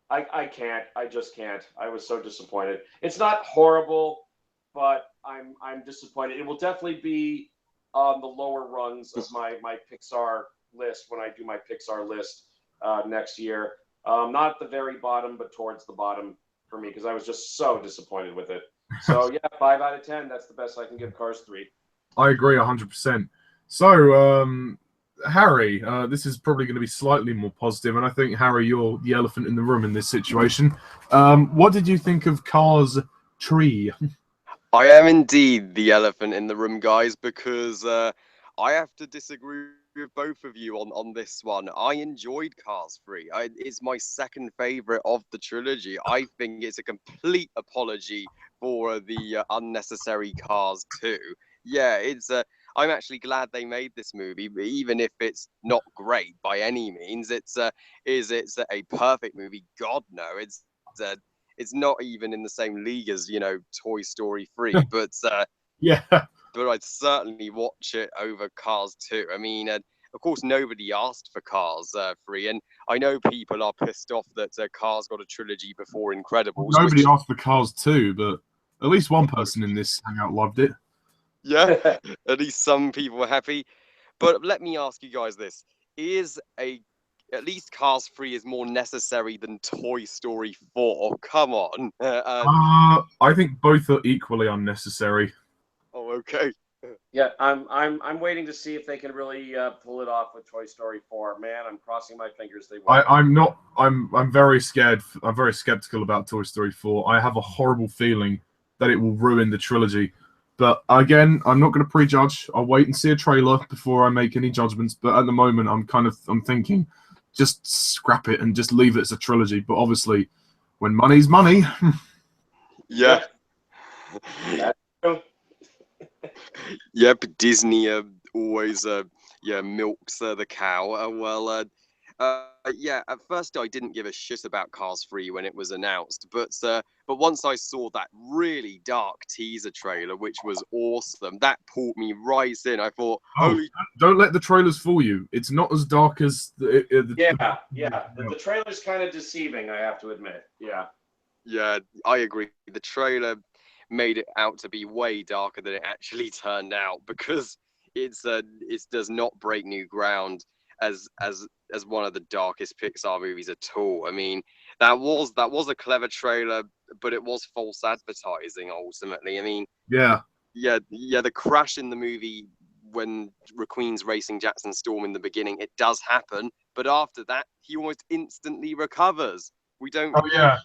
I can't. I just can't. I was so disappointed. It's not horrible, but I'm disappointed. It will definitely be on the lower rungs of my Pixar list when I do my Pixar list next year. Not at the very bottom, but towards the bottom for me because I was just so disappointed with it. So yeah, 5 out of 10. That's the best I can give Cars 3. I agree 100%. So, Harry, this is probably going to be slightly more positive, and I think, Harry, you're the elephant in the room in this situation. What did you think of Cars 3? I am indeed the elephant in the room, guys, because I have to disagree with both of you on this one. I enjoyed Cars 3. It's my second favorite of the trilogy. I think it's a complete apology for the unnecessary Cars 2. Yeah, I'm actually glad they made this movie, but even if it's not great by any means, it's a perfect movie? God no, it's not even in the same league as Toy Story 3, but Yeah. but I'd certainly watch it over Cars 2. I mean, of course, nobody asked for Cars 3, and I know people are pissed off that Cars got a trilogy before Incredibles. Nobody asked for Cars 2, but at least one person in this hangout loved it. Yeah, at least some people were happy. But let me ask you guys this: at least Cars 3 is more necessary than Toy Story 4? Come on. I think both are equally unnecessary. Oh, okay. Yeah, I'm waiting to see if they can really pull it off with Toy Story 4. Man, I'm crossing my fingers they will. I'm not. I'm very scared. I'm very skeptical about Toy Story 4. I have a horrible feeling that it will ruin the trilogy. But again, I'm not going to prejudge. I'll wait and see a trailer before I make any judgments. But at the moment, I'm thinking, just scrap it and just leave it as a trilogy. But obviously, when money's money. Yeah. Yep, Disney always milks the cow. Yeah, at first I didn't give a shit about Cars 3 when it was announced, but once I saw that really dark teaser trailer, which was awesome, that pulled me right in. I thought, don't let the trailers fool you. It's not as dark as the The trailer's kind of deceiving, I have to admit. Yeah, I agree. The trailer made it out to be way darker than it actually turned out because it does not break new ground as one of the darkest Pixar movies at all. I mean, that was a clever trailer, but it was false advertising ultimately. I mean, yeah, the crash in the movie when McQueen's racing Jackson Storm in the beginning, it does happen, but after that, he almost instantly recovers. We don't. Oh yeah.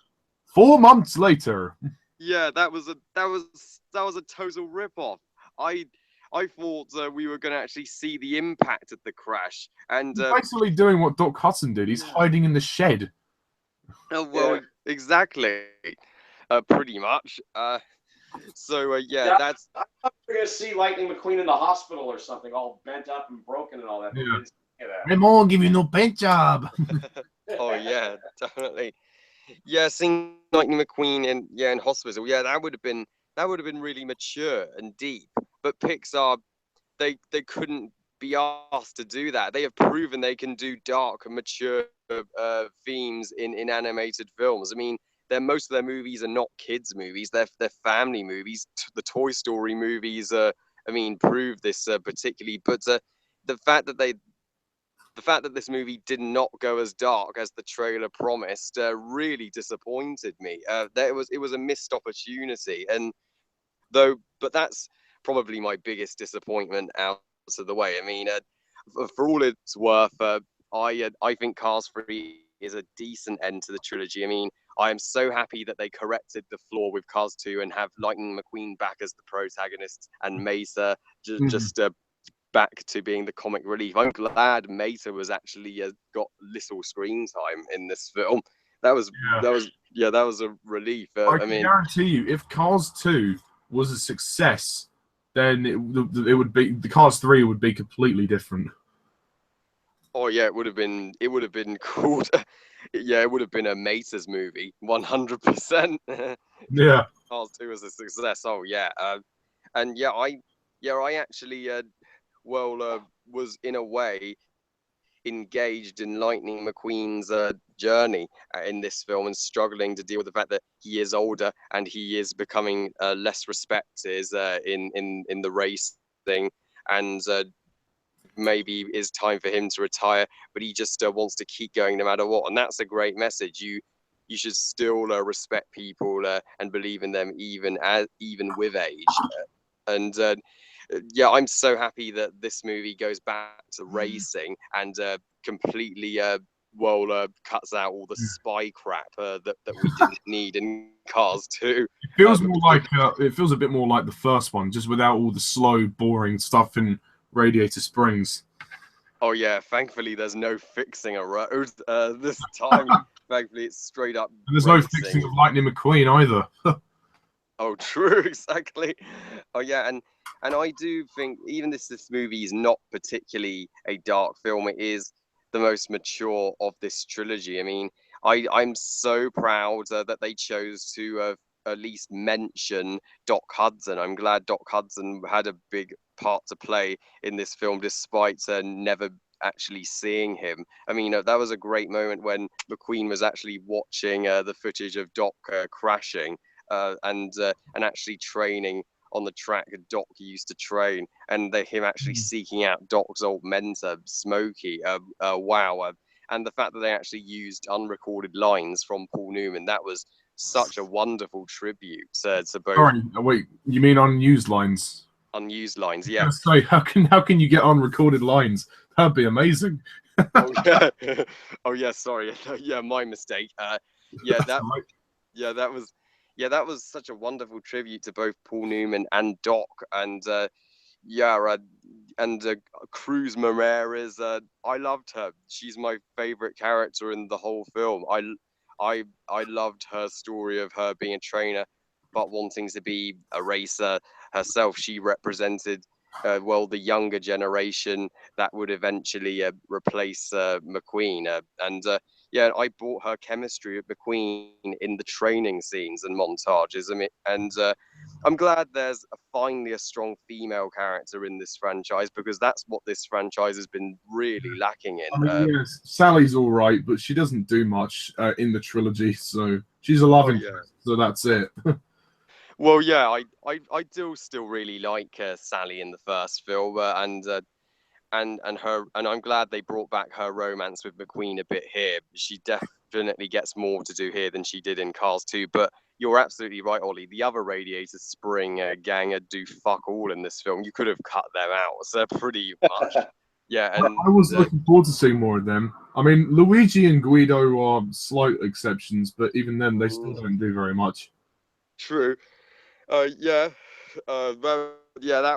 4 months later. Yeah, that was a total rip-off. I thought we were going to actually see the impact of the crash, and He's basically doing what Doc Hudson did. He's hiding in the shed. Exactly, pretty much. That's. I'm going to see Lightning McQueen in the hospital or something, all bent up and broken and all that. Yeah. Raymond, give you no paint job. Oh yeah, definitely. Yeah, seeing Lightning McQueen in hospital. Yeah, that would have been really mature and deep. But Pixar, they couldn't be asked to do that. They have proven they can do dark and mature themes in animated films. I mean, most of their movies are not kids' movies. They're family movies. The Toy Story movies, prove this particularly. But the fact that this movie did not go as dark as the trailer promised really disappointed me. It was a missed opportunity, but that's probably my biggest disappointment out of the way. I mean, for all it's worth, I think Cars 3 is a decent end to the trilogy. I mean, I am so happy that they corrected the flaw with Cars 2 and have Lightning McQueen back as the protagonist and Mesa just back to being the comic relief. I'm glad Mesa was actually got little screen time in this film. That was a relief. I can guarantee you, if Cars 2 was a success, then it would be the Cars 3 would be completely different. Oh yeah, it would have been called yeah, it would have been a Mesa's movie, 100%. Yeah. Cars 2 was a success. Oh yeah. And I actually was in a way engaged in Lightning McQueen's journey in this film and struggling to deal with the fact that he is older and he is becoming less respected in the racing, and maybe it's time for him to retire, but he just wants to keep going no matter what. And that's a great message. You should still respect people and believe in them even with age. And I'm so happy that this movie goes back to racing and completely cuts out all the spy crap that we didn't need in Cars 2. It feels more like it feels a bit more like the first one, just without all the slow, boring stuff in Radiator Springs. Oh yeah, thankfully there's no fixing a road this time. Thankfully it's straight up. And there's no fixing of Lightning McQueen either. Oh, true, exactly. Oh yeah, and I do think even this movie is not particularly a dark film. It is the most mature of this trilogy. I mean, I'm so proud that they chose to at least mention Doc Hudson. I'm glad Doc Hudson had a big part to play in this film, despite never actually seeing him. I mean, that was a great moment when McQueen was actually watching the footage of Doc crashing and actually training on the track Doc used to train, and him actually seeking out Doc's old mentor, Smokey. Wow. And the fact that they actually used unrecorded lines from Paul Newman, that was such a wonderful tribute to both. Sorry, wait, you mean unused lines? Unused lines, yeah. So how can you get unrecorded lines? That'd be amazing. Oh yeah, oh yeah. Sorry, yeah, my mistake. That was such a wonderful tribute to both Paul Newman and Doc, and Cruz Moraes. I loved her. She's my favorite character in the whole film. I loved her story of her being a trainer, but wanting to be a racer herself. She represented the younger generation that would eventually replace McQueen. I bought her chemistry with McQueen in the training scenes and montages. I'm glad there's finally a strong female character in this franchise, because that's what this franchise has been really lacking in. I mean, yes, Sally's all right, but she doesn't do much in the trilogy, so she's a love interest, so that's it. Well, yeah, I do still really like Sally in the first film, and I'm glad they brought back her romance with McQueen a bit here. She definitely gets more to do here than she did in Cars 2. But you're absolutely right, Ollie. The other Radiator Spring gang do fuck all in this film. You could have cut them out, so pretty much. Yeah, and I was looking forward to seeing more of them. I mean, Luigi and Guido are slight exceptions, but even then, they still don't do very much. True. That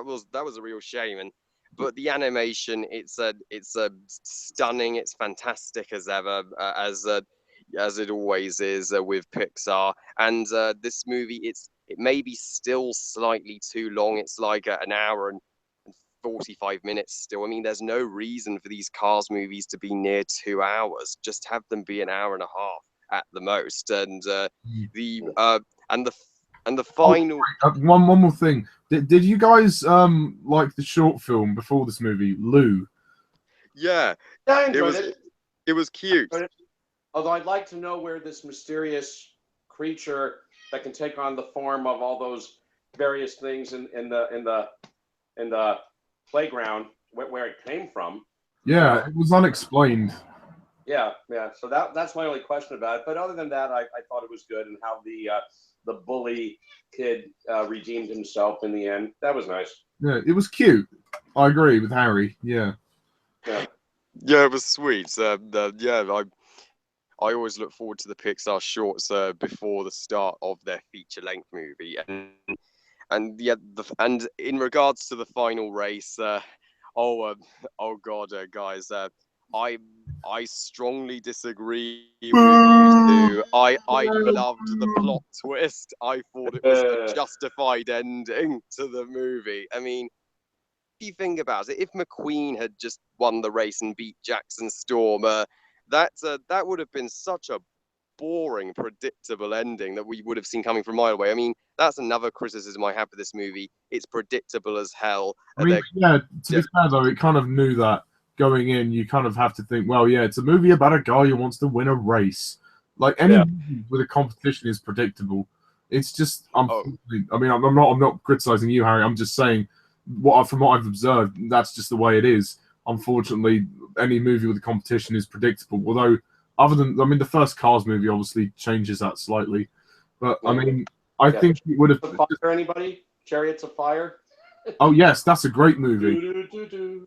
was a real shame. But the animation, it's stunning. It's fantastic as ever, as it always is with Pixar. And this movie, it may be still slightly too long. It's like an hour and 45 minutes still. I mean, there's no reason for these Cars movies to be near 2 hours. Just have them be an hour and a half at the most. And the final. One more thing. Did you guys like the short film before this movie, Lou? Yeah, I enjoyed it. It was cute. Although I'd like to know where this mysterious creature that can take on the form of all those various things in the playground, where it came from. Yeah, it was unexplained. Yeah. So that's my only question about it. But other than that, I thought it was good, and how the bully kid redeemed himself in the end. That was nice. Yeah, it was cute. I agree with Harry. Yeah. Yeah, it was sweet. I always look forward to the Pixar shorts before the start of their feature-length movie, and yeah, and in regards to the final race, oh God, guys, I strongly disagree with you two. I loved the plot twist. I thought it was a justified ending to the movie. I mean, if you think about it, if McQueen had just won the race and beat Jackson Storm, that would have been such a boring, predictable ending that we would have seen coming from a mile away. I mean, that's another criticism I have for this movie. It's predictable as hell. I mean, yeah, to be fair though, it kind of knew that going in. You kind of have to think, well, yeah, it's a movie about a guy who wants to win a race. Like any movie with a competition is predictable. It's just, I mean, I'm not criticizing you, Harry. I'm just saying, from what I've observed, that's just the way it is. Unfortunately, any movie with a competition is predictable. Although, the first Cars movie obviously changes that slightly. But I mean, I think it would have. Fire anybody? Chariots of Fire. Oh yes, that's a great movie.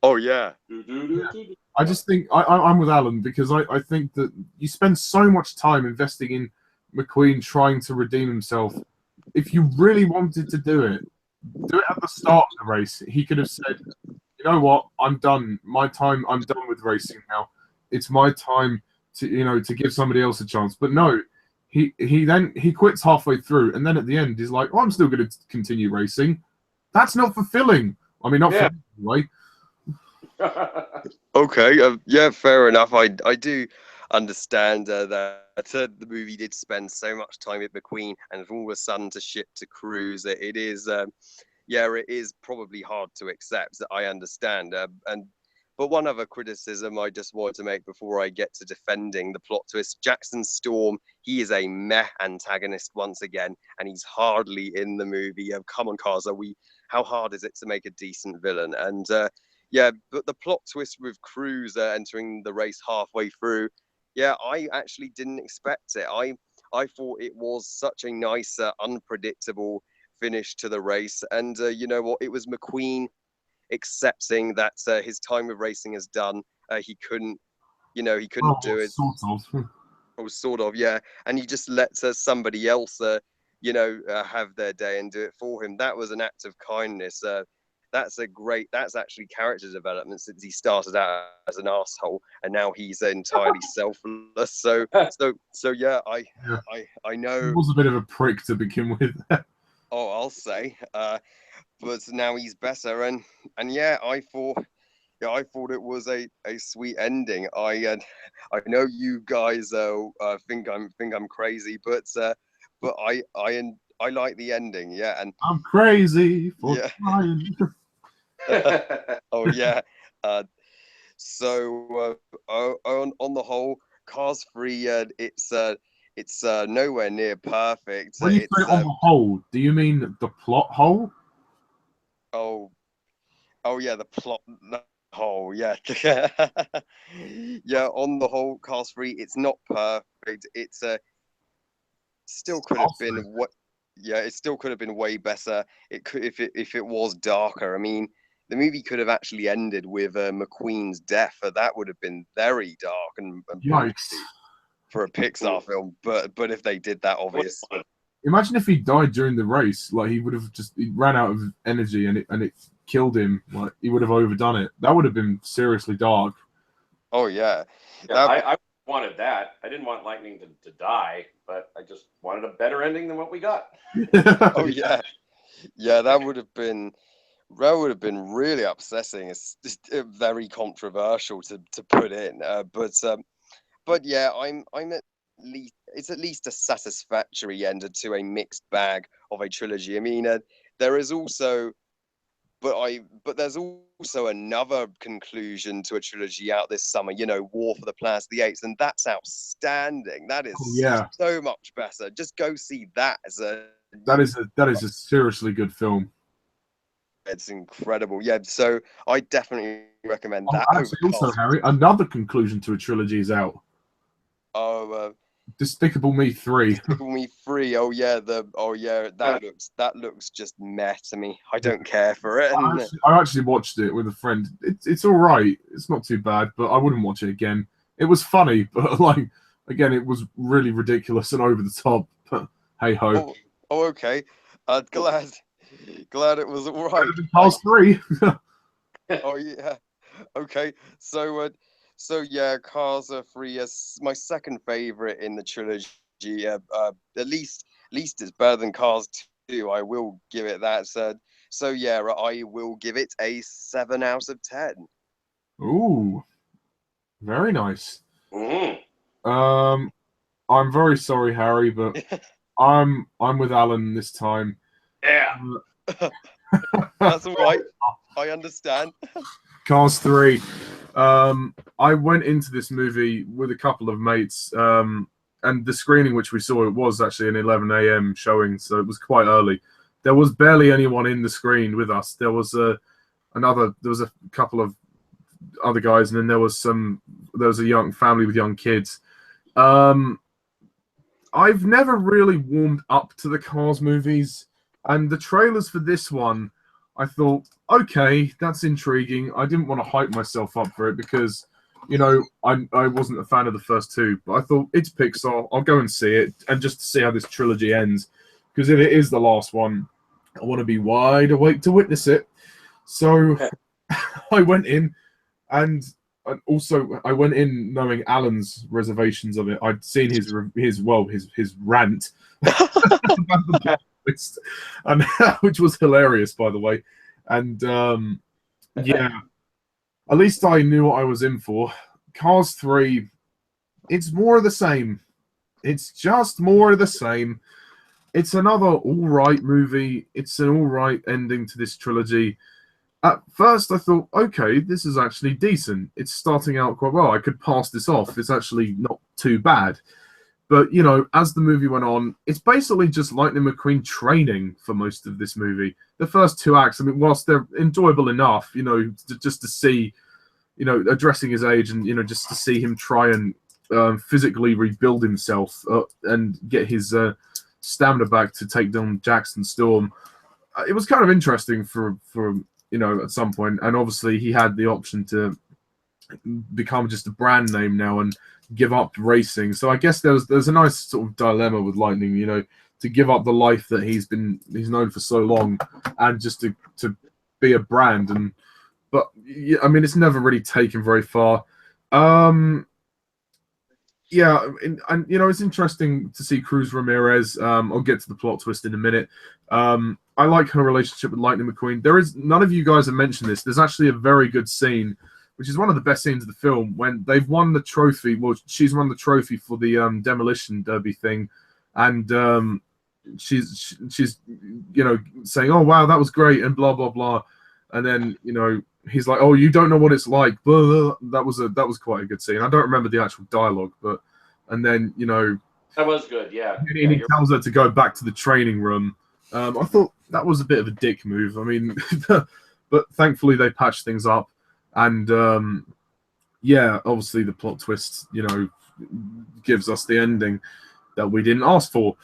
Oh yeah. I just think I'm with Alan because I think that you spend so much time investing in McQueen trying to redeem himself. If you really wanted to do it at the start of the race. He could have said, "You know what? I'm done. I'm done with racing now. It's my time to give somebody else a chance." But no, he quits halfway through, and then at the end he's like, "Oh, I'm still going to continue racing." That's not fulfilling. I mean, not fulfilling, right? Okay, yeah, fair enough. I do understand that the movie did spend so much time with McQueen, and all of a sudden to shift to Cruise, it is, it is probably hard to accept. I understand, but one other criticism I just wanted to make before I get to defending the plot twist: Jackson Storm, he is a meh antagonist once again, and he's hardly in the movie. Come on, Cars, how hard is it to make a decent villain? And yeah, but the plot twist with Cruz entering the race halfway through, yeah, I actually didn't expect it. I thought it was such a nice, unpredictable finish to the race, and you know what? It was McQueen accepting that his time with racing is done. He couldn't do it. Sort of, yeah. And he just lets somebody else, have their day and do it for him. That was an act of kindness. That's actually character development since he started out as an asshole and now he's entirely selfless. So yeah, I know. He was a bit of a prick to begin with. Oh, I'll say. But now he's better, and yeah, I thought it was a sweet ending. I know you guys think I'm crazy, but I like the ending, yeah. And I'm crazy for trying. Oh yeah. So on the whole, Cars 3, it's nowhere near perfect. When you say on the whole, do you mean the plot hole? Oh yeah, the plot hole, yeah. Yeah, on the whole, Cars 3, it's not perfect. It's still could have been it still could have been way better. It could if it was darker. I mean, the movie could have actually ended with McQueen's death. That would have been very dark and for a Pixar film. But if they did that, obviously. Imagine if he died during the race. Like he ran out of energy and it killed him. Like he would have overdone it. That would have been seriously dark. Oh yeah. I wanted that. I didn't want Lightning to die, but I just wanted a better ending than what we got. Oh yeah. Yeah, that would have been really upsetting. It's just very controversial to put in. But yeah, I'm at least it's at least a satisfactory end to a mixed bag of a trilogy. I mean, there is also, but there's also another conclusion to a trilogy out this summer. You know, War for the Planet of the Apes, and that's outstanding. That is so much better. Just go see that that is a seriously good film. It's incredible. Yeah, so I definitely recommend that. Actually, also, Harry, another conclusion to a trilogy is out. Oh, Despicable Me 3. Despicable Me 3. Oh yeah, that looks just meh to me. I don't care for it. I actually watched it with a friend. It's all right. It's not too bad, but I wouldn't watch it again. It was funny, but like again, it was really ridiculous and over the top. But hey ho. Oh, okay. Glad it was all right. Cars 3. Oh yeah. Okay. So yeah, Cars 3 is my second favorite in the trilogy. At least it's better than Cars 2. I will give it that. So yeah, I will give it a 7 out of 10. Ooh, very nice. Mm-hmm. I'm very sorry, Harry, but I'm with Alan this time. Yeah. That's all right. I understand. Cars 3. I went into this movie with a couple of mates, and the screening which we saw, it was actually an 11 a.m. showing, so it was quite early. There was barely anyone in the screen with us. There was a couple of other guys, and then there was a young family with young kids. I've never really warmed up to the Cars movies, and the trailers for this one, I thought, okay, that's intriguing. I didn't want to hype myself up for it because, I wasn't a fan of the first two, but I thought it's Pixar. I'll go and see it, and just to see how this trilogy ends, because if it is the last one, I want to be wide awake to witness it. So I went in, and also I went in knowing Alan's reservations of it. I'd seen his rant about the plot twist, and which was hilarious, by the way. And yeah, at least I knew what I was in for. Cars 3, it's more of the same. It's just more of the same. It's another all right movie. It's an all right ending to this trilogy. At first, I thought, okay, this is actually decent. It's starting out quite well. I could pass this off. It's actually not too bad. But, as the movie went on, it's basically just Lightning McQueen training for most of this movie. The first 2 acts, I mean, whilst they're enjoyable enough, just to see, addressing his age and, just to see him try and physically rebuild himself and get his stamina back to take down Jackson Storm. It was kind of interesting for at some point, and obviously he had the option to become just a brand name now and give up racing. So I guess there's a nice sort of dilemma with Lightning, to give up the life that he's known for so long, and just to be a brand. But yeah, I mean, it's never really taken very far. Yeah, and it's interesting to see Cruz Ramirez. I'll get to the plot twist in a minute. I like her relationship with Lightning McQueen. None of you guys have mentioned this. There's actually a very good scene, which is one of the best scenes of the film, when they've won the trophy. Well, she's won the trophy for the demolition derby thing, and she's saying, "Oh wow, that was great," and blah blah blah, and then he's like, "Oh, you don't know what it's like." Blah, blah. That was quite a good scene. I don't remember the actual dialogue, but and then that was good. Yeah, and he tells her to go back to the training room. I thought that was a bit of a dick move. I mean, but thankfully they patched things up, and yeah, obviously the plot twist, gives us the ending that we didn't ask for.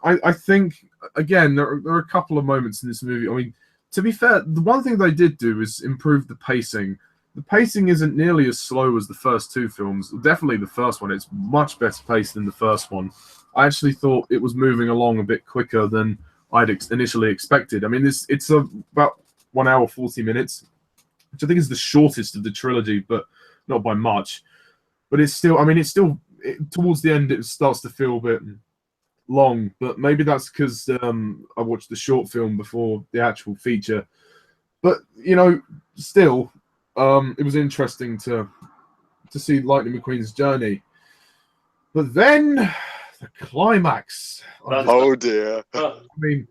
I think, again, there are a couple of moments in this movie. I mean, to be fair, the one thing they did do is improve the pacing. The pacing isn't nearly as slow as the first 2 films. Definitely the first one. It's much better paced than the first one. I actually thought it was moving along a bit quicker than I'd initially expected. I mean, it's about 1 hour 40 minutes, which I think is the shortest of the trilogy, but not by much. But it's still, towards the end, it starts to feel a bit long, but maybe that's because I watched the short film before the actual feature. But still, it was interesting to see Lightning McQueen's journey. But then the climax. Oh dear. I mean,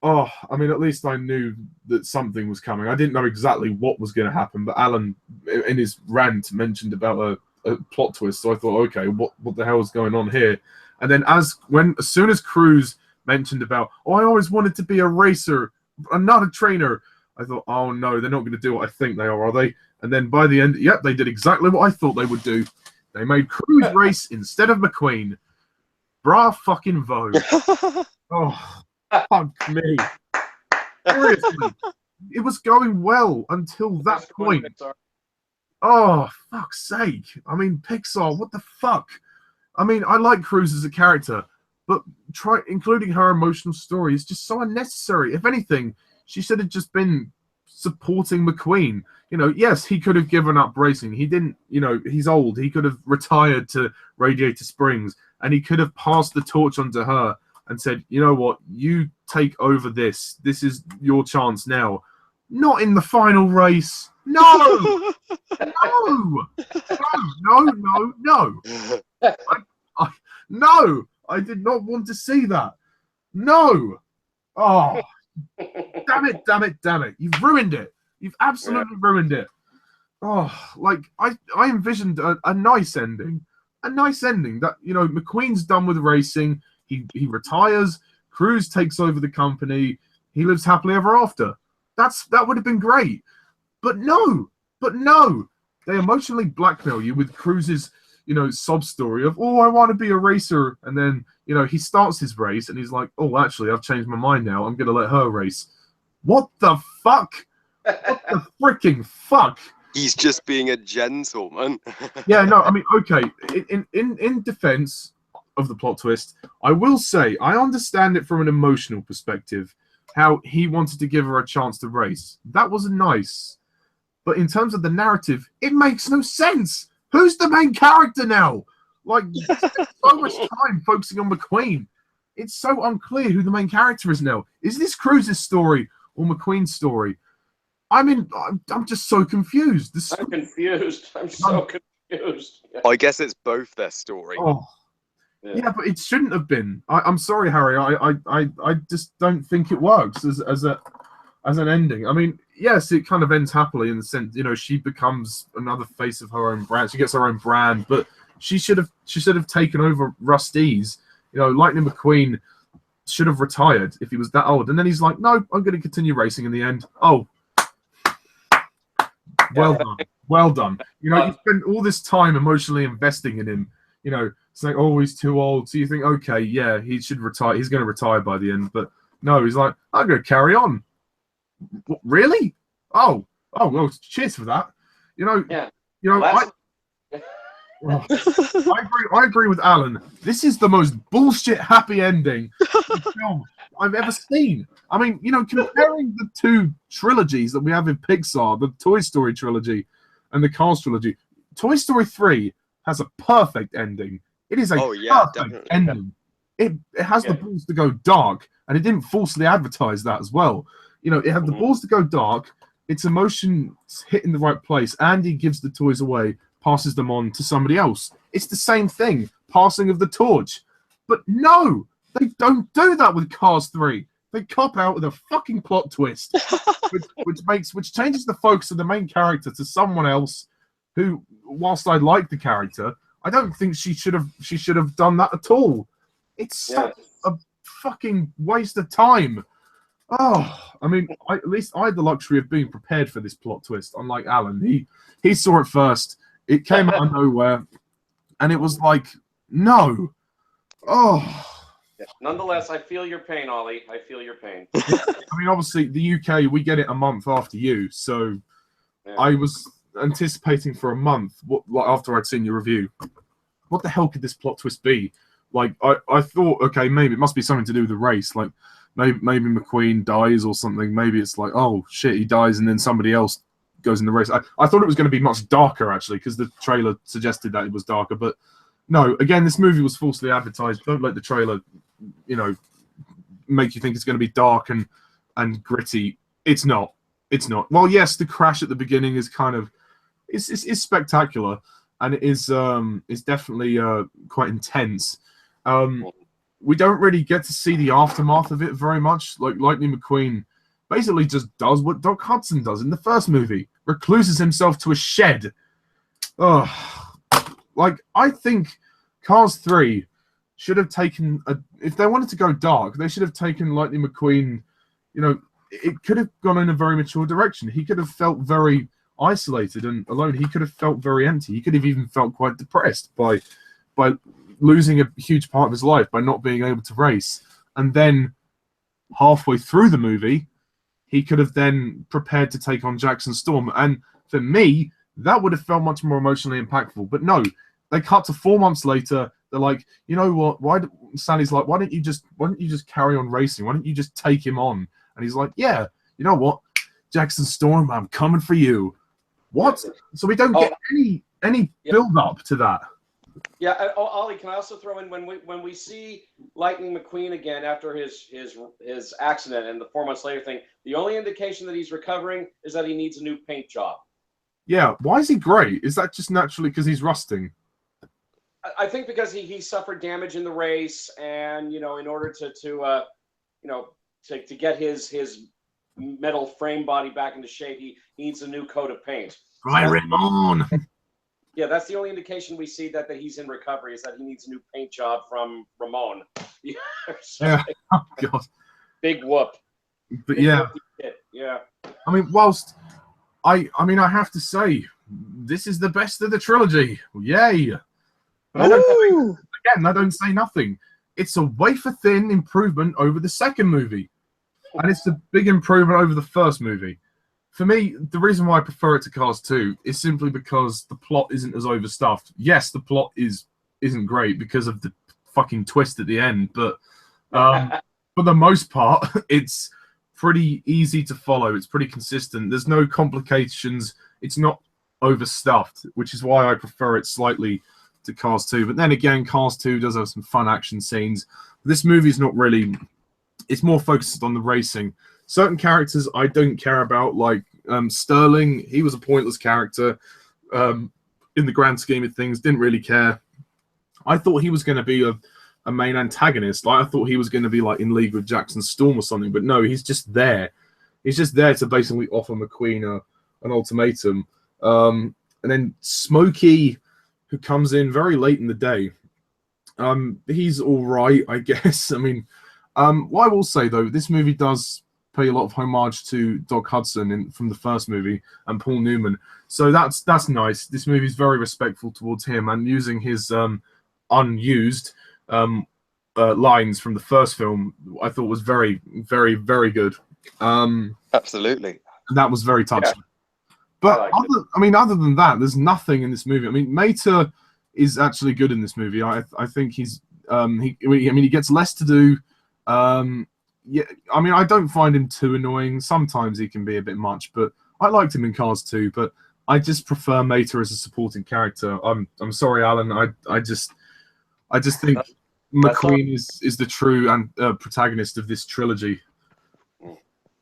at least I knew that something was coming. I didn't know exactly what was going to happen, but Alan, in his rant, mentioned about a plot twist. So I thought, okay, what the hell is going on here? And then as soon as Cruz mentioned about, I always wanted to be a racer, I'm not a trainer, I thought, oh no, they're not going to do what I think they are they? And then by the end, yep, they did exactly what I thought they would do. They made Cruz race instead of McQueen. Bra fucking vogue. Oh, fuck me. Seriously. It was going well until that point. Oh, fuck's sake. I mean, Pixar, what the fuck? I mean, I like Cruz as a character, but including her emotional story is just so unnecessary. If anything, she should have just been supporting McQueen. You know, yes, he could have given up racing. He didn't, you know, he's old. He could have retired to Radiator Springs, and he could have passed the torch on to her and said, you know what, you take over this. This is your chance now. Not in the final race. No! No! No! No! I did not want to see that. No! Oh, damn it. You've ruined it. You've absolutely ruined it. Oh, like, I envisioned a nice ending. A nice ending that, you know, McQueen's done with racing. He retires. Cruz takes over the company. He lives happily ever after. That would have been great. But no. They emotionally blackmail you with Cruz's, you know, sob story of, oh, I want to be a racer. And then, you know, he starts his race and he's like, oh, actually, I've changed my mind now. I'm going to let her race. What the fuck? What the freaking fuck? He's just being a gentleman. Yeah, no, I mean, okay. In defense of the plot twist, I will say I understand it from an emotional perspective, how he wanted to give her a chance to race. That was nice. But in terms of the narrative, it makes no sense. Who's the main character now? Like, so much time focusing on McQueen. It's so unclear who the main character is now. Is this Cruz's story or McQueen's story? I mean, I'm just so confused. I'm confused. I'm so confused. I guess it's both their story. Oh, yeah, but it shouldn't have been. I'm sorry, Harry. I just don't think it works as an ending. I mean, yes, it kind of ends happily in the sense, you know, she becomes another face of her own brand. She gets her own brand, but she should have taken over Rusty's. You know, Lightning McQueen should have retired if he was that old. And then he's like, no, I'm going to continue racing in the end. Oh, well done. You know, you spend all this time emotionally investing in him. You know, saying, oh, he's too old. So you think, okay, yeah, he should retire. He's going to retire by the end. But no, he's like, I'm going to carry on. What, really? Oh, well, cheers for that. You know, I agree with Alan. This is the most bullshit happy ending film I've ever seen. I mean, you know, comparing the two trilogies that we have in Pixar, the Toy Story trilogy and the Cars trilogy, Toy Story 3 has a perfect ending. It is a perfect ending. It has the balls to go dark, and it didn't falsely advertise that as well. You know, it had the balls to go dark. Its emotions hit in the right place. Andy gives the toys away, passes them on to somebody else. It's the same thing, passing of the torch. But no, they don't do that with Cars 3. They cop out with a fucking plot twist, which changes the focus of the main character to someone else who, whilst I like the character, I don't think she should have done that at all. It's such a fucking waste of time. Oh, I mean, at least I had the luxury of being prepared for this plot twist, unlike Alan. He saw it first. It came out of nowhere, and it was like, no. Oh. Nonetheless, I feel your pain, Ollie. I feel your pain. I mean, obviously, the UK, we get it a month after you, so I was anticipating for a month after I'd seen your review. What the hell could this plot twist be? Like, I thought, okay, maybe it must be something to do with the race. Like, maybe McQueen dies or something. Maybe it's like, oh, shit, he dies, and then somebody else goes in the race. I thought it was going to be much darker, actually, because the trailer suggested that it was darker. But no, again, this movie was falsely advertised. Don't let the trailer, you know, make you think it's going to be dark and gritty. It's not. It's not. Well, yes, the crash at the beginning is kind of, it's spectacular, and it is definitely quite intense. We don't really get to see the aftermath of it very much. Like, Lightning McQueen basically just does what Doc Hudson does in the first movie, recluses himself to a shed. Like, I think Cars 3 should have taken if they wanted to go dark, they should have taken Lightning McQueen. You know, it could have gone in a very mature direction. He could have felt very isolated and alone. He could have felt very empty. He could have even felt quite depressed by losing a huge part of his life, by not being able to race. And then halfway through the movie, he could have then prepared to take on Jackson Storm. And for me, that would have felt much more emotionally impactful. But no, they cut to 4 months later. They're like, you know what? Sally's like, why don't you just carry on racing? Why don't you just take him on? And he's like, yeah, you know what, Jackson Storm, I'm coming for you. What? So we don't get any build up to that. Yeah. Ollie, can I also throw in when we see Lightning McQueen again after his accident and the 4 months later thing, the only indication that he's recovering is that he needs a new paint job. Yeah. Why is he gray? Is that just naturally because he's rusting? I think because he suffered damage in the race, and in order to get his metal frame body back into shape, he needs a new coat of paint. Right, Ramon. Yeah, that's the only indication we see that he's in recovery, is that he needs a new paint job from Ramon. Yeah. Oh God. Big whoop. But Big yeah. whoop. Yeah. I mean, whilst I have to say, this is the best of the trilogy. Yay. But I don't say nothing. It's a wafer-thin improvement over the second movie. And it's a big improvement over the first movie. For me, the reason why I prefer it to Cars 2 is simply because the plot isn't as overstuffed. Yes, the plot isn't great because of the fucking twist at the end, but for the most part, it's pretty easy to follow. It's pretty consistent. There's no complications. It's not overstuffed, which is why I prefer it slightly to Cars 2. But then again, Cars 2 does have some fun action scenes. This movie's not really... It's more focused on the racing. Certain characters I don't care about, like Sterling. He was a pointless character in the grand scheme of things. Didn't really care. I thought he was going to be a main antagonist. I thought he was going to be like in league with Jackson Storm or something. But no, he's just there. He's just there to basically offer McQueen an ultimatum. And then Smokey, who comes in very late in the day. He's all right, I guess. I mean, what I will say though, this movie does pay a lot of homage to Doc Hudson from the first movie and Paul Newman, so that's nice. This movie's very respectful towards him and using his unused lines from the first film. I thought was very, very, very good. Absolutely, that was very touching. Yeah. But other than that, there's nothing in this movie. I mean, Mater is actually good in this movie. I think he's he gets less to do. Yeah, I mean, I don't find him too annoying. Sometimes he can be a bit much, but I liked him in Cars 2. But I just prefer Mater as a supporting character. I'm sorry, Alan. I just think McQueen is the true and protagonist of this trilogy.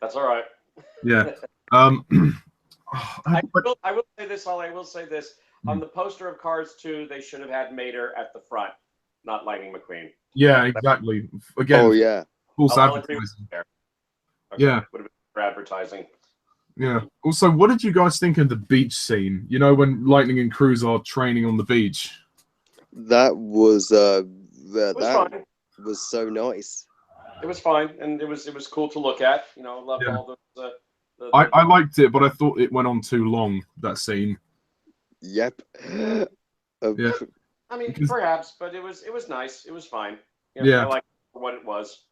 That's all right. Yeah. I will say this, Ollie. I will say this. On the poster of Cars 2, they should have had Mater at the front, not Lightning McQueen. Yeah, exactly. Again, oh yeah, false advertising. Okay. Yeah, would have been for advertising. Yeah. Also, what did you guys think of the beach scene? You know, when Lightning and Cruz are training on the beach. That was fine. Was so nice. It was fine, and it was cool to look at. You know, loved all those. I liked it, but I thought it went on too long, that scene. Yep. Yeah. I mean, perhaps, but it was nice. It was fine. Yeah. I liked what it was.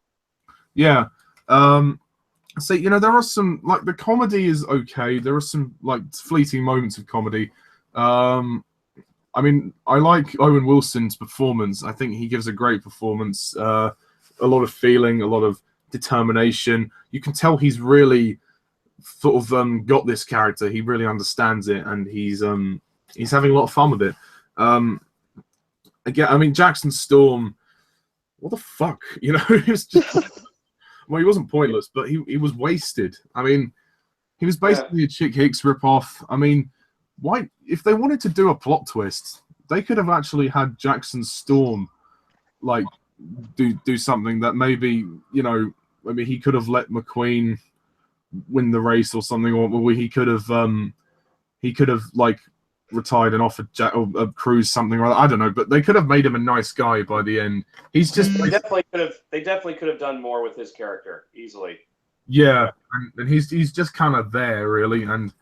Yeah. So, you know, there are some, like, the comedy is okay. There are some, like, fleeting moments of comedy. I mean, I like Owen Wilson's performance. I think he gives a great performance. A lot of feeling, a lot of determination. You can tell he's really sort of got this character. He really understands it, and he's having a lot of fun with it. Again, I mean, Jackson Storm, what the fuck? You know, he was just well, he wasn't pointless, but he was wasted. I mean, he was basically a Chick Hicks ripoff. I mean, why? If they wanted to do a plot twist, they could have actually had Jackson Storm like do something that maybe, you know, maybe he could have let McQueen win the race or something, or he could have like retired and offered Cruz something, or I don't know, but they could have made him a nice guy by the end. He's just they definitely could have done more with his character easily. Yeah, and he's just kind of there really, and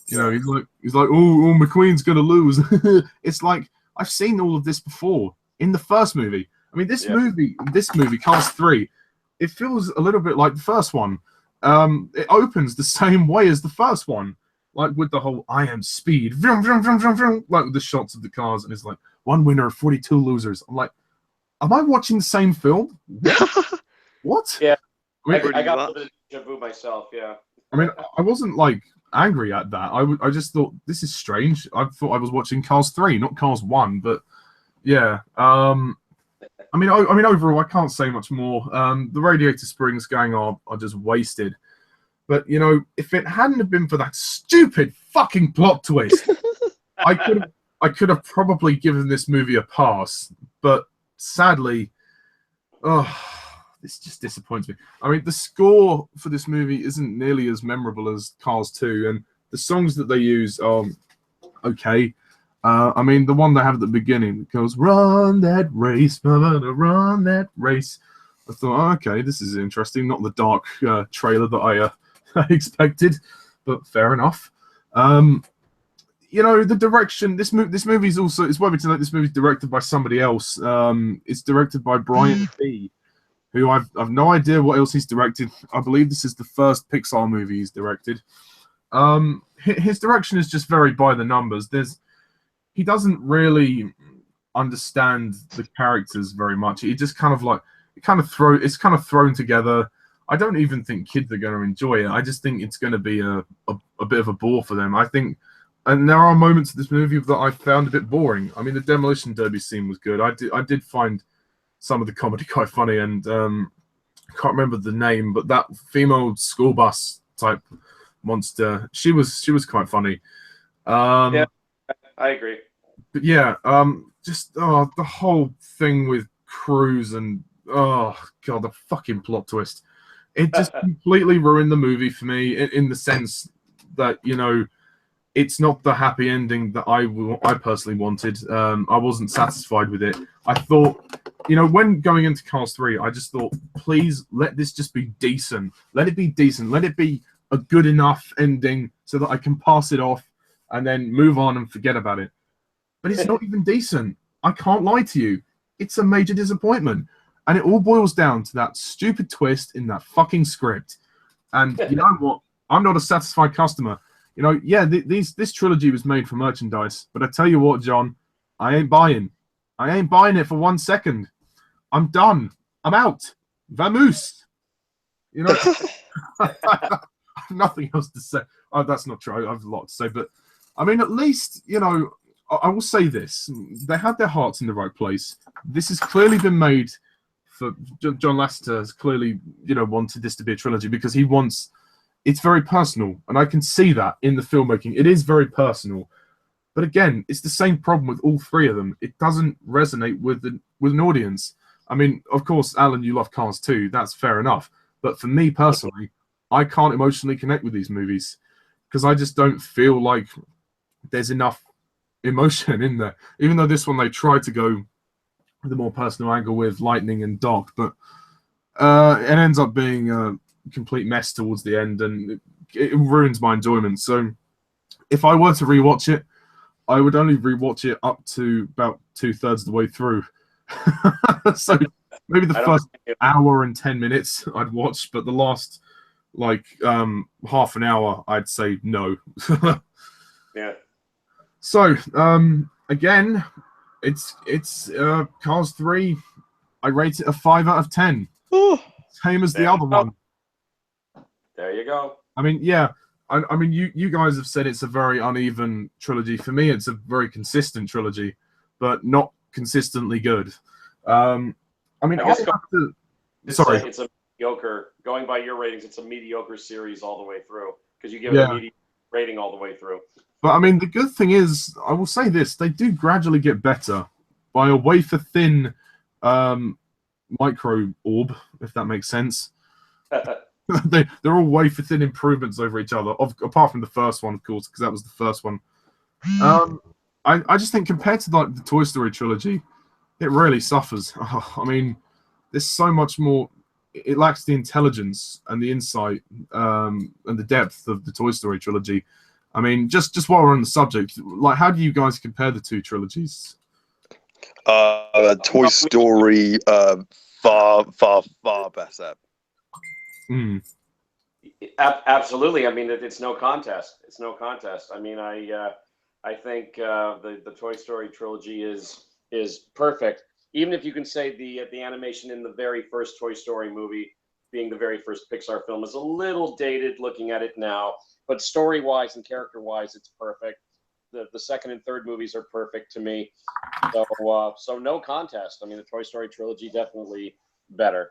you know, he's like oh McQueen's gonna lose. It's like I've seen all of this before in the first movie. I mean, this movie, Cars 3, it feels a little bit like the first one. It opens the same way as the first one. like with the whole "I am speed," vroom, vroom, vroom, vroom, vroom, like with the shots of the cars, and it's like one winner, 42 losers. I'm like, am I watching the same film? What? Yeah, I mean, I got a little bit of deja vu myself. Yeah. I mean, I wasn't like angry at that. I just thought this is strange. I thought I was watching Cars 3, not Cars 1. But yeah, I mean, overall, I can't say much more. The Radiator Springs gang are just wasted. But you know, if it hadn't have been for that stupid fucking plot twist, I could have probably given this movie a pass. But sadly, this just disappoints me. I mean, the score for this movie isn't nearly as memorable as Cars 2, and the songs that they use are okay. I mean, the one they have at the beginning goes, "Run that race, run that race." I thought, okay, this is interesting. Not the dark trailer that I expected, but fair enough. You know, the direction. This movie's also. It's worth me to note this movie's directed by somebody else. It's directed by Brian B, who I've no idea what else he's directed. I believe this is the first Pixar movie he's directed. His direction is just very by the numbers. He doesn't really understand the characters very much. He just kind of like it's kind of thrown together. I don't even think kids are going to enjoy it. I just think it's going to be a bit of a bore for them. I think, and there are moments of this movie that I found a bit boring. I mean, the demolition derby scene was good. I did find some of the comedy quite funny, and I can't remember the name, but that female school bus type monster, she was quite funny. Yeah, I agree. But yeah, just the whole thing with Cruz and oh god, the fucking plot twist. It just completely ruined the movie for me in the sense that, you know, it's not the happy ending that I personally wanted. I wasn't satisfied with it. I thought, you know, when going into Cars 3, I just thought, please let this just be decent. Let it be decent. Let it be a good enough ending so that I can pass it off and then move on and forget about it. But it's not even decent. I can't lie to you. It's a major disappointment. And it all boils down to that stupid twist in that fucking script. And you know what? I'm not a satisfied customer. You know, yeah, this trilogy was made for merchandise. But I tell you what, John, I ain't buying. I ain't buying it for 1 second. I'm done. I'm out. Vamoose. You know, I have nothing else to say. Oh, that's not true. I have a lot to say. But, I mean, at least, you know, I will say this. They had their hearts in the right place. This has clearly been made for... John Lasseter has clearly, you know, wanted this to be a trilogy because he wants... It's very personal, and I can see that in the filmmaking. It is very personal. But again, it's the same problem with all three of them. It doesn't resonate with an audience. I mean, of course, Alan, you love Cars too. That's fair enough. But for me personally, I can't emotionally connect with these movies because I just don't feel like there's enough emotion in there. Even though this one they tried to go with a more personal angle with Lightning and Doc, but it ends up being a complete mess towards the end, and it ruins my enjoyment. So if I were to rewatch it, I would only rewatch it up to about 2/3 of the way through. So maybe the first hour and 10 minutes I'd watch, but the last like half an hour I'd say no. Yeah. So again, it's Cars 3. I rate it a 5 out of 10. Same as the other one. There you go. I mean, yeah. I mean, you guys have said it's a very uneven trilogy. For me, it's a very consistent trilogy, but not consistently good. I mean, it's a mediocre. Going by your ratings, it's a mediocre series all the way through because you give it a mediocre rating all the way through. But I mean, the good thing is, I will say this: they do gradually get better by a wafer-thin micro orb, if that makes sense. They're all wafer-thin improvements over each other, apart from the first one, of course, because that was the first one. I just think compared to like the Toy Story trilogy, it really suffers. I mean, there's so much more. It lacks the intelligence and the insight and the depth of the Toy Story trilogy. I mean, just while we're on the subject, like, how do you guys compare the two trilogies? Toy Story far better. Absolutely. I mean, it's no contest. It's no contest. I mean, I think the Toy Story trilogy is perfect. Even if you can say the animation in the very first Toy Story movie, being the very first Pixar film, is a little dated looking at it now, but story wise and character wise, it's perfect. The second and third movies are perfect to me. So no contest. I mean, the Toy Story trilogy definitely better.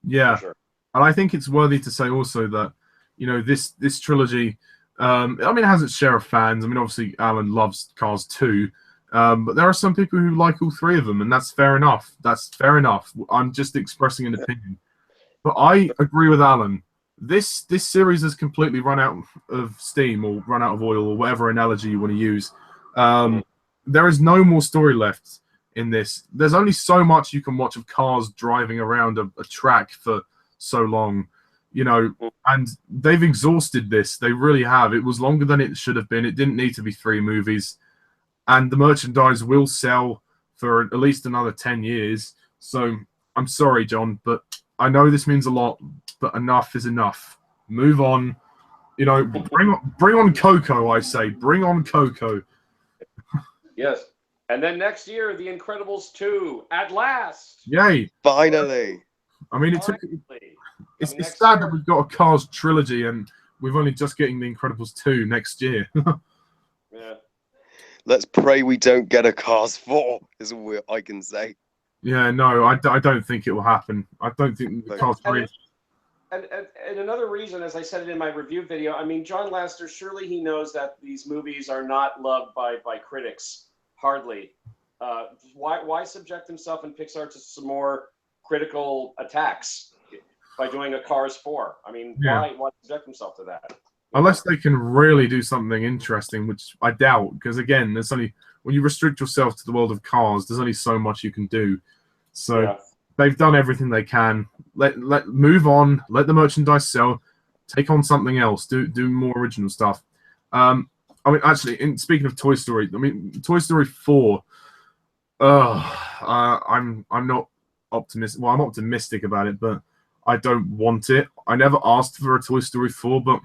Yeah, For sure. and I think it's worthy to say also that, this trilogy, I mean, it has its share of fans. I mean, obviously, Alan loves Cars 2, but there are some people who like all three of them, and that's fair enough. That's fair enough. I'm just expressing an opinion. But I agree with Alan. This series has completely run out of steam or run out of oil or whatever analogy you want to use. There is no more story left in this. There's only so much you can watch of cars driving around a track for so long, and they've exhausted this. They really have. It was longer than it should have been. It didn't need to be 3 movies, and the merchandise will sell for at least another 10 years. So I'm sorry, John, but I know this means a lot, but enough is enough. Move on. Bring on Coco, I say. Bring on Coco. Yes. And then next year, The Incredibles 2, at last. Yay. Finally. I mean, it's sad that we've got a Cars trilogy and we're only just getting The Incredibles 2 next year. Yeah. Let's pray we don't get a Cars 4, is all I can say. Yeah, no, I don't think it will happen. I don't think the Cars 3 And another reason, as I said it in my review video, I mean, John Lasseter, surely he knows that these movies are not loved by critics. Hardly. Why subject himself and Pixar to some more critical attacks by doing a Cars 4? I mean, why subject himself to that? Unless they can really do something interesting, which I doubt, because again, there's only when you restrict yourself to the world of cars, there's only so much you can do. So they've done everything they can. Let move on. Let the merchandise sell. Take on something else. Do more original stuff. I mean, actually, speaking of Toy Story, I mean, Toy Story 4. I'm not optimistic. Well, I'm optimistic about it, but I don't want it. I never asked for a Toy Story 4, but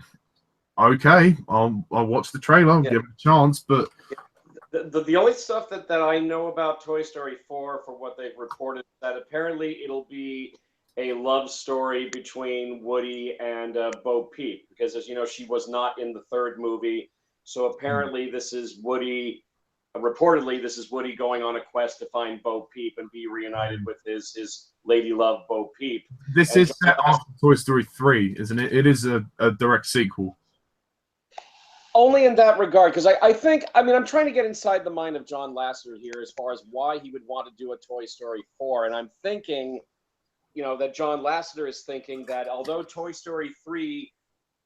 okay, I'll watch the trailer, give it a chance. But the only stuff that I know about Toy Story 4, for what they've reported, that apparently it'll be a love story between Woody and Bo Peep, because as you know, she was not in the third movie. So apparently this is Woody. Reportedly, this is Woody going on a quest to find Bo Peep and be reunited with his lady love, Bo Peep. This is set after Toy Story 3, isn't it? It is a direct sequel. Only in that regard, because I think, I mean, I'm trying to get inside the mind of John Lasseter here as far as why he would want to do a Toy Story 4. And I'm thinking, that John Lasseter is thinking that although Toy Story 3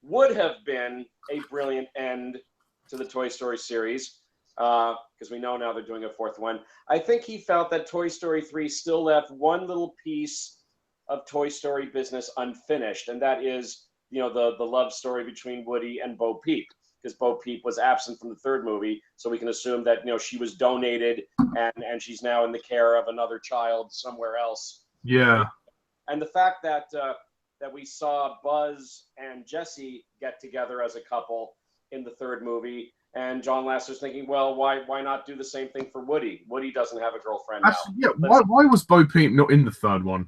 would have been a brilliant end to the Toy Story series, because we know now they're doing a fourth one, I think he felt that Toy Story 3 still left one little piece of Toy Story business unfinished, and that is, the love story between Woody and Bo Peep. Because Bo Peep was absent from the third movie, so we can assume that she was donated and she's now in the care of another child somewhere else. Yeah. And the fact that we saw Buzz and Jessie get together as a couple in the third movie, and John Lasseter's thinking, well, why not do the same thing for Woody? Woody doesn't have a girlfriend now. Actually, yeah. Why was Bo Peep not in the third one?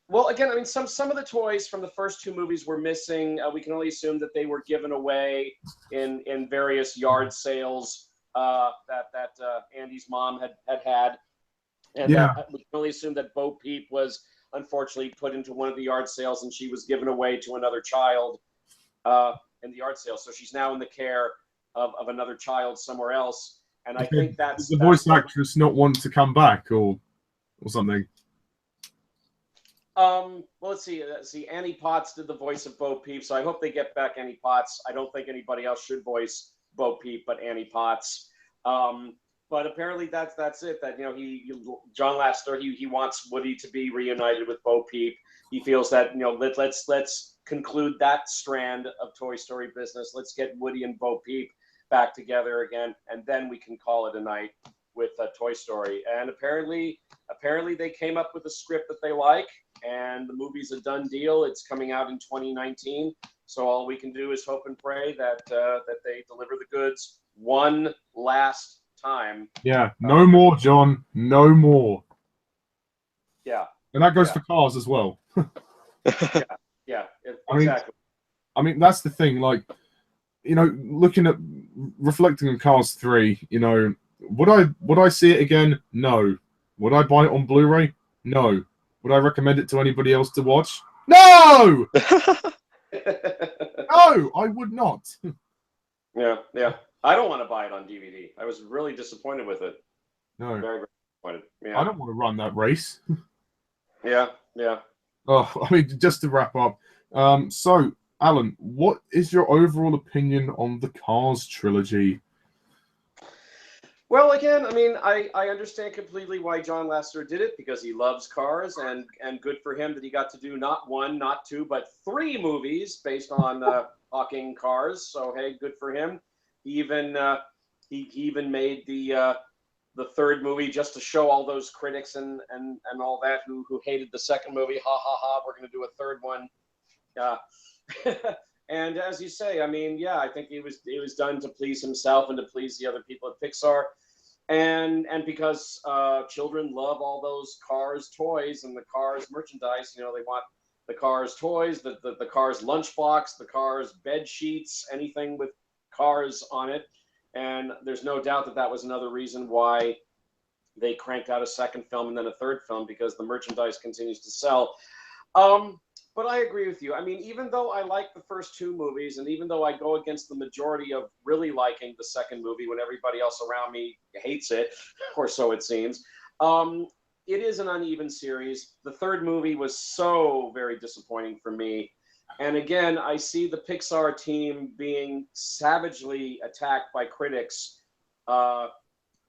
Well, again, I mean, some of the toys from the first two movies were missing. We can only assume that they were given away in various yard sales that Andy's mom had. And we can only assume that Bo Peep was unfortunately put into one of the yard sales and she was given away to another child in the yard sale. So she's now in the care of another child somewhere else. And I think that's the voice actress not want to come back or something. Well, let's see. Annie Potts did the voice of Bo Peep, so I hope they get back Annie Potts. I don't think anybody else should voice Bo Peep but Annie Potts. But apparently that's it. That John Lasseter he wants Woody to be reunited with Bo Peep. He feels that let's conclude that strand of Toy Story business. Let's get Woody and Bo Peep back together again, and then we can call it a night with Toy Story. And apparently they came up with a script that they like. And the movie's a done deal. It's coming out in 2019. So all we can do is hope and pray that that they deliver the goods one last time. Yeah, no more, John. No more. Yeah. And that goes for Cars as well. Yeah, exactly. I mean, that's the thing. Like, you know, reflecting on Cars 3, you know, would I see it again? No. Would I buy it on Blu-ray? No. Would I recommend it to anybody else to watch? No! No, I would not. Yeah. I don't want to buy it on DVD. I was really disappointed with it. No. Very, very disappointed. Yeah. I don't want to run that race. Yeah. Oh, I mean, just to wrap up. So, Alan, what is your overall opinion on the Cars trilogy? Well, again, I mean, I understand completely why John Lasseter did it, because he loves cars, and good for him that he got to do not one, not two, but 3 movies based on talking cars. So hey, good for him. He even made the 3rd movie just to show all those critics and all that who hated the 2nd movie. Ha ha ha! We're going to do a 3rd one. And as you say, I mean, yeah, I think it was done to please himself and to please the other people at Pixar, and because children love all those Cars toys and the Cars merchandise. You know, they want the Cars toys, the Cars lunchbox, the Cars bed sheets, anything with Cars on it. And there's no doubt that that was another reason why they cranked out a 2nd film and then a 3rd film, because the merchandise continues to sell. But I agree with you. I mean, even though I like the first 2 movies, and even though I go against the majority of really liking the 2nd movie when everybody else around me hates it, or so it seems, it is an uneven series. The 3rd movie was so very disappointing for me. And again, I see the Pixar team being savagely attacked by critics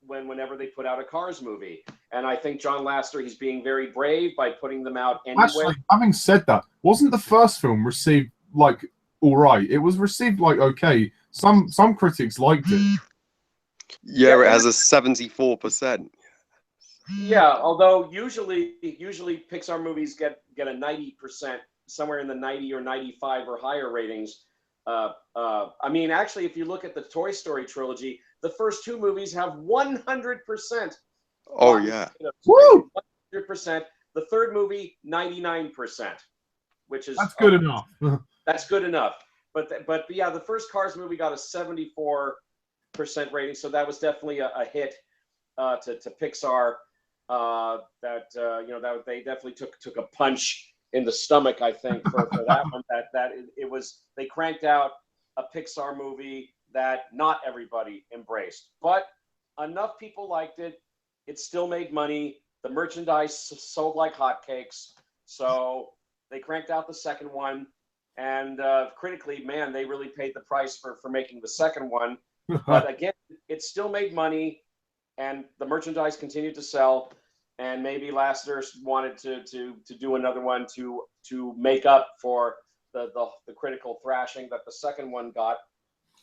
whenever they put out a Cars movie. And I think John Lasseter, he's being very brave by putting them out anyway. Actually, having said that, wasn't the first film received like all right? It was received like okay. Some critics liked it. Yeah, it has a 74%. Yeah, although usually Pixar movies get a 90%, somewhere in the 90 or 95 or higher ratings. I mean, actually, if you look at the Toy Story trilogy, the first 2 movies have 100%. Oh yeah. Woo! 100%. The 3rd movie, 99%, which is That's good enough. That's good enough. But yeah, the first Cars movie got a 74% rating, so that was definitely a hit to Pixar. That they definitely took a punch in the stomach, I think, for that one. That it was, they cranked out a Pixar movie that not everybody embraced, but enough people liked it. It still made money. The merchandise sold like hotcakes. So they cranked out the 2nd one, and critically, man, they really paid the price for making the 2nd one. But again, it still made money, and the merchandise continued to sell. And maybe Lasseter wanted to do another one to make up for the critical thrashing that the 2nd one got,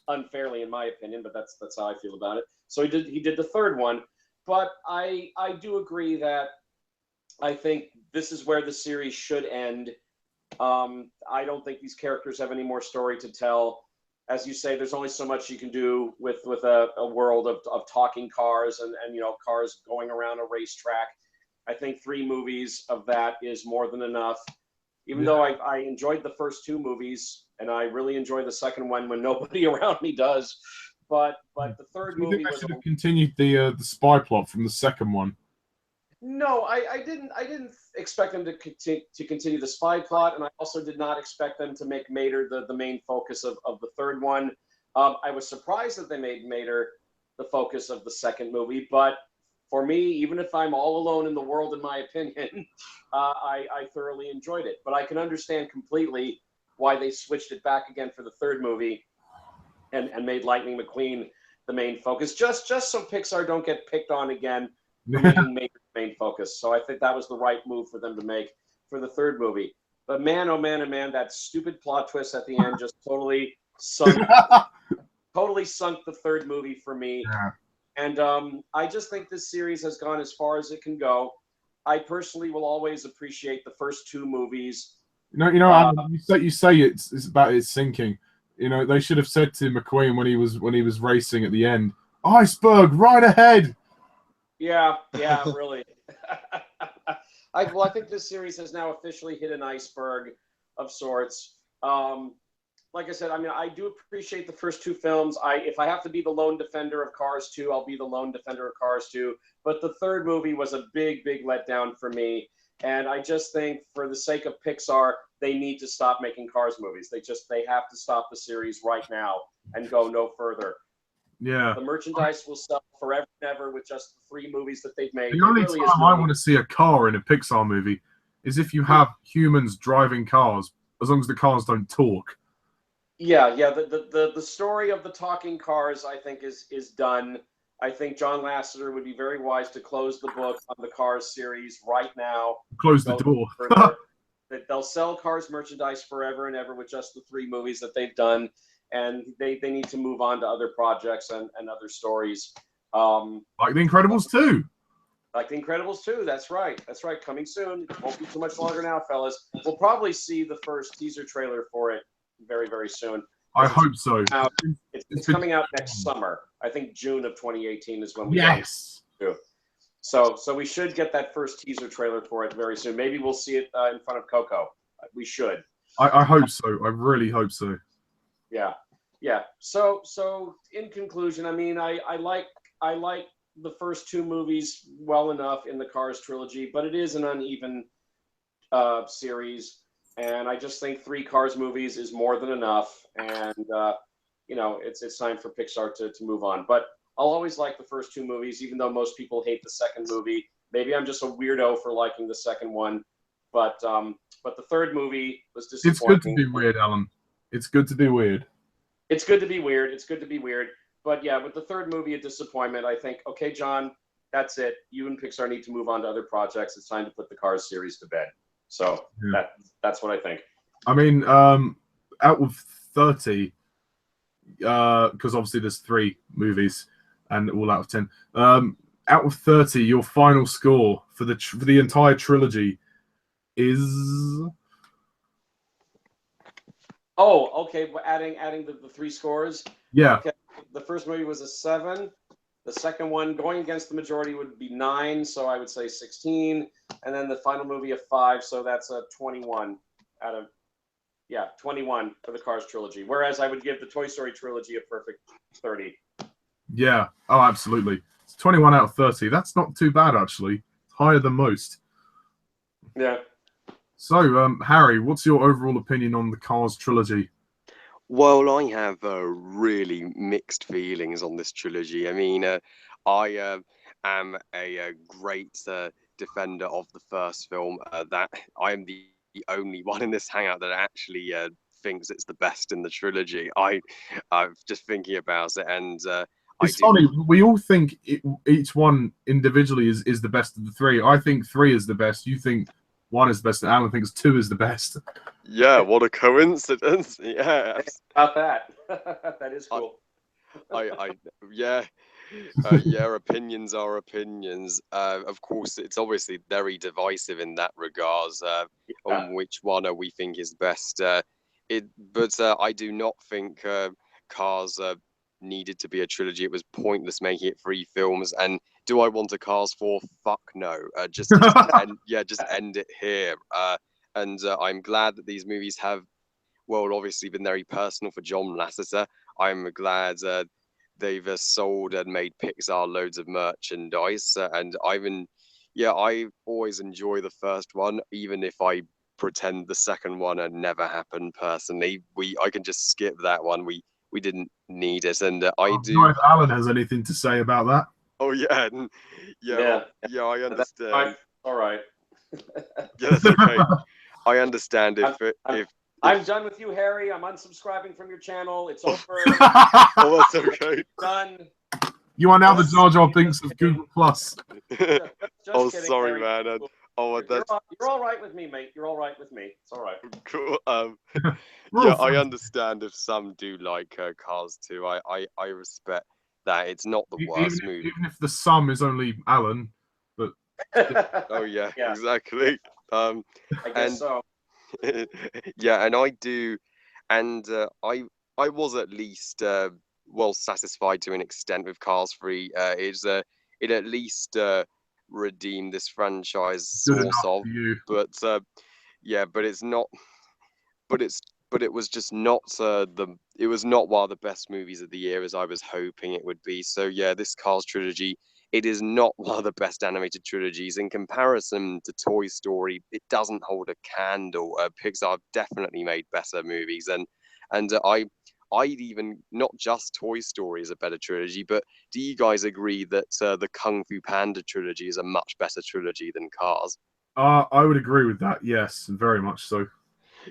unfairly in my opinion, but that's how I feel about it. So he did the 3rd one. But I do agree that I think this is where the series should end. I don't think these characters have any more story to tell. As you say, there's only so much you can do with a world of talking cars and cars going around a racetrack. I think 3 movies of that is more than enough. Even though I enjoyed the first 2 movies, and I really enjoy the 2nd one when nobody around me does. But the 3rd movie was. Should have continued the spy plot from the 2nd one. No, I didn't expect them to continue the spy plot, and I also did not expect them to make Mater the main focus of the 3rd one. I was surprised that they made Mater the focus of the 2nd movie, but for me, even if I'm all alone in the world, in my opinion, I thoroughly enjoyed it. But I can understand completely why they switched it back again for the 3rd movie and made Lightning McQueen the main focus, just so Pixar don't get picked on again for making Mater the main focus. So I think that was the right move for them to make for the 3rd movie. But man, oh man, oh man, that stupid plot twist at the end just totally sunk the 3rd movie for me. Yeah. And I just think this series has gone as far as it can go. I personally will always appreciate the first 2 movies Alan, you say it's about it sinking. They should have said to McQueen when he was racing at the end, "Iceberg, right ahead." Yeah, really. I think this series has now officially hit an iceberg of sorts. Like I said, I mean, I do appreciate the first two films. If I have to be the lone defender of Cars 2, I'll be the lone defender of Cars 2. But the third movie was a big, big letdown for me. And I just think for the sake of Pixar, they need to stop making Cars movies. They have to stop the series right now and go no further. Yeah. The merchandise will sell forever and ever with just the 3 movies that they've made. The only really time I want to see a car in a Pixar movie is if you have humans driving cars, as long as the cars don't talk. Yeah. The story of the talking cars, I think, is done. I think John Lasseter would be very wise to close the book on the Cars series right now. Close the door. They'll sell Cars merchandise forever and ever with just the 3 movies that they've done, and they need to move on to other projects and other stories. Like The Incredibles 2. Like The Incredibles 2, that's right. Coming soon. It won't be too much longer now, fellas. We'll probably see the first teaser trailer for it very, very soon. I hope so. It's coming out next summer. I think June of 2018 is when we do. So we should get that first teaser trailer for it very soon. Maybe we'll see it in front of Coco. We should. I hope so. I really hope so. Yeah. So in conclusion, I mean, I like the first 2 movies well enough in the Cars trilogy, but it is an uneven series. And I just think 3 Cars movies is more than enough. And, it's time for Pixar to move on. But I'll always like the first 2 movies, even though most people hate the second movie. Maybe I'm just a weirdo for liking the second one. But the third movie was disappointing. It's good to be weird, Alan. It's good to be weird. It's good to be weird. But yeah, with the third movie, a disappointment. I think, okay, John, that's it. You and Pixar need to move on to other projects. It's time to put the Cars series to bed. So that's what I think. I mean, out of 30, because obviously there's 3 movies and all out of 10. Out of 30, your final score for the entire trilogy is. Oh, okay. Well, adding the 3 scores. Yeah. Okay. The first movie was a 7. The second one, going against the majority, would be 9, so I would say 16. And then the final movie, a 5, so that's a 21 out of, 21 for the Cars trilogy. Whereas I would give the Toy Story trilogy a perfect 30. Yeah. Oh, absolutely. It's 21 out of 30. That's not too bad, actually. It's higher than most. Yeah. So, Harry, what's your overall opinion on the Cars trilogy? Well, I have really mixed feelings on this trilogy. I mean, I am a great defender of the first film. That I am the only one in this hangout that actually thinks it's the best in the trilogy. I'm just thinking about it, and it's funny. We all think each one individually is the best of the 3. I think 3 is the best. You think 1 is the best, and Alan thinks 2 is the best. Yeah, what a coincidence! Yeah, about that. That is cool. Opinions are opinions. Of course, it's obviously very divisive in that regards on which one we think is best. But I do not think Cars needed to be a trilogy. It was pointless making it 3 films. And do I want a Cars 4? Fuck no. Just end it here. And I'm glad that these movies have, well, obviously been very personal for John Lasseter. I'm glad they've sold and made Pixar loads of merchandise. And I always enjoy the first one, even if I pretend the second one had never happened. Personally, I can just skip that one. We didn't need it, and I do. Know if Alan has anything to say about that. Oh yeah. I understand. All right. Yeah, that's okay. I understand if I'm done with you, Harry. I'm unsubscribing from your channel. It's over. Oh, that's okay. Done. You are now the Jar Jar Binks of Google Plus. Oh, kidding, sorry, Harry. man. You're all right with me, mate. You're all right with me. It's all right. Cool. I understand if some do like Cars 2. I respect that. It's not the worst movie. Even if the sum is only Alan, but Oh yeah, exactly. I guess so. Yeah, and I do, and I was at least well satisfied to an extent with Cars 3. It at least redeemed this franchise Good sort enough of, for you. but yeah, but it's not. But it was just not it was not one of the best movies of the year as I was hoping it would be. So yeah, this Cars trilogy, it is not one of the best animated trilogies in comparison to Toy Story. It doesn't hold a candle. Pixar have definitely made better movies, and I'd even not just Toy Story is a better trilogy, but do you guys agree that the Kung Fu Panda trilogy is a much better trilogy than Cars? I would agree with that. Yes, very much so.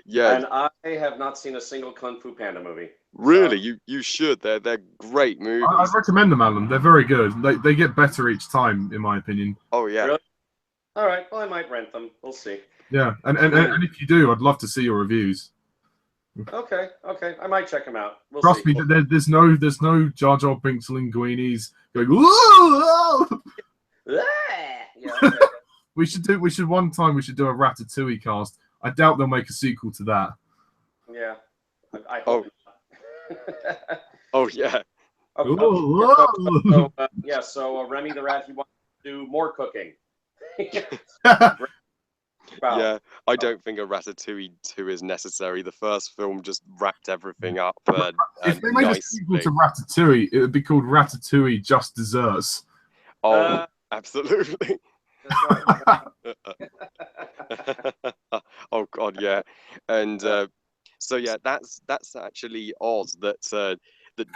Yeah, And I have not seen a single Kung Fu Panda movie. really, So, you should. They're great I'd movies. recommend them, Alan. They're very good. They get better each time, in my opinion. Oh yeah. really? All right. Well, I might rent them. We'll see. Yeah, and if you do, I'd love to see your reviews. Okay. Okay. I might check them out. We'll Trust see. me, there's no Jar Jar Binks linguinis going. Whoa! Yeah. Okay. We should do one time. We should do a Ratatouille cast. I doubt they'll make a sequel to that. Yeah. I hope. not. Oh yeah. Okay, Whoa! so Remy the Rat, he wants to do more cooking. Wow. Yeah, I don't think a Ratatouille 2 is necessary. The first film just wrapped everything up If they made a sequel nicely. to Ratatouille, it would be called Ratatouille Just Desserts. Oh, absolutely. Oh God, yeah. And so yeah, that's actually odd that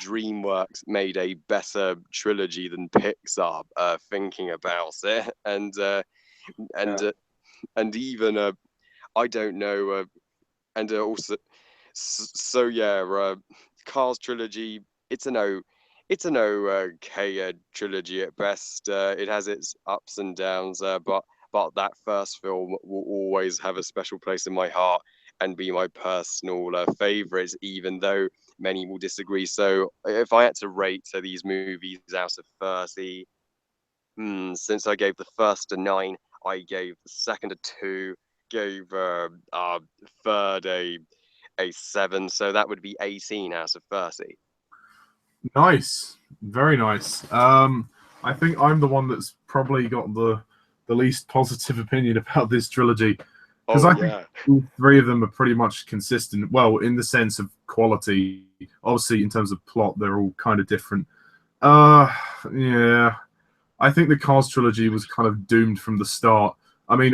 DreamWorks made a better trilogy than Pixar. Thinking about it, and and even I don't know, and also so yeah, Cars trilogy. It's an okay trilogy at best. It has its ups and downs, but that first film will always have a special place in my heart and be my personal favorite, even though many will disagree. So if I had to rate these movies out of 30, since I gave the first a 9, I gave the second a 2, gave third a 7, so that would be 18 out of 30. Nice, very nice. I think I'm the one that's probably got the least positive opinion about this trilogy because I think all three of them are pretty much consistent. Well, in the sense of quality, obviously in terms of plot, they're all kind of different. Yeah, I think the Cars trilogy was kind of doomed from the start. I mean,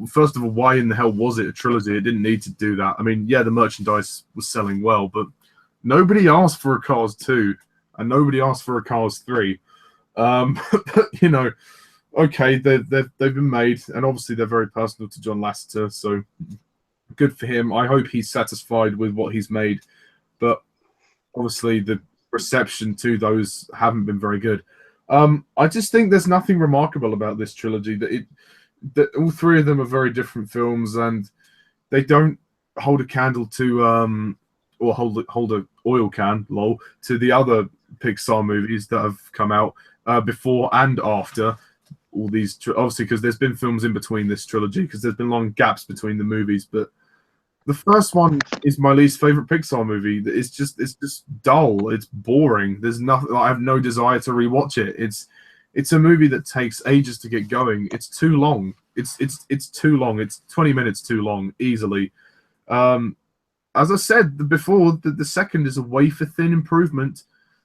first of all, why in the hell was it a trilogy? It didn't need to do that. I mean, yeah, the merchandise was selling well, but nobody asked for a Cars 2, and nobody asked for a Cars 3. But, you know, okay, they've been made, and obviously they're very personal to John Lasseter, so good for him. I hope he's satisfied with what he's made, but obviously the reception to those haven't been very good. I just think there's nothing remarkable about this trilogy. That all three of them are very different films, and they don't hold a candle to or hold a oil can, lol, to the other Pixar movies that have come out before and after all these. Obviously, because there's been films in between this trilogy, because there's been long gaps between the movies. But the first one is my least favorite Pixar movie. It's just dull. It's boring. There's nothing. I have no desire to rewatch it. It's a movie that takes ages to get going. It's too long. It's too long. It's 20 minutes too long, easily. As I said before, the second is a wafer thin improvement.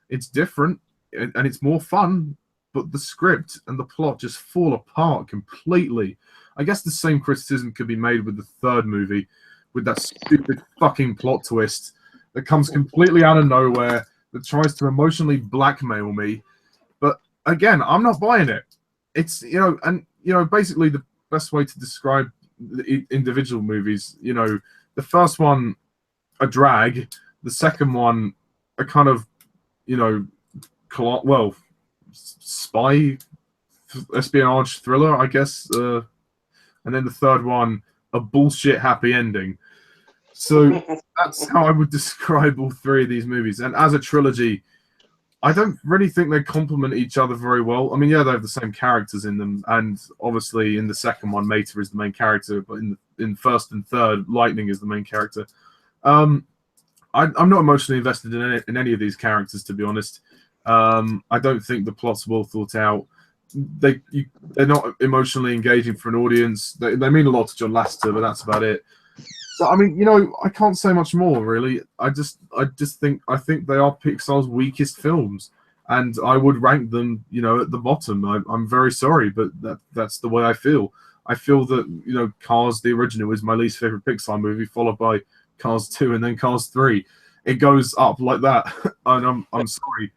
It's different and it's more fun, but the script and the plot just fall apart completely. I guess the same criticism could be made with the third movie, with that stupid fucking plot twist that comes completely out of nowhere, that tries to emotionally blackmail me. But again, I'm not buying it. It's, basically the best way to describe the individual movies, the first one, a drag, the second one, a kind of, spy, espionage thriller, I guess, and then the third one, a bullshit happy ending. So that's how I would describe all three of these movies. And as a trilogy, I don't really think they complement each other very well. I mean, yeah, they have the same characters in them, and obviously in the second one, Mater is the main character, but in first and third, Lightning is the main character. I'm not emotionally invested in any of these characters, to be honest. I don't think the plot's well thought out. They're not emotionally engaging for an audience. They mean a lot to John Lasseter, but that's about it. So I mean, I can't say much more really. I think they are Pixar's weakest films, and I would rank them, at the bottom. I'm very sorry, but that's the way I feel. I feel that Cars the original is my least favorite Pixar movie, followed by Cars 2 and then Cars 3. It goes up like that, and I'm sorry,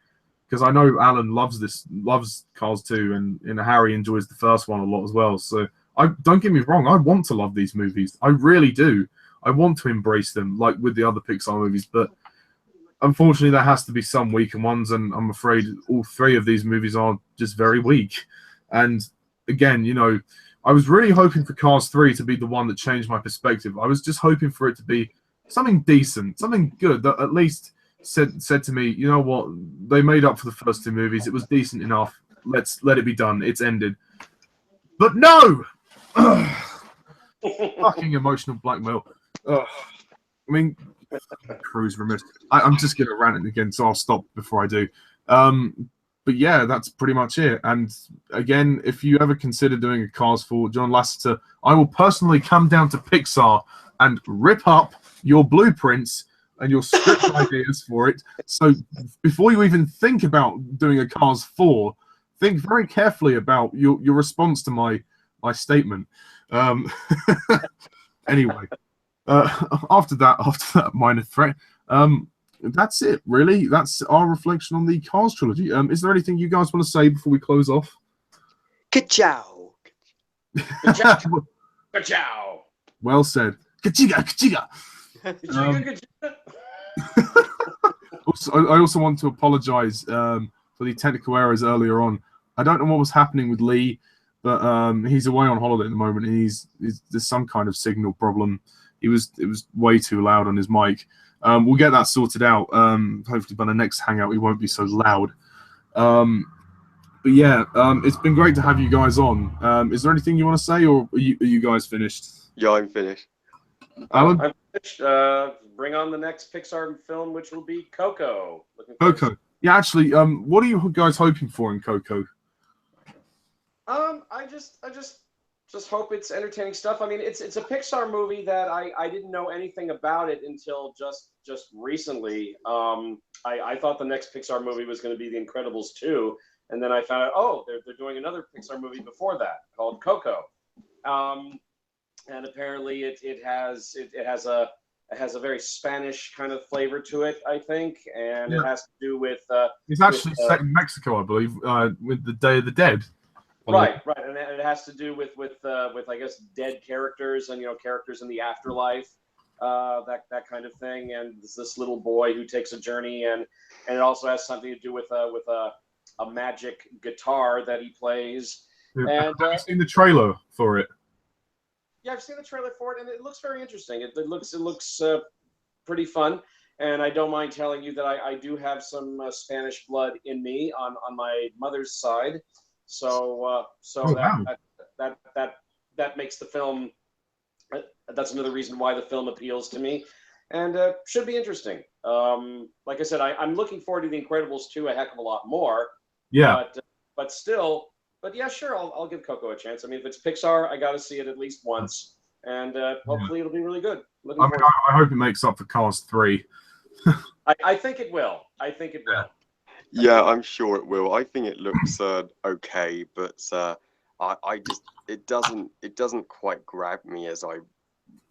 because I know Alan loves Cars 2, and Harry enjoys the first one a lot as well. So don't get me wrong, I want to love these movies. I really do. I want to embrace them like with the other Pixar movies, but unfortunately there has to be some weaker ones, and I'm afraid all three of these movies are just very weak. And again, I was really hoping for Cars 3 to be the one that changed my perspective. I was just hoping for it to be something decent, something good that at least said to me, you know what, they made up for the first two movies. It was decent enough. Let's let it be done. It's ended. But no! Fucking emotional blackmail. I mean, Cruise remiss. I'm just going to rant it again, so I'll stop before I do. But yeah, that's pretty much it. And again, if you ever consider doing a Cars 4, John Lasseter, I will personally come down to Pixar and rip up your blueprints and your script ideas for it. So before you even think about doing a Cars 4, think very carefully about your response to my statement. Anyway, after that minor threat, that's it, really. That's our reflection on the Cars trilogy. Is there anything you guys want to say before we close off? Ka-chow! Ka-chow! Well said. Kachiga, kachiga. I also want to apologize for the technical errors earlier on. I don't know what was happening with Lee, but he's away on holiday at the moment, and there's some kind of signal problem. It was way too loud on his mic. We'll get that sorted out. Hopefully by the next hangout he won't be so loud. But yeah, it's been great to have you guys on. Is there anything you want to say, or are you guys finished? Yeah, I'm finished. Alan? I'm finished. Bring on the next Pixar film, which will be Coco. Coco. Yeah, actually, what are you guys hoping for in Coco? I just hope it's entertaining stuff. I mean, it's a Pixar movie that I didn't know anything about it until just recently. I thought the next Pixar movie was going to be The Incredibles 2, and then I found out, they're doing another Pixar movie before that called Coco. And apparently it has a very Spanish kind of flavor to it, I think, and it has to do with. It's actually set in Mexico, I believe, with the Day of the Dead. Right, and it has to do with I guess dead characters and characters in the afterlife, that kind of thing, and this little boy who takes a journey, and it also has something to do with a magic guitar that he plays. Yeah. And have you seen the trailer for it? Yeah, I've seen the trailer for it, and it looks very interesting. It looks pretty fun, and I don't mind telling you that I do have some Spanish blood in me on my mother's side. So that makes the film. That's another reason why the film appeals to me, and should be interesting. Like I said, I'm looking forward to The Incredibles 2 a heck of a lot more. Yeah. But yeah, sure, I'll give Coco a chance. I mean, if it's Pixar, I got to see it at least once, and hopefully it'll be really good. I hope it makes up for Cars 3. I think it will. Yeah, I'm sure it will. I think it looks okay, but it doesn't quite grab me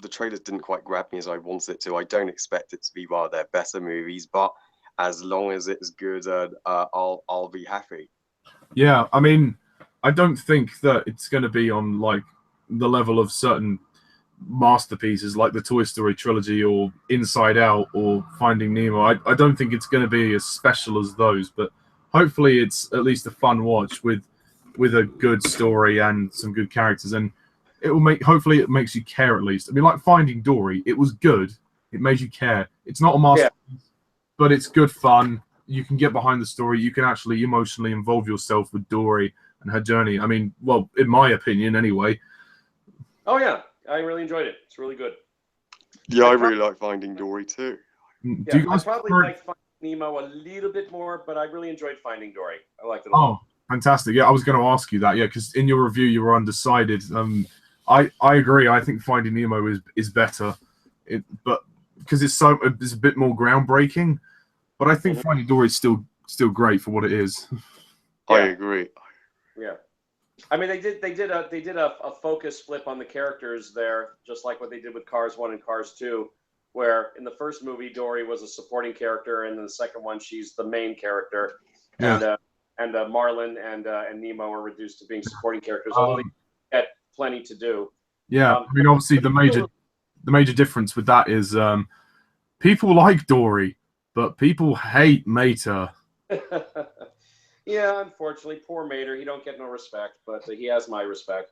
the trailers didn't quite grab me as I wanted it to. I don't expect it to be one of their better movies, but as long as it's good, I'll be happy. Yeah, I mean, I don't think that it's going to be on like the level of certain masterpieces like the Toy Story trilogy or Inside Out or Finding Nemo. I don't think it's going to be as special as those, but hopefully it's at least a fun watch with a good story and some good characters, and hopefully it makes you care at least. I mean, like Finding Dory, it was good. It made you care. It's not a masterpiece, but it's good fun. you can get behind the story. You can actually emotionally involve yourself with Dory and her journey. I mean, well, in my opinion, anyway. Oh yeah, I really enjoyed it. It's really good. Yeah, I really like Finding Dory too. Do you I guys probably prefer- like Finding Nemo a little bit more, but I really enjoyed Finding Dory. I liked it a lot. Oh, fantastic! Yeah, I was going to ask you that. Yeah, because in your review you were undecided. I agree. I think Finding Nemo is better, but because it's a bit more groundbreaking. But I think Finding Dory is still great for what it is. I agree. Yeah. I mean, they did a focus flip on the characters there, just like what they did with Cars 1 and Cars 2, where in the first movie Dory was a supporting character, and in the second one she's the main character, Yeah. and Marlin and Nemo are reduced to being supporting characters, although they get plenty to do. Yeah, I mean, obviously the major difference with that is people like Dory, but people hate Mater. Yeah, unfortunately, poor Mater. He don't get no respect, but he has my respect.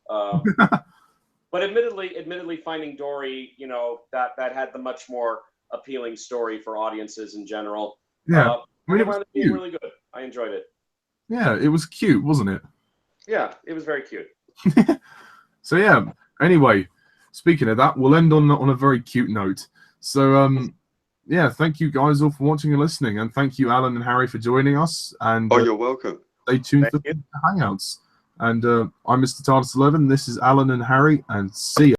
But admittedly, Finding Dory, you know, that had the much more appealing story for audiences in general. Yeah, I mean, it wound was up being cute. really good. I enjoyed it. Yeah, it was cute, wasn't it? Yeah, it was very cute. So yeah. Anyway, speaking of that, we'll end on a very cute note. So yeah, thank you guys all for watching and listening, and thank you, Alan and Harry, for joining us. And Oh, you're welcome. stay tuned Thank for you. the Hangouts. And I'm Mr. TARDIS 11. This is Alan and Harry, and see ya.